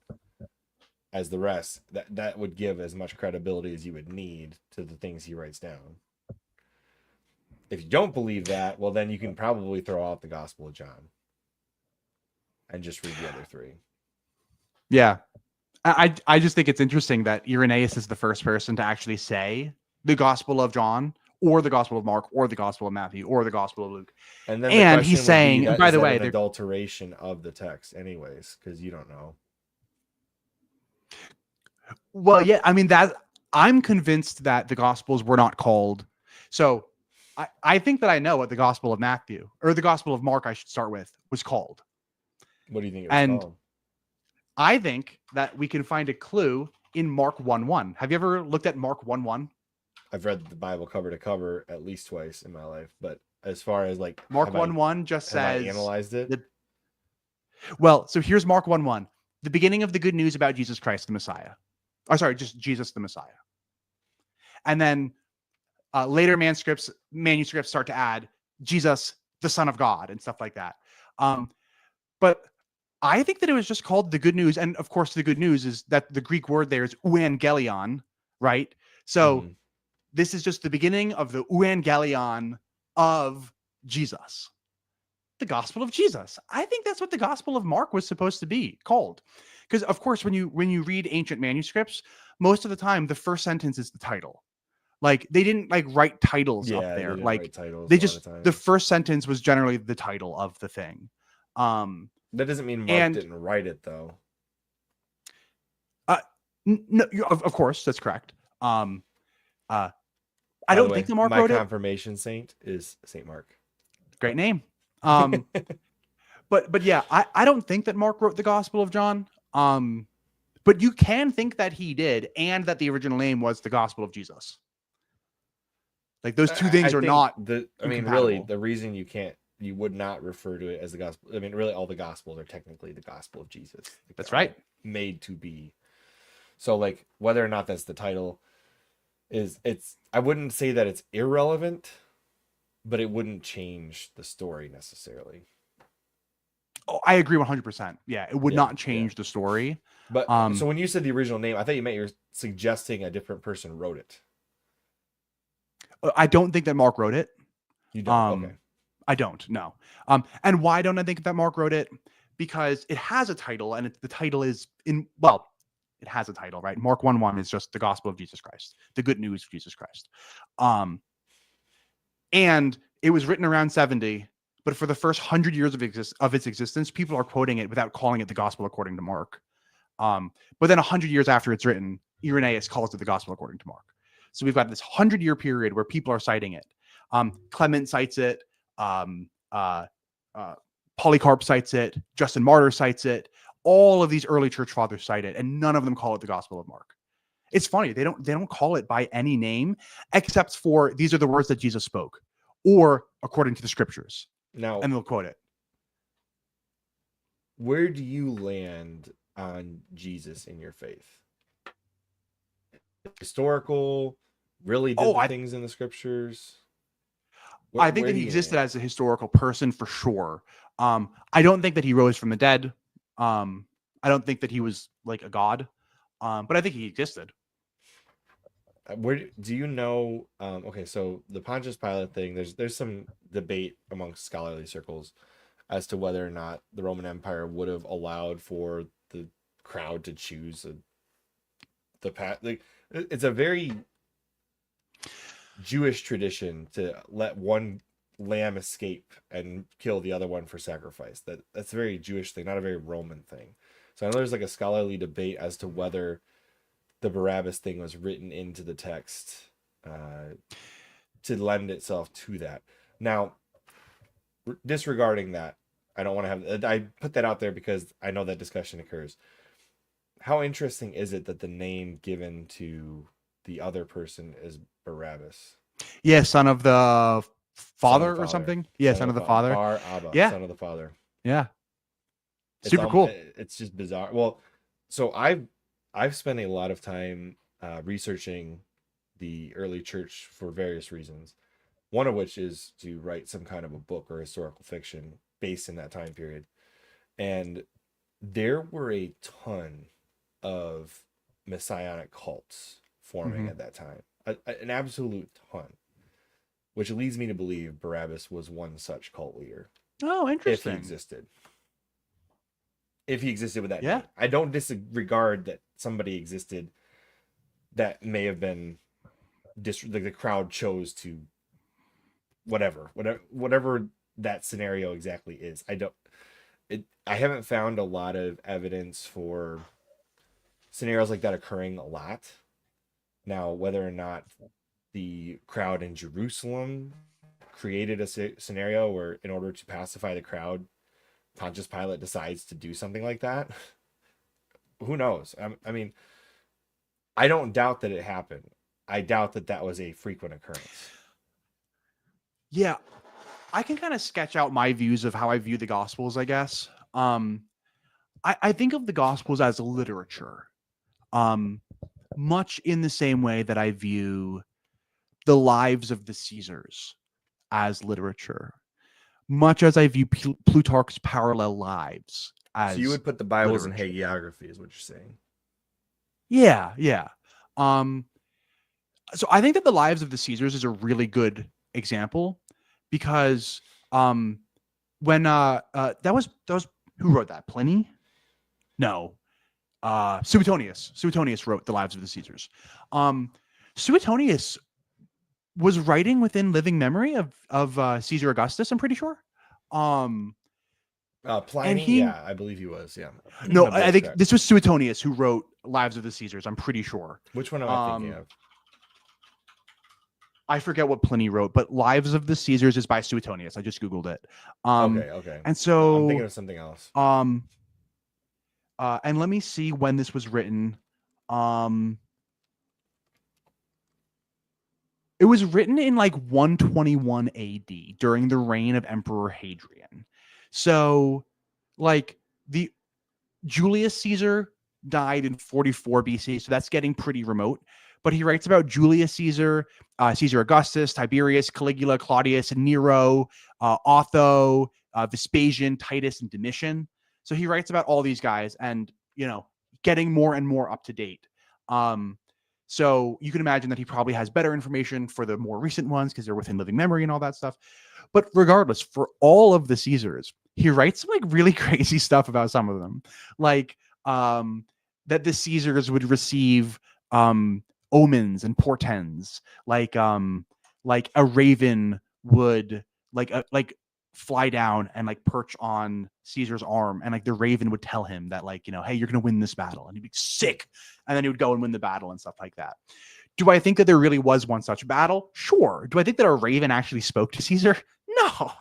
as the rest, that would give as much credibility as you would need to the things he writes down. If you don't believe that, well, then you can probably throw out the Gospel of John and just read the other 3. Yeah. I just think it's interesting that Irenaeus is the first person to actually say the Gospel of John or the Gospel of Mark or the Gospel of Matthew or the Gospel of Luke. And then he's saying, and by the way, an adulteration of the text anyways, because you don't know. Well, yeah, I mean, that I'm convinced that the Gospels were not called. So I think that I know what the Gospel of Matthew or the Gospel of Mark, I should start with, was called. What do you think it was called? I think that we can find a clue in Mark 1:1. Have you ever looked at Mark 1:1? I've read the Bible cover to cover at least twice in my life, but as far as like Mark 1:1 just have I says analyzed it? that. Well, so here's Mark 1:1, the beginning of the good news about Jesus Christ, the Messiah. Oh, sorry, just Jesus, the Messiah. And then later manuscripts start to add Jesus, the Son of God, and stuff like that. But I think that it was just called the good news. And of course, the good news is that the Greek word there is euangelion, right? So this is just the beginning of the euangelion of Jesus, the gospel of Jesus. I think that's what the gospel of Mark was supposed to be called. Because of course, when you read ancient manuscripts, most of the time the first sentence is the title. Like they didn't like write titles up Yeah, they there. didn't Like write titles they a lot of just the times. first sentence was generally the title of the thing. That doesn't mean Mark And didn't write it though. no, of course that's correct. I By the don't way, think that Mark my wrote it. confirmation saint is Saint Mark. Great name. But yeah, I don't think that Mark wrote the Gospel of John. But you can think that he did, and that the original name was the Gospel of Jesus. Like those two I things are think not I mean, really, incompatible. the reason you would not refer to it as the gospel. I mean, really, all the gospels are technically the gospel of Jesus. Like, That's they're all right. made to be. So, like, whether or not that's the title I wouldn't say that it's irrelevant, but it wouldn't change the story necessarily. Oh, I agree 100%. Yeah, it would Yeah, not change the story. But so when you said the original name, I thought you meant you're suggesting a different person wrote it. I don't think that Mark wrote it. You don't. Okay. I don't. No. And why don't I think that Mark wrote it? Because it has a title, and the title is it has a title, right? Mark 1:1 is just the gospel of Jesus Christ, the good news of Jesus Christ. And it was written around 70, but for the first 100 years of its existence, people are quoting it without calling it the gospel according to Mark. But then 100 years after it's written, Irenaeus calls it the gospel according to Mark. So we've got this 100-year period where people are citing it. Clement cites it. Polycarp cites it. Justin Martyr cites it. All of these early church fathers cite it, and none of them call it the Gospel of Mark. It's funny, they don't call it by any name except for these are the words that Jesus spoke, or according to the scriptures. Now, and they'll quote it. Where do you land on Jesus in your faith? Historical, really did the things in the scriptures? I think that he existed as a historical person for sure. I don't think that he rose from the dead. I don't think that he was like a god, but I think he existed. Where do you know? Okay, so the Pontius Pilate thing. There's some debate amongst scholarly circles as to whether or not the Roman Empire would have allowed for the crowd to choose the path. Like, it's a very Jewish tradition to let one lamb escape and kill the other one for sacrifice. That's a very Jewish thing, not a very Roman thing. So I know there's like a scholarly debate as to whether the Barabbas thing was written into the text to lend itself to that. Now, disregarding that, I don't want to have. I put that out there because I know that discussion occurs. How interesting is it that the name given to the other person is Barabbas? Yeah, son of the father or something. Yeah, son of the father. Bar Abba, yeah, son of the father. Yeah, Super cool. It's just bizarre. Well, so I've spent a lot of time researching the early church for various reasons. One of which is to write some kind of a book or historical fiction based in that time period. And there were a ton of messianic cults forming at that time, an absolute ton, which leads me to believe Barabbas was one such cult leader. Oh, interesting. If he existed with that name. I don't disregard that somebody existed that may have been like the crowd chose to whatever that scenario exactly is. I haven't found a lot of evidence for scenarios like that occurring a lot. Now, whether or not the crowd in Jerusalem created a scenario where, in order to pacify the crowd, Pontius Pilate decides to do something like that, who knows? I mean, I don't doubt that it happened. I doubt that that was a frequent occurrence. Yeah, I can kind of sketch out my views of how I view the Gospels, I guess. I think of the Gospels as literature, um, much in the same way that I view the lives of the Caesars as literature, much as I view Plutarch's parallel lives So you as would put the Bibles in literature. hagiography, is what you're saying? Yeah, yeah. Um, so I think that the lives of the Caesars is a really good example because when that was who wrote that? Pliny? No. Suetonius. Suetonius wrote the lives of the Caesars. Um, Suetonius was writing within living memory of Caesar Augustus, I'm pretty sure. Um, and Pliny, he yeah, I believe he was. Yeah, no, I believe I that's think correct. this was Suetonius who wrote Lives of the Caesars, I'm pretty sure. Which one am I thinking Um, of? I forget what Pliny wrote, but Lives of the Caesars is by Suetonius. I just googled it. Okay, okay. And No, I'm thinking so of something else. um and let me see when this was written. Um it was written in like 121 AD during the reign of Emperor Hadrian. So like the Julius Caesar died in 44 BC, so that's getting pretty remote. But he writes about Julius Caesar, Caesar Augustus, Tiberius, Caligula, Claudius, Nero, Otho, Vespasian, Titus, and Domitian. So he writes about all these guys, and getting more and more up to date. Um, so you can imagine that he probably has better information for the more recent ones because they're within living memory and all that stuff. But regardless, for all of the Caesars, he writes some like really crazy stuff about some of them, like that the Caesars would receive omens and portends, like a raven would like fly down and like perch on Caesar's arm, and like the raven would tell him that hey, you're gonna win this battle, and he'd be sick, and then he would go and win the battle and stuff like that. Do I think that there really was one such battle? Sure. Do I think that a raven actually spoke to Caesar? No.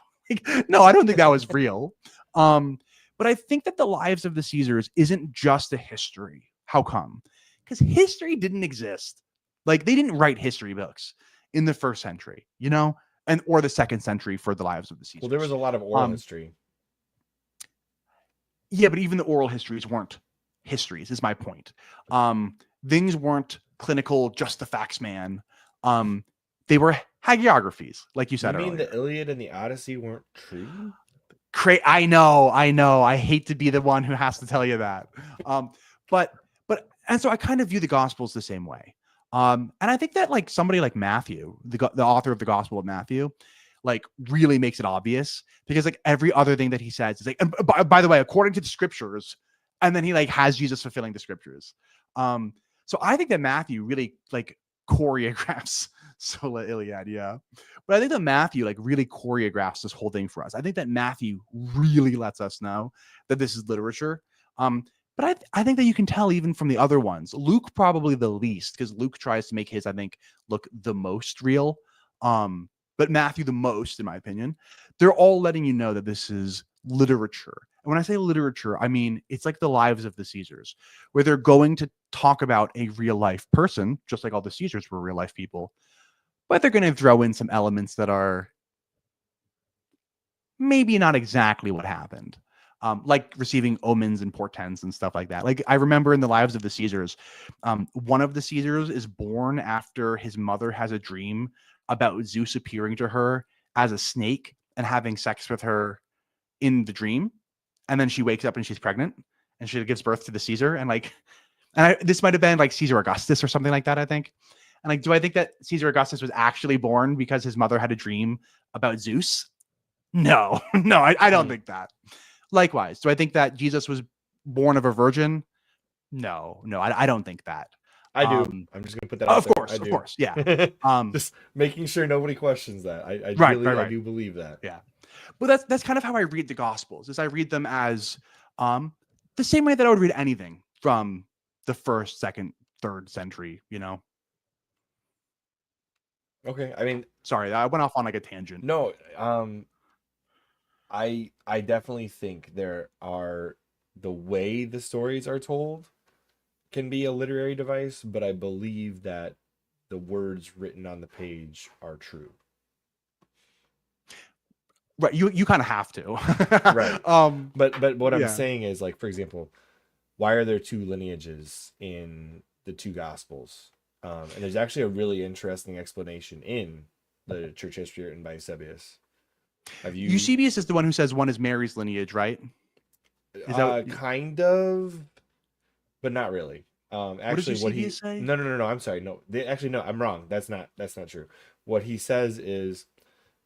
No, I don't think that was real. But I think that the lives of the Caesars isn't just a history. How come? Because history didn't exist. Like they didn't write history books in the first century, and or the second century for the lives of the Well, there was Caesars. a lot of oral Um, history. yeah, but even the oral histories weren't histories, is my point. Things weren't clinical, just the facts, man. Um, they were hagiographies, like you You said mean the earlier. Iliad and the Odyssey weren't true? I know, I know. I hate to be the one who has to tell you that. Um, and so I kind of view the Gospels the same way. And I think that like somebody like Matthew, the author of the Gospel of Matthew, like really makes it obvious because like every other thing that he says is like, and by the way, according to the scriptures, and then he like has Jesus fulfilling the scriptures. So I think that Matthew really like choreographs Sola Iliad, yeah. But I think that Matthew like really choreographs this whole thing for us. I think that Matthew really lets us know that this is literature. But I think that you can tell even from the other ones. Luke probably the least because Luke tries to make his, I think, look the most real. But Matthew the most, in my opinion. They're all letting you know that this is literature. And when I say literature, I mean it's like the lives of the Caesars, where they're going to talk about a real life person, just like all the Caesars were real life people, but they're going to throw in some elements that are maybe not exactly what happened. Like receiving omens and portents and stuff like that. Like I remember in the lives of the Caesars, one of the Caesars is born after his mother has a dream about Zeus appearing to her as a snake and having sex with her in the dream. And then she wakes up and she's pregnant and she gives birth to the Caesar. This might have been like Caesar Augustus or something like that, I think. And like, do I think that Caesar Augustus was actually born because his mother had a dream about Zeus? No, no, I don't Hmm. think that. Likewise, do I think that Jesus was born of a virgin? No, no, I don't think that. I do. Um, I'm just gonna put that out there. I of do. course, yeah. Um, Just making sure nobody questions that. right, right, I right, do believe that. yeah. But that's kind of how I read the Gospels. Is I read them as um, the same way that I would read anything from the first, second, third century. Okay. I mean, Sorry, I went off on like a tangent. no, I definitely think there are the way the stories are told. can be a literary device, but I believe that the words written on the page are true. Right. You kind of have to. Right. But what I'm Yeah. saying is, like, for example, why are there two lineages in the two gospels? And there's actually a really interesting explanation in the church history written by Eusebius. Have you Eusebius is the one who says one is Mary's lineage, right? Is that kind of, but not really. what does Actually, what he Eusebius say? no, I'm sorry. No, actually no, I'm wrong. That's not true. What he says is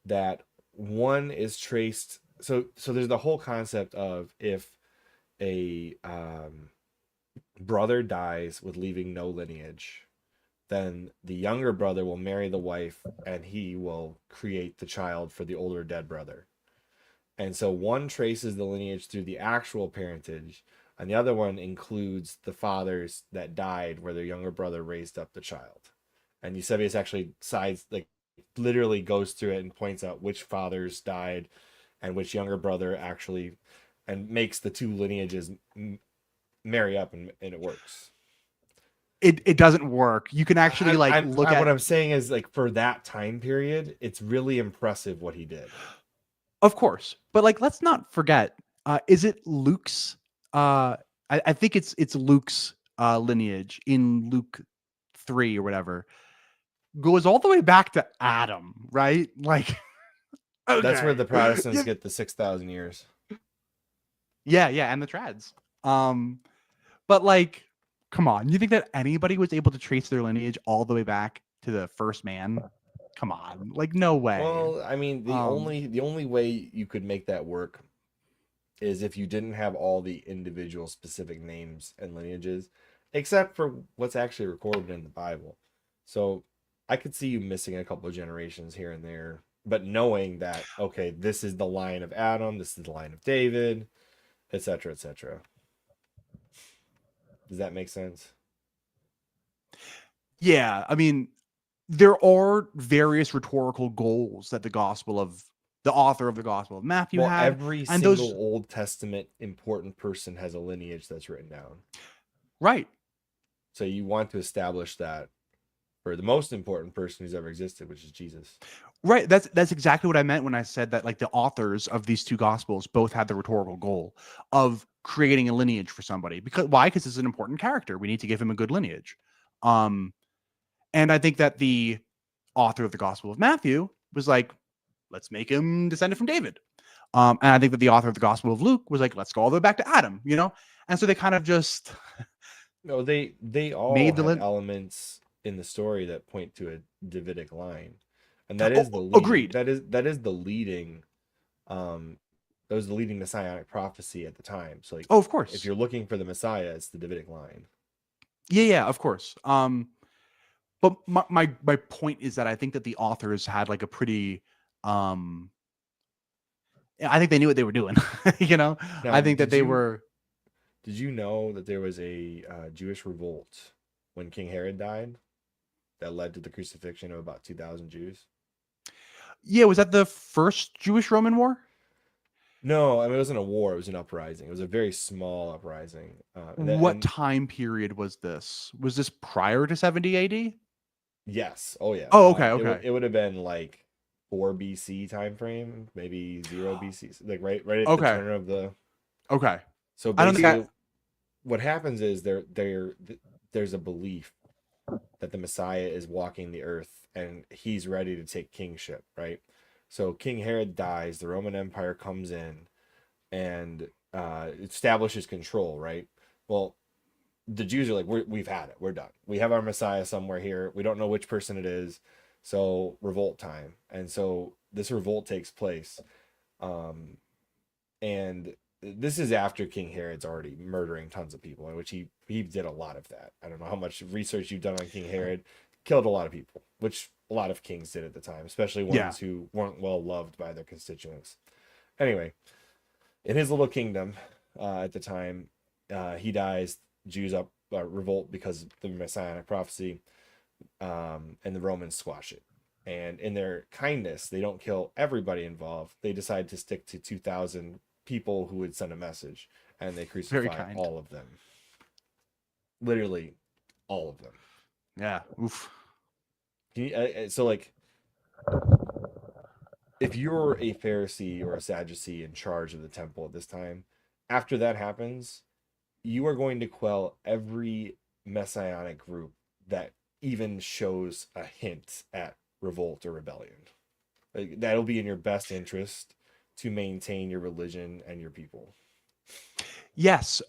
that one is traced. So there's the whole concept of if a brother dies with leaving no lineage, then the younger brother will marry the wife and he will create the child for the older dead brother. And so one traces the lineage through the actual parentage, and the other one includes the fathers that died where their younger brother raised up the child. And Eusebius actually sides, like, literally goes through it and points out which fathers died and which younger brother actually, and makes the two lineages marry up, and it works. It doesn't work. You can actually I'm, like I'm, look I, at. what I'm saying is, like, for that time period, it's really impressive what he did. Of course, but like let's not forget. Is it Luke's? I think it's Luke's lineage in Luke 3 or whatever goes all the way back to Adam, right? Like, That's where okay, the Protestants yeah, get the 6,000 years. yeah, and the trads. But like, come on, you think that anybody was able to trace their lineage all the way back to the first man? Come on, like no way. Well, I mean, the Um, only the only way you could make that work is if you didn't have all the individual specific names and lineages, except for what's actually recorded in the Bible. So I could see you missing a couple of generations here and there, but knowing that, okay, this is the line of Adam, this is the line of David, etc., etc. Does that make sense? yeah, I mean, there are various rhetorical goals that the author of the Gospel of Matthew Well, had, every and single those Old Testament important person has a lineage that's written down. right, So you want to establish that for the most important person who's ever existed, which is Jesus. right. That's exactly what I meant when I said that like the authors of these two Gospels both had the rhetorical goal of creating a lineage for somebody. Because why? Because it's an important character. We need to give him a good lineage. Um, and I think that the author of the Gospel of Matthew was like, let's make him descended from David. And I think that the author of the Gospel of Luke was like, let's go all the way back to Adam, you know? And so they kind of just No, they all made the have lin- elements in the story that point to a Davidic line. And agreed. that is the leading um that was the leading messianic prophecy at the time. So, like, Oh, of if course. you're looking for the Messiah, it's the Davidic line. Yeah, of course. But my point is that I think that the authors had like a pretty um I think they knew what they were doing. You know? Now, I think that they were did you know that there was a Jewish revolt when King Herod died that led to the crucifixion of about 2,000 Jews? yeah, was that the first Jewish Roman war? No, I mean, it wasn't a war; it was an uprising. It was a very small uprising, What time period was this? Was this prior to 70 AD? yes, oh yeah, Oh, okay. it would have been like 4 BC time frame, maybe 0 BC, like right at the Okay. turn of the. Okay. So I don't think I basically, what happens is there's a belief that the Messiah is walking the earth and he's ready to take kingship, right? So King Herod dies, the Roman Empire comes in and establishes control, right? Well, the Jews are like, we've had it, we're done. We have our Messiah somewhere here. We don't know which person it is, so revolt time. And so this revolt takes place, um, and this is after King Herod's already murdering tons of people, in which he did a lot of that. I don't know how much research you've done on King Herod. Killed a lot of people, which a lot of kings did at the time, especially yeah. ones who weren't well loved by their constituents. Anyway, in his little kingdom at the time, he dies. Jews up revolt because of the messianic prophecy, and the Romans squash it. And in their kindness, they don't kill everybody involved. They decide to stick to 2,000 people who would send a message, and they Very crucify kind. all of them. Literally all of them. Yeah. Oof. So like, if you're a Pharisee or a Sadducee in charge of the temple at this time, after that happens, you are going to quell every messianic group that even shows a hint at revolt or rebellion. Like, that'll be in your best interest to maintain your religion and your people. Yes.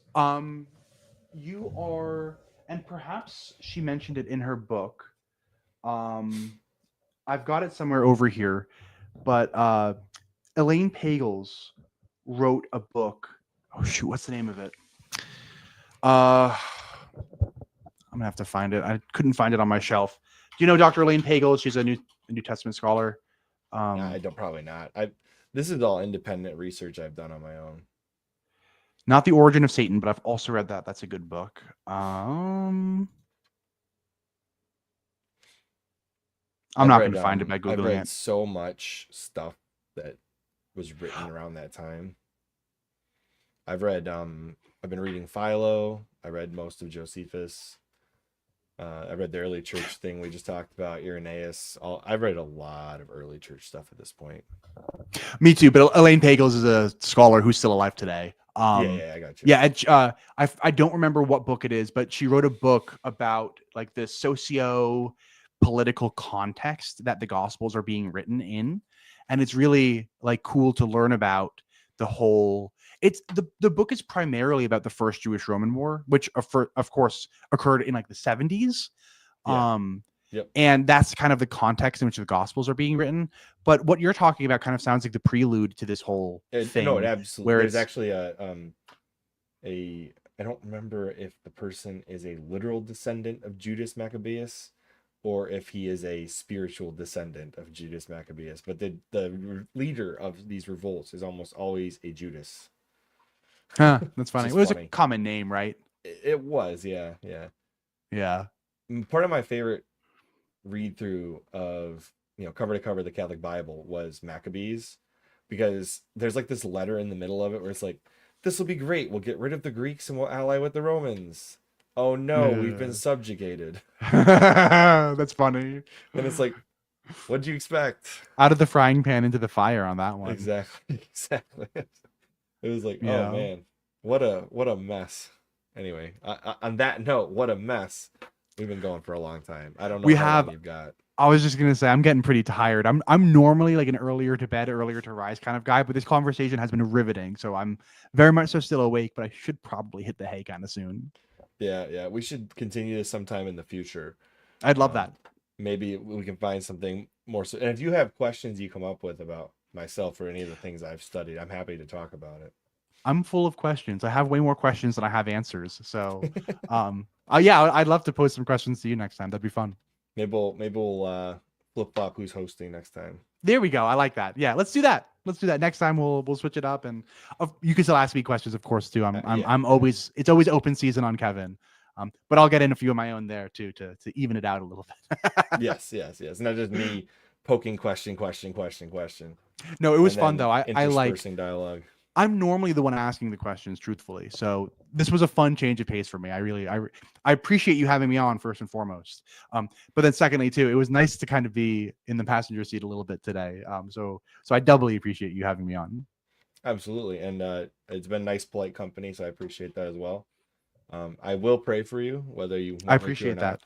You are, and perhaps she mentioned it in her book. Um, I've got it somewhere over here, but Elaine Pagels wrote a book. Oh shoot, what's the name of it? I'm gonna have to find it. I couldn't find it on my shelf. Do you know Dr. Elaine Pagels? She's a New Testament scholar. I don't, probably not. I This is all independent research I've done on my own. Not The Origin of Satan, but I've also read that. That's a good book. I'm not going to find it by I've Googling read it. so much stuff that was written around that time. I've been reading Philo. I read most of Josephus. I read the early church thing we just talked about, Irenaeus. I've read a lot of early church stuff at this point. Me too, but Elaine Pagels is a scholar who's still alive today. Yeah, I got you. Yeah, I don't remember what book it is, but she wrote a book about like the socio political context that the Gospels are being written in, and it's really like cool to learn about the whole. It's the book is primarily about the First Jewish-Roman War, which of course occurred in like the 70s. Yeah. Yep. And that's kind of the context in which the Gospels are being written. But what you're talking about kind of sounds like the prelude to this whole thing. No, it absolutely. Where There's actually a I don't remember if the person is a literal descendant of Judas Maccabeus or if he is a spiritual descendant of Judas Maccabeus, but the leader of these revolts is almost always a Judas. That's funny. It was funny. A common name, right? It was, yeah. Part of my favorite read through of, cover to cover the Catholic Bible was Maccabees, because there's like this letter in the middle of it where it's like, this will be great, we'll get rid of the Greeks and we'll ally with the Romans. Oh no, we've been subjugated. That's funny. And it's like, what'd you expect? Out of the frying pan into the fire on that one. Exactly. It was like, Yeah. oh man, what a mess. Anyway, on that note, what a mess. We've been going for a long time. I don't know how long you've got. I was just gonna say I'm getting pretty tired. I'm normally like an earlier to bed, earlier to rise kind of guy, but this conversation has been riveting. So I'm very much so still awake, but I should probably hit the hay kind of soon. Yeah. We should continue this sometime in the future. I'd love that. Maybe we can find something more. And if you have questions you come up with about myself or any of the things I've studied, I'm happy to talk about it. I'm full of questions. I have way more questions than I have answers. So, yeah, I'd love to pose some questions to you next time. That'd be fun. Maybe we'll flip flop who's hosting next time. There we go. I like that. Yeah, let's do that. Next time we'll switch it up, and you can still ask me questions, of course, too. I'm always, it's always open season on Kevin. But I'll get in a few of my own there too to even it out a little bit. Yes. Not just me poking question. No, it was fun though. I like dialogue. I'm normally the one asking the questions, truthfully. So this was a fun change of pace for me. I appreciate you having me on first and foremost. But then secondly too, it was nice to kind of be in the passenger seat a little bit today. So I doubly appreciate you having me on. Absolutely, and it's been nice, polite company, so I appreciate that as well. I will pray for you, whether you want I appreciate me to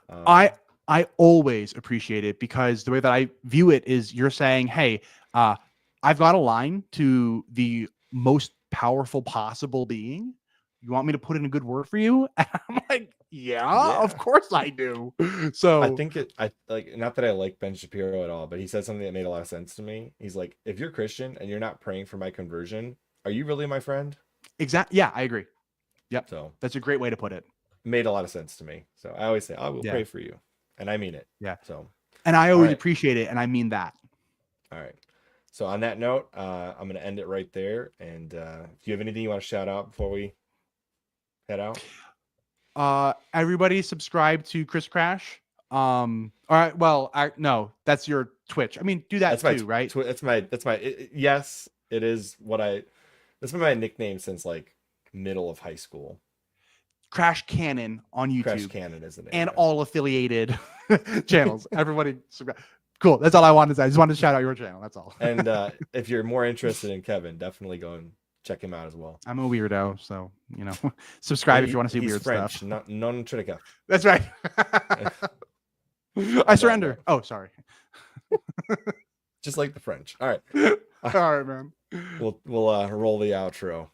or that. I always appreciate it, because the way that I view it is you're saying, hey, I've got a line to the most powerful possible being. You want me to put in a good word for you? And I'm like, yeah, of course I do. So I think I like, not that I like Ben Shapiro at all, but he said something that made a lot of sense to me. He's like, if you're Christian and you're not praying for my conversion, are you really my friend? Exactly. Yeah, I agree. Yep. So that's a great way to put it. Made a lot of sense to me. So I always say, I will pray for you. And I mean it. Yeah. So, and I always appreciate it. And I mean that. All right. So on that note, I'm going to end it right there. And do you have anything you want to shout out before we head out? Everybody subscribe to Chris Crash. All right. Well, no, that's your Twitch. I mean, do that too, right? That's my, yes, it is that's been my nickname since like middle of high school. Crash Canon on YouTube. Crash Canon is the name. And yeah. all affiliated channels. Everybody subscribe. Cool. That's all I wanted to say. I just wanted to shout out your channel. That's all. And if you're more interested in Kevin, definitely go and check him out as well. I'm a weirdo, so subscribe if you want to see He's weird French, stuff. not non-Tridicath. That's right. I surrender. Oh, sorry. Just like the French. All right. All right, man. We'll roll the outro.